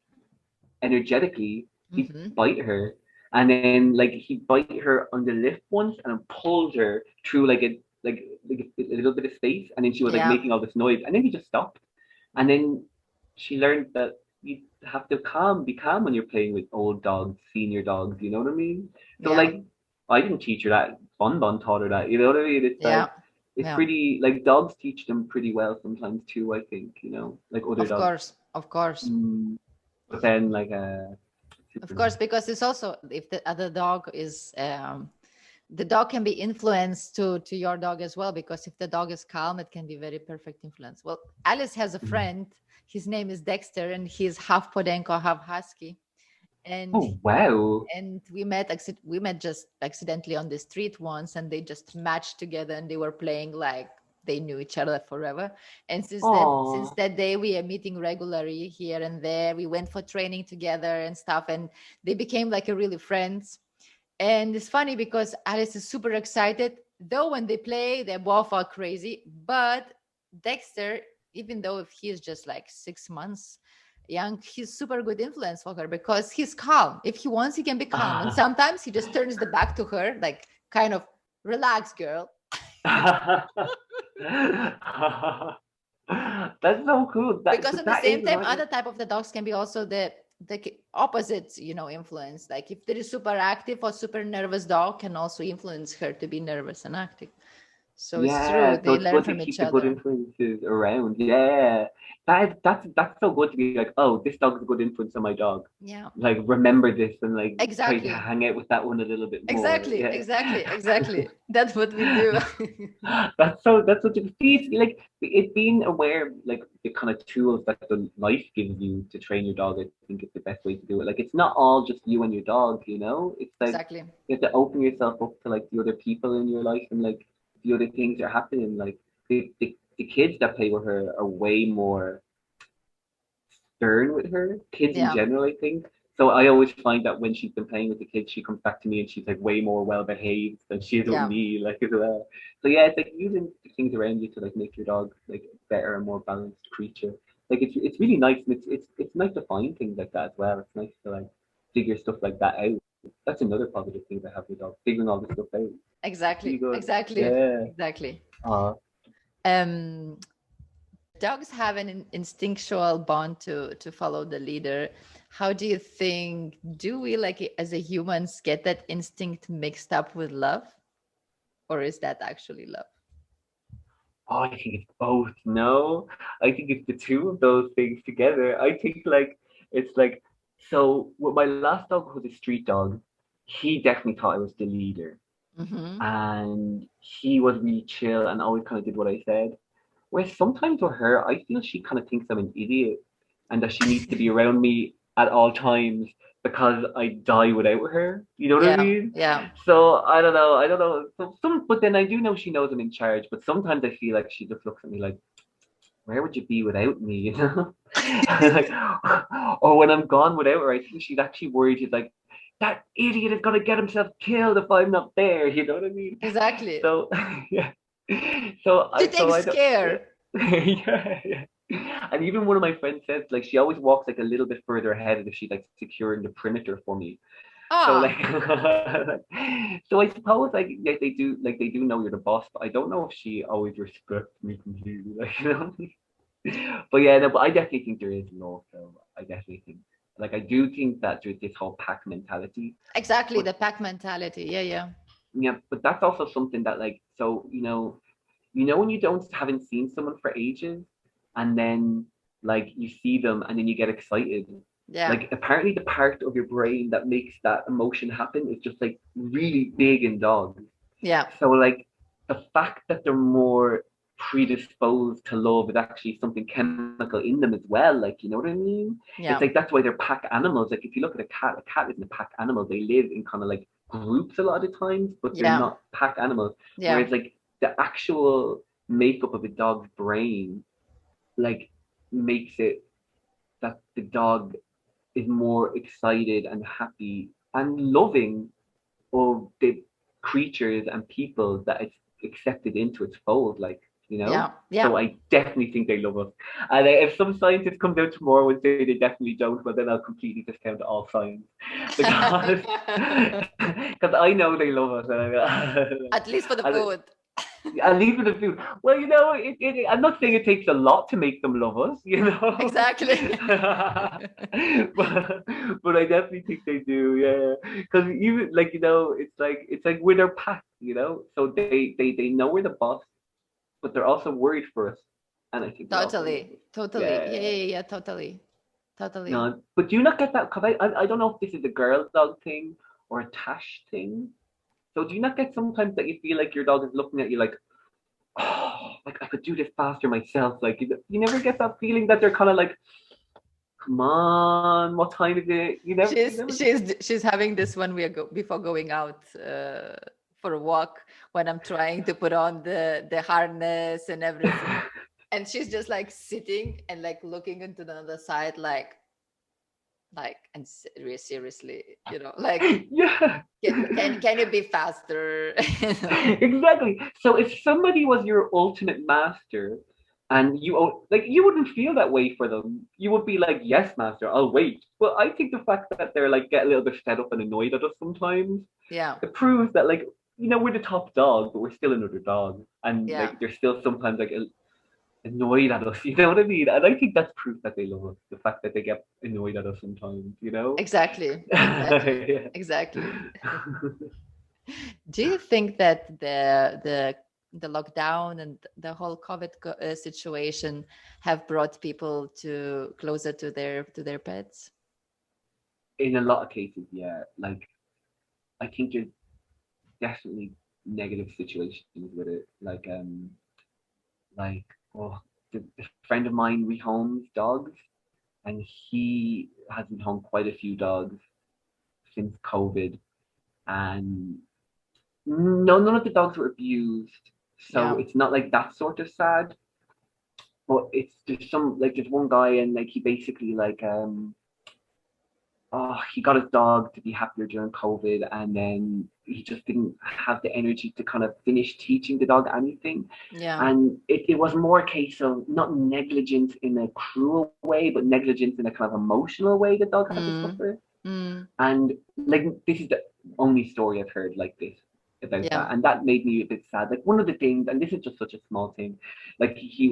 C: energetically, he'd
A: Hmm.
C: bite her. And then like he'd bite her on the lip once and pulled her through like a little bit of space, and then she was like
A: Yeah,
C: making all this noise, and then he just stopped. And then she learned that you have to be calm when you're playing with old dogs, senior dogs, you know what I mean? So
A: yeah,
C: like I didn't teach her that. Bon Bon taught her that, you know what I mean? It's
A: yeah,
C: like it's
A: yeah.
C: pretty like dogs teach them pretty well sometimes too, I think, you know, like other
A: Of
C: dogs.
A: course, of course.
C: Mm, but then like
A: Of
C: super
A: course,
C: nice.
A: because it's also if the other dog is the dog can be influenced to your dog as well, because if the dog is calm, it can be very perfect influence. Well, Alice has a
C: Mm.
A: friend. His name is Dexter, and he's half Podenco, half Husky. And
C: Oh wow.
A: we met just accidentally on the street once, and they just matched together, and they were playing like they knew each other forever. And since
C: Oh.
A: that day, we are meeting regularly here and there. We went for training together and stuff, and they became like a really friends. And it's funny because Alice is super excited, though when they play they both are crazy. But Dexter, even though if he is just like 6 months young, he's super good influence for her because he's calm. If he wants, he can be calm, and sometimes he just turns the back to her, like kind of relax, girl.
C: That's so cool. That
A: Because
C: but
A: at the
C: that
A: same
C: is
A: time,
C: right.
A: other type of the dogs can be also the opposite, influence. Like if there is super active or super nervous dog, can also influence her to be nervous and active. So it's true,
C: Yeah, so
A: they
C: it's
A: learn
C: good to
A: from
C: keep
A: each
C: the good
A: other.
C: influences around. Yeah, that's so good to be like, oh, this dog's a good influence on my dog.
A: Yeah,
C: Like remember this and like try to
A: exactly,
C: hang out with that one a little bit more.
A: exactly,
C: Yeah.
A: exactly, exactly. That's what we do.
C: That's such a see, it's like it being aware of, like the kind of tools that the life gives you to train your dog. I think it's the best way to do it. Like it's not all just you and your dog, you know. It's like
A: Exactly.
C: you have to open yourself up to like the other people in your life and like the other things that are happening. Like the kids that play with her are way more stern with her. Kids in
A: Yeah,
C: general, I think. So I always find that when she's been playing with the kids, she comes back to me and she's like way more well behaved than she is with
A: yeah,
C: me, like as well. So yeah, it's like using the things around you to like make your dog like a better and more balanced creature. Like it's really nice, and it's nice to find things like that as well. It's nice to like figure stuff like that out. That's another positive thing that have with dog, figuring all this stuff out. It's really
A: exactly,
C: good.
A: exactly,
C: Yeah.
A: exactly.
C: Uh,
A: um Dogs have an instinctual bond to follow the leader. How do you think, do we, like as a humans, get that instinct mixed up with love, or is that actually love?
C: Oh, I think it's both. No, I think it's the two of those things together. I think like it's like so. With my last dog, who was a street dog, he definitely thought I was the leader,
A: Mm-hmm.
C: and he was really chill and always kind of did what I said. Whereas sometimes with her, I feel she kind of thinks I'm an idiot and that she needs to be around me at all times because I die without her. You know what I
A: Yeah,
C: mean?
A: yeah,
C: So I don't know. I don't know. So but then I do know she knows I'm in charge. But sometimes I feel like she just looks at me like, "Where would you be without me?" You know? Like, or when I'm gone without her, I think she's actually worried. She's like, "That idiot is gonna get himself killed if I'm not there." You know what I mean?
A: exactly.
C: So yeah. So
A: She
C: so
A: takes
C: I don't. Yeah.
A: care.
C: Yeah, yeah. And even one of my friends says like she always walks like a little bit further ahead as if she's like securing the perimeter for me. So like,
A: Ah,
C: so I suppose like yeah, they do know you're the boss, but I don't know if she always respects me completely, like you know. But yeah, no, but I definitely think there is love. So I definitely think like I do think that there's this whole pack mentality,
A: exactly,
C: but
A: the pack mentality. Yeah, yeah.
C: Yeah, but that's also something that like, so when you haven't seen someone for ages, and then like you see them and then you get excited.
A: Yeah.
C: Like apparently the part of your brain that makes that emotion happen is just like really big in dogs.
A: Yeah.
C: So like the fact that they're more predisposed to love is actually something chemical in them as well. Like, you know what I mean? It's
A: Yeah.
C: like that's why they're pack animals. Like if you look at a cat isn't a pack animal. They live in kind of like groups a lot of times, but they're
A: Yeah.
C: not pack animals.
A: Yeah.
C: Whereas like the actual makeup of a dog's brain like makes it that the dog is more excited and happy and loving of the creatures and people that it's accepted into its fold,
A: Yeah. Yeah.
C: So I definitely think they love us. And if some scientist comes out tomorrow and say they definitely don't, well then I'll completely discount all science because because I know they love us.
A: At least for the
C: And
A: food.
C: and leaving the food. Well, I'm not saying it takes a lot to make them love us,
A: Exactly.
C: but I definitely think they do, yeah. Because even it's like we're their pack, So they know we're the boss, but they're also worried for us, and I think they also love
A: Totally.
C: us.
A: Totally. Yeah.
C: Yeah.
A: Yeah. Yeah. Totally. Totally.
C: No, but do you not get that? Because I don't know if this is a girl dog thing or a Tash thing. So do you not get sometimes that you feel like your dog is looking at you like, oh, like I could do this faster myself. Like you never get that feeling that they're kind of like, come on, what time is it? You never.
A: She's having this when before going out for a walk, when I'm trying to put on the harness and everything, and she's just like sitting and like looking into the other side, and seriously, like,
C: Yeah.
A: can you be faster?
C: Exactly. So if somebody was your ultimate master and you wouldn't feel that way for them. You would be like, yes, master, I'll wait. But I think the fact that they're like get a little bit fed up and annoyed at us sometimes,
A: Yeah.
C: it proves that like, we're the top dog, but we're still another dog. And
A: Yeah.
C: like they're still sometimes like annoyed at us, you know what I mean? And I think that's proof that they love us, the fact that they get annoyed at us sometimes.
A: Exactly. Exactly.
C: Yeah.
A: Exactly. Do you think that the lockdown and the whole COVID situation have brought people to closer to their pets?
C: In a lot of cases, yeah. Like I think there's definitely negative situations with it. Like oh, the friend of mine rehomes dogs, and he has rehomed quite a few dogs since COVID, and no, none of the dogs were abused, so
A: Yeah.
C: it's not like that sort of sad. But it's there's some like there's one guy and like he basically he got his dog to be happier during COVID, and then he just didn't have the energy to kind of finish teaching the dog anything.
A: Yeah.
C: And it was more a case of not negligence in a cruel way, but negligence in a kind of emotional way the dog had to
A: Mm.
C: suffer.
A: Mm.
C: And like this is the only story I've heard like this about
A: Yeah.
C: that, and that made me a bit sad. Like one of the things, and this is just such a small thing, like he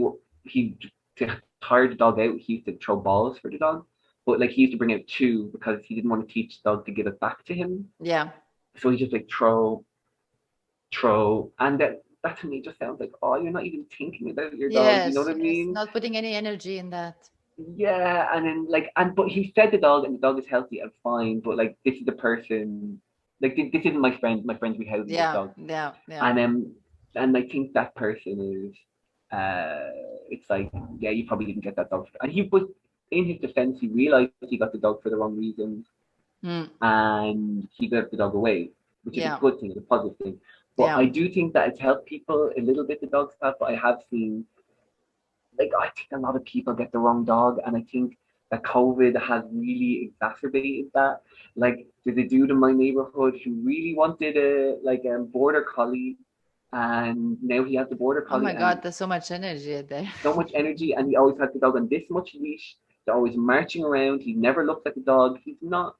C: to tire the dog out, he used to throw balls for the dog, but like he used to bring out two because he didn't want to teach the dog to give it back to him.
A: Yeah.
C: So he just like throw, and that to me just sounds like, oh, you're not even thinking about your dog. You know
A: Yes.
C: what I
A: Yes.
C: mean?
A: Not putting any energy in that.
C: Yeah, and then but he fed the dog, and the dog is healthy and fine. But like this is the person, like this isn't my friend. My friend's rehousing this
A: Yeah.
C: dog,
A: Yeah. Yeah.
C: and I think that person is, it's like, yeah, you probably didn't get that dog, and he was in his defense. He realized he got the dog for the wrong reasons,
A: Mm.
C: and he gave the dog away, which is a
A: Yeah.
C: good thing, it's a positive thing. But
A: Yeah.
C: I do think that it's helped people a little bit, the dog stuff. But I have seen, like, I think a lot of people get the wrong dog, and I think that COVID has really exacerbated that. Like, there's a dude in my neighborhood who really wanted a border collie, and now he has the border
A: Oh my
C: collie,
A: God,
C: and
A: there's so much energy there.
C: so much energy, and he always has the dog on this much leash. They're always marching around. He never looks at the dog. He's not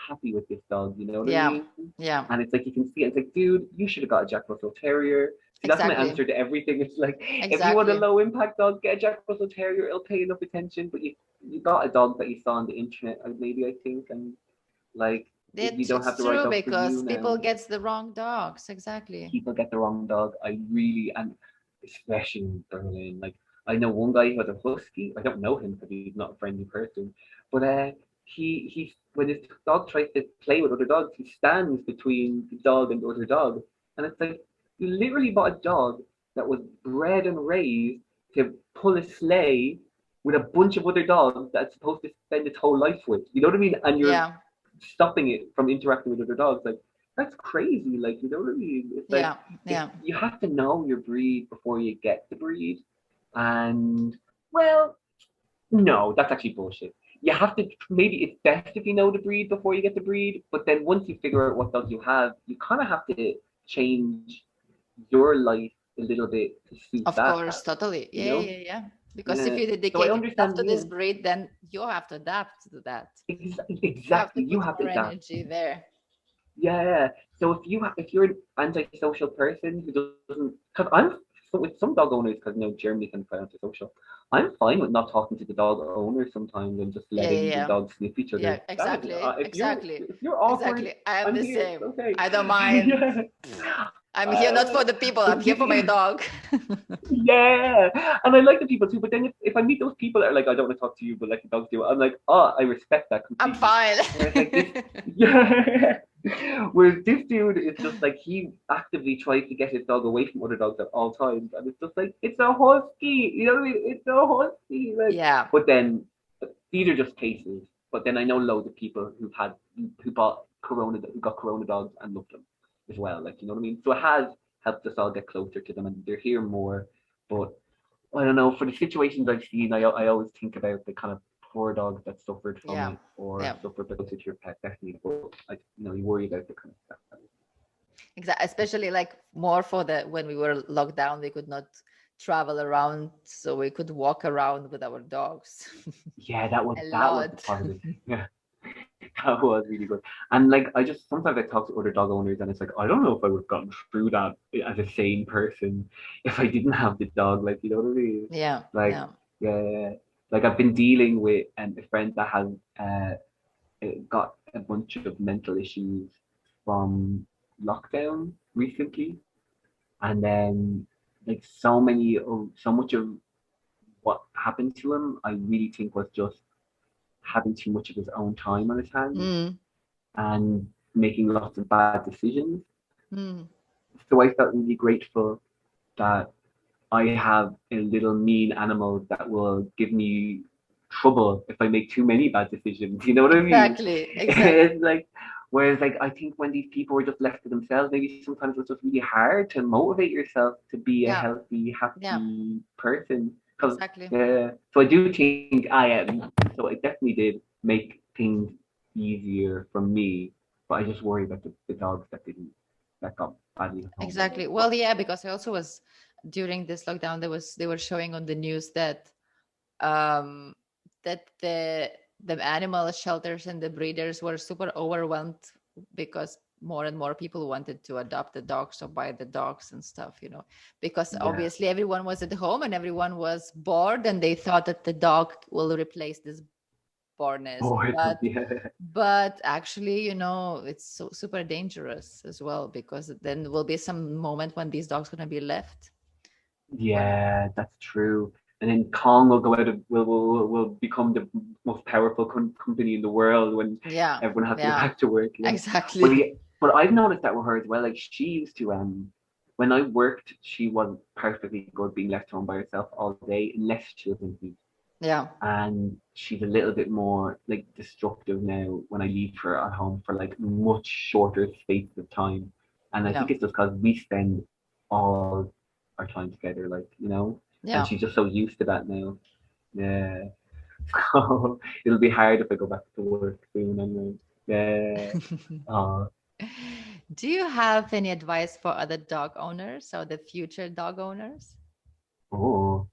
C: happy with this dog, you know what I
A: Yeah.
C: mean?
A: Yeah.
C: And it's like you can see it. It's like, dude, you should have got a Jack Russell Terrier. See, that's my
A: Exactly.
C: answer to everything. It's like if you want a
A: Exactly.
C: low impact dog, get a Jack Russell Terrier. It'll pay enough attention. But you got a dog that you saw on the internet, maybe I think, and like You don't have
A: It's
C: the right
A: true
C: dog for
A: because
C: you
A: people
C: now.
A: gets the wrong dogs. Exactly.
C: People get the wrong dog. And especially in Berlin, like I know one guy who has a husky. I don't know him because he's not a friendly person, but he when his dog tries to play with other dogs, he stands between the dog and the other dog, and it's like you literally bought a dog that was bred and raised to pull a sleigh with a bunch of other dogs that's supposed to spend its whole life with. You know what I mean? And you're
A: Yeah.
C: stopping it from interacting with other dogs. Like that's crazy. Like, you know what I mean? It's like
A: Yeah. Yeah.
C: you have to know your breed before you get the breed. And well, no, that's actually bullshit. You have to maybe it's best if you know the breed before you get the breed, but then once you figure out what dog you have, you kind of have to change your life a little bit to suit
A: Of
C: that,
A: course, totally.
C: you
A: Yeah,
C: know?
A: yeah, yeah. Because if
C: Yeah.
A: you
C: So I
A: dedicate yourself
C: understand,
A: to
C: yeah.
A: this breed, then you have to adapt to that. You have to
C: Exactly. You
A: put
C: have to
A: more
C: adapt.
A: energy there.
C: Yeah. So if you're an antisocial person who doesn't, because I'm with some dog owners, because Germany can be quite antisocial. I'm fine with not talking to the dog owner sometimes and just
A: Yeah, yeah,
C: letting the
A: yeah.
C: dogs sniff each other.
A: Yeah,
C: That is,
A: exactly. Exactly.
C: if you're awkward,
A: Exactly. I am
C: I'm
A: the
C: here.
A: same.
C: Okay.
A: I don't mind.
C: Yeah.
A: I'm here not for the people, I'm
C: But
A: here for my dog.
C: yeah, and I like the people too. But then if I meet those people that are like, I don't want to talk to you, but like the dogs do, I'm like, oh, I respect that
A: I'm
C: completely.
A: fine.
C: Whereas like this, yeah. Whereas this dude is just like he actively tries to get his dog away from other dogs at all times, and it's just like it's a husky, you know what I mean? It's a husky, like.
A: Yeah.
C: But then these are just cases. But then I know loads of people who bought who got Corona dogs and loved them as well. Like, you know what I mean? So it has helped us all get closer to them, and they're here more. But I don't know. For the situations I've seen, I always think about the kind of poor dogs that suffered from
A: Yeah.
C: it or
A: Yeah.
C: suffered because of your pet, definitely. But you worry about the kind of stuff.
A: Exactly. Especially like more for the when we were locked down, we could not travel around, so we could walk around with our dogs.
C: Yeah,
A: A
C: that was the
A: lot.
C: positive. Yeah. That was really good. And like I just sometimes I talk to other dog owners and it's like I don't know if I would have gotten through that as a sane person if I didn't have the dog. Like, you know what I mean?
A: Yeah.
C: Like
A: Yeah.
C: yeah. Like I've been dealing with a friend that has got a bunch of mental issues from lockdown recently. And then like so much of what happened to him I really think was just having too much of his own time on his hands
A: Mm.
C: and making lots of bad decisions.
A: Mm.
C: So I felt really grateful that I have a little mean animal that will give me trouble if I make too many bad decisions. You know what I mean?
A: Exactly. Exactly.
C: It's like, whereas like I think when these people were just left to themselves, maybe sometimes it's just really hard to motivate yourself to be a
A: Yeah.
C: healthy,
A: Yeah.
C: happy person. Because
A: Exactly.
C: so I do think I am. So it definitely did make things easier for me, but I just worry about the dogs that got badly home.
A: Exactly. Well, yeah, because I also was during this lockdown, they were showing on the news that um that the animal shelters and the breeders were super overwhelmed because more and more people wanted to adopt the dogs or buy the dogs and stuff, because
C: Yeah.
A: obviously everyone was at home and everyone was bored and they thought that the dog will replace this boredness.
C: Oh, yeah.
A: But actually, it's so super dangerous as well, because then will be some moment when these dogs going to be left when
C: Yeah, that's true. And then Kong will go out of will become the most powerful company in the world when
A: yeah,
C: everyone has to go
A: yeah,
C: back to work. Yeah. But
A: exactly.
C: yeah, but I've noticed that with her as well. Like she used to when I worked, she wasn't perfectly good being left home by herself all day unless she was in heat.
A: Yeah,
C: And she's a little bit more like destructive now when I leave her at home for like much shorter spaces of time. And I
A: yeah,
C: think it's just because we spend all our time together, like, and
A: yeah.
C: she's just so used to that now. Yeah. So it'll be hard if I go back to work soon anyway. Yeah. Uh,
A: Do you have any advice for other dog owners or the future dog owners?
C: oh.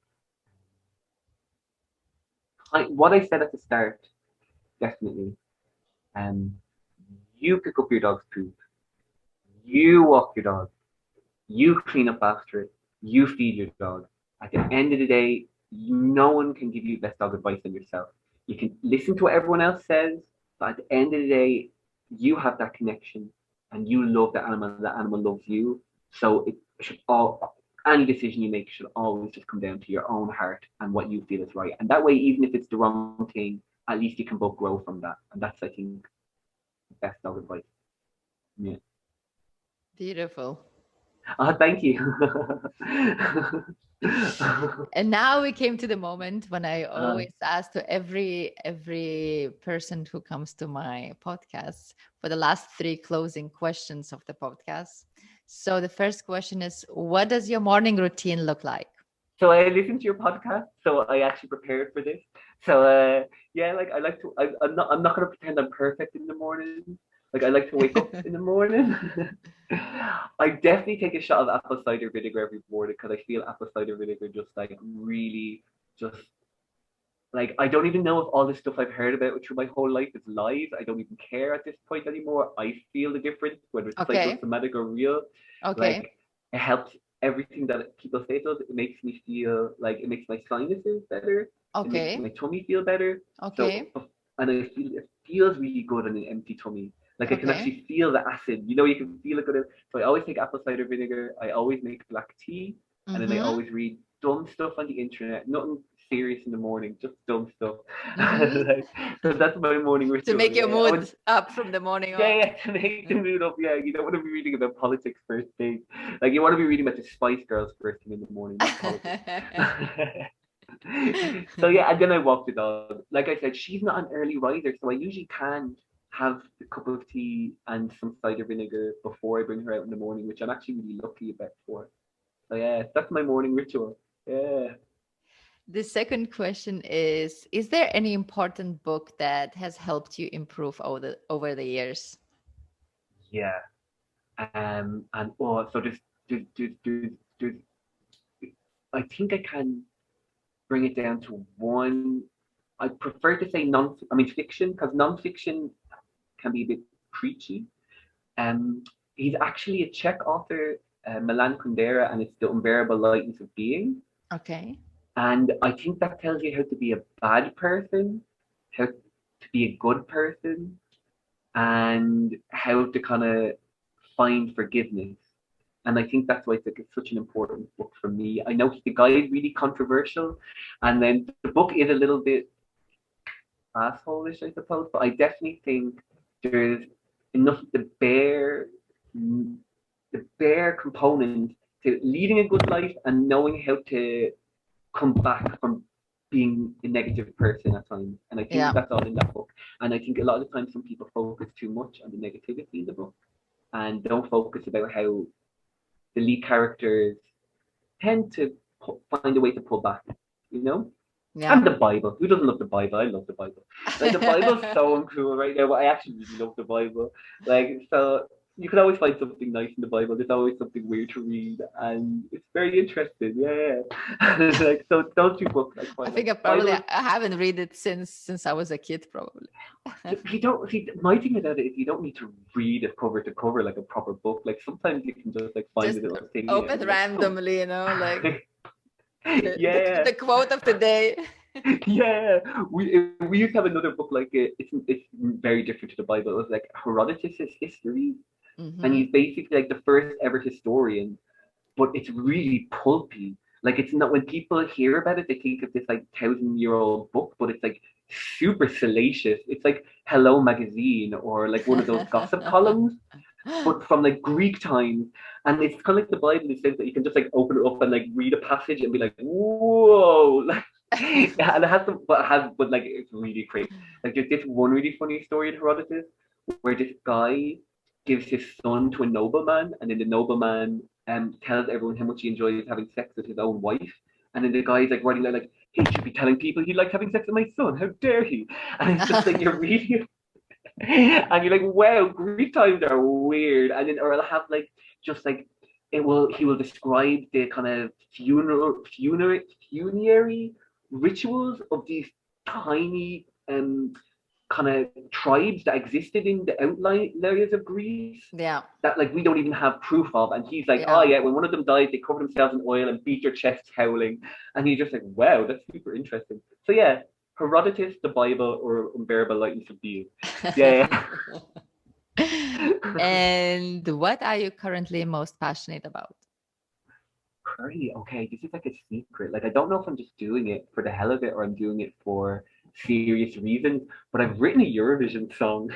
C: What I said at the start, definitely. Um, you pick up your dog's poop. You walk your dog. You clean up after it. You feed your dog. At the end of the day, no one can give you best dog advice than yourself. You can listen to what everyone else says, but at the end of the day, you have that connection and you love the animal loves you. So it should any decision you make should always just come down to your own heart and what you feel is right. And that way, even if it's the wrong thing, at least you can both grow from that. And that's, I think, the best dog advice. Yeah.
A: Beautiful.
C: Thank you.
A: And now we came to the moment when I always ask to every person who comes to my podcast for the last 3 closing questions of the podcast. So the first question is, what does your morning routine look like?
C: So I listened to your podcast, so I actually prepared for this. So yeah, like I like to. I'm not gonna pretend I'm perfect in the morning. Like I like to wake up in the morning. I definitely take a shot of apple cider vinegar every morning because I feel apple cider vinegar just like really just like I don't even know if all this stuff I've heard about through my whole life is lies. I don't even care at this point anymore. I feel the difference whether it's psychosomatic or real.
A: Okay.
C: Like it helps everything that people say it does. It makes me feel like it makes my sinuses better.
A: Okay.
C: It makes my tummy feel better.
A: Okay.
C: So, and I feel it feels really good on an empty tummy. Like I can actually feel the acid. You know, you can feel it good. So I always take apple cider vinegar. I always make black tea, and then I always read dumb stuff on the internet. Nothing serious in the morning, just dumb stuff. So that's my morning ritual.
A: To make your mood up from the morning on.
C: Yeah, to make the mood up. Yeah, you don't want to be reading about politics first thing. Like you want to be reading about the Spice Girls first thing in the morning, not politics. So yeah, and then I walk the dog. Like I said, she's not an early riser, so I usually can have a cup of tea and some cider vinegar before I bring her out in the morning, which I'm actually really lucky about for. So yeah, that's my morning ritual. Yeah.
A: The second question is there any important book that has helped you improve over the years?
C: Yeah. And so there's I think I can bring it down to one. I prefer to say fiction, because non-fiction can be a bit preachy. He's actually a Czech author, Milan Kundera, and it's The Unbearable Lightness of Being.
A: Okay.
C: And I think that tells you how to be a bad person, how to be a good person, and how to kind of find forgiveness. And I think that's why it's such an important book for me. I know the guy is really controversial, and then the book is a little bit asshole-ish, I suppose, but I definitely think there's enough of the bare component to leading a good life and knowing how to come back from being a negative person at times. And I think that's all in that book. And I think a lot of the time some people focus too much on the negativity in the book and don't focus about how the lead characters tend to find a way to pull back, you know? Yeah. And the Bible. Who doesn't love the Bible? I love the Bible. Like the Bible's so uncool right now. I actually really love the Bible. Like, so you can always find something nice in the Bible. There's always something weird to read, and it's very interesting. Yeah. Like, so those 2 books I
A: think I haven't read it since I was a kid, probably.
C: You don't see, my thing about it is you don't need to read it cover to cover like a proper book. Like sometimes you can just like find a little thing.
A: Open randomly, you know, like
C: the
A: quote of the day.
C: Yeah, we used to have another book like it's very different to the Bible. It was like Herodotus' history, and he's basically like the first ever historian, but it's really pulpy. Like it's not, when people hear about it, they think of this like 1,000-year-old book, but it's like super salacious. It's like Hello Magazine or like one of those gossip columns, but from like Greek times. And it's kind of like the Bible in the sense that you can just like open it up and like read a passage and be like, whoa, like. And it has some, but like it's really crazy. Like there's this one really funny story in Herodotus where this guy gives his son to a nobleman, and then the nobleman tells everyone how much he enjoys having sex with his own wife. And then the guy's like writing there like, he should be telling people he likes having sex with my son. How dare he? And it's just like you're reading it, and you're like, wow, Greek times are weird. And then, or I'll have like just like he will describe the kind of funerary rituals of these tiny kind of tribes that existed in the outlying areas of Greece.
A: Yeah.
C: That like we don't even have proof of. And he's like, oh yeah, when one of them died, they covered themselves in oil and beat their chests howling. And he's just like, wow, that's super interesting. So yeah, Herodotus, the Bible, or Unbearable Lightness of Being. Yeah.
A: And what are you currently most passionate about?
C: Curry, okay, this is like a secret. Like, I don't know if I'm just doing it for the hell of it or I'm doing it for serious reasons, but I've written a Eurovision song.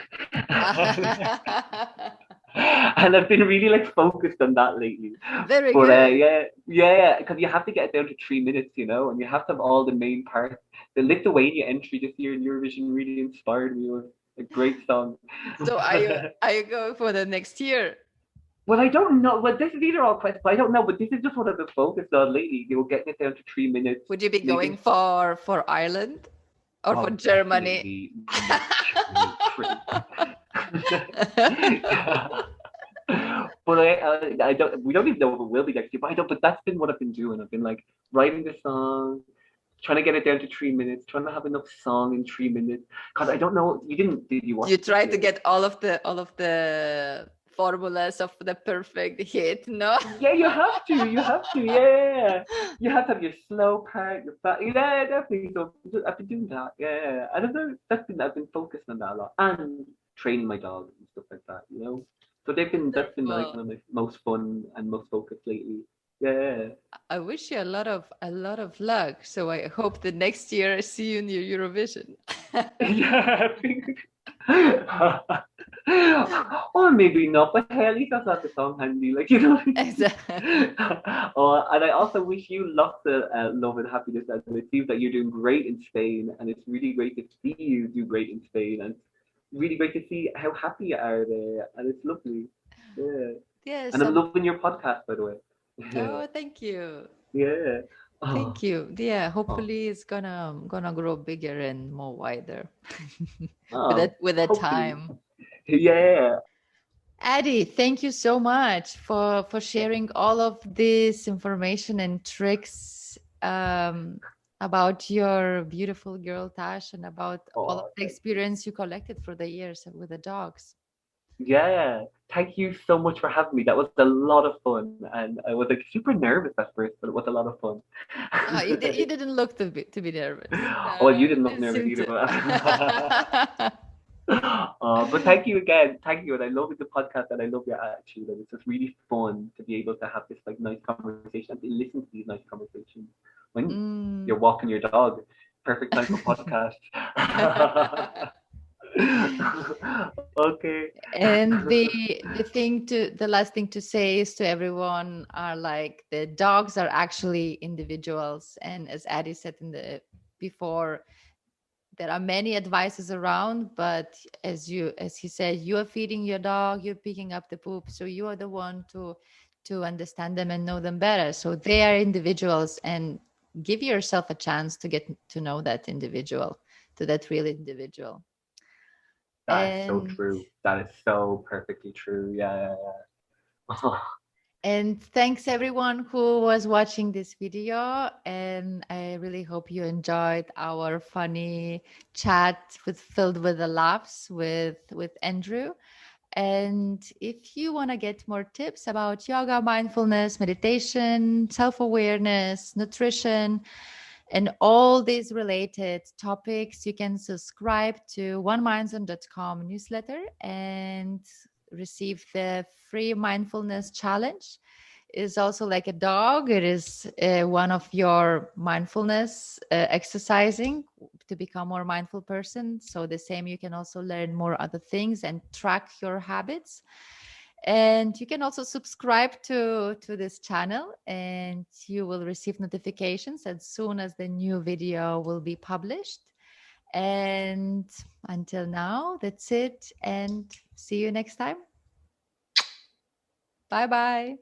C: And I've been really like focused on that lately.
A: Very
C: But
A: good.
C: yeah, because you have to get it down to 3 minutes, and you have to have all the main parts. The Lithuania entry this year in Eurovision really inspired me. It was a great song.
A: So are you going for the next year?
C: Well, I don't know. Well, these are all questions. I don't know, but this is just what I've been focused on lately. Getting it down to 3 minutes.
A: Would you be going
C: Making,
A: for Ireland or for
C: oh,
A: Germany?
C: definitely much. But I don't. We don't even know if it will be next year. But I don't. But that's been what I've been doing. I've been like writing the song, trying to get it down to 3 minutes, trying to have enough song in 3 minutes. Cause I don't know. Did you watch?
A: You try to get all of the formulas of the perfect hit, no?
C: Yeah, you have to. You have to. Yeah. You have to have your slow part, your fast. Yeah, definitely. So I've been doing that. Yeah. I don't know. I've been focused on that a lot and training my dog and stuff like that. So that's been like
A: Wonderful.
C: one of my most fun and most focused lately. Yeah.
A: I wish you a lot of luck. So I hope the next year I see you in your Eurovision.
C: Yeah. Or maybe not, but hey, at least I've got the song handy,
A: Exactly.
C: Oh, and I also wish you lots of love and happiness, and it seems that you're doing great in Spain, and it's really great to see you do great in Spain, and really great to see how happy you are there, and it's lovely. Yeah.
A: Yes.
C: And I'm loving your podcast, by the way.
A: Oh, thank you.
C: Yeah. Oh,
A: Thank you. Yeah,
C: oh,
A: hopefully it's gonna grow bigger and more wider with
C: oh,
A: that
C: hopefully.
A: time.
C: Yeah.
A: Addie, thank you so much for sharing all of this information and tricks about your beautiful girl Tash and about all of
C: Oh,
A: the
C: thank you.
A: experience you collected for the years with the dogs.
C: Yeah, thank you so much for having me. That was a lot of fun, and I was like super nervous at first, but it was a lot of fun.
A: You didn't look to be nervous.
C: Oh, well, you
A: You
C: didn't look
A: didn't
C: nervous
A: seem
C: either,
A: to.
C: but but thank you again. Thank you, and I love the podcast, and I love your attitude, and it's just really fun to be able to have this like nice conversation and to listen to these nice conversations when
A: Mm.
C: you're walking your dog. Perfect time for podcast. Okay.
A: And the last thing to say is to everyone are like the dogs are actually individuals, and as Addie said in the before, there are many advices around, but as he said, you are feeding your dog, you're picking up the poop, so you are the one to understand them and know them better. So they are individuals, and give yourself a chance to get to know that individual, to that real individual.
C: That is so
A: And
C: true. That is so perfectly true. Yeah, yeah.
A: And thanks everyone who was watching this video. And I really hope you enjoyed our funny chat filled with the laughs with Andrew. And if you want to get more tips about yoga, mindfulness, meditation, self-awareness, nutrition, and all these related topics, you can subscribe to OneMindZone.com newsletter and receive the free mindfulness challenge. Is also like a dog. It is one of your mindfulness exercising to become more mindful person. So the same, you can also learn more other things and track your habits. And you can also subscribe to this channel, and you will receive notifications as soon as the new video will be published. And until now, that's it, and see you next time. Bye bye.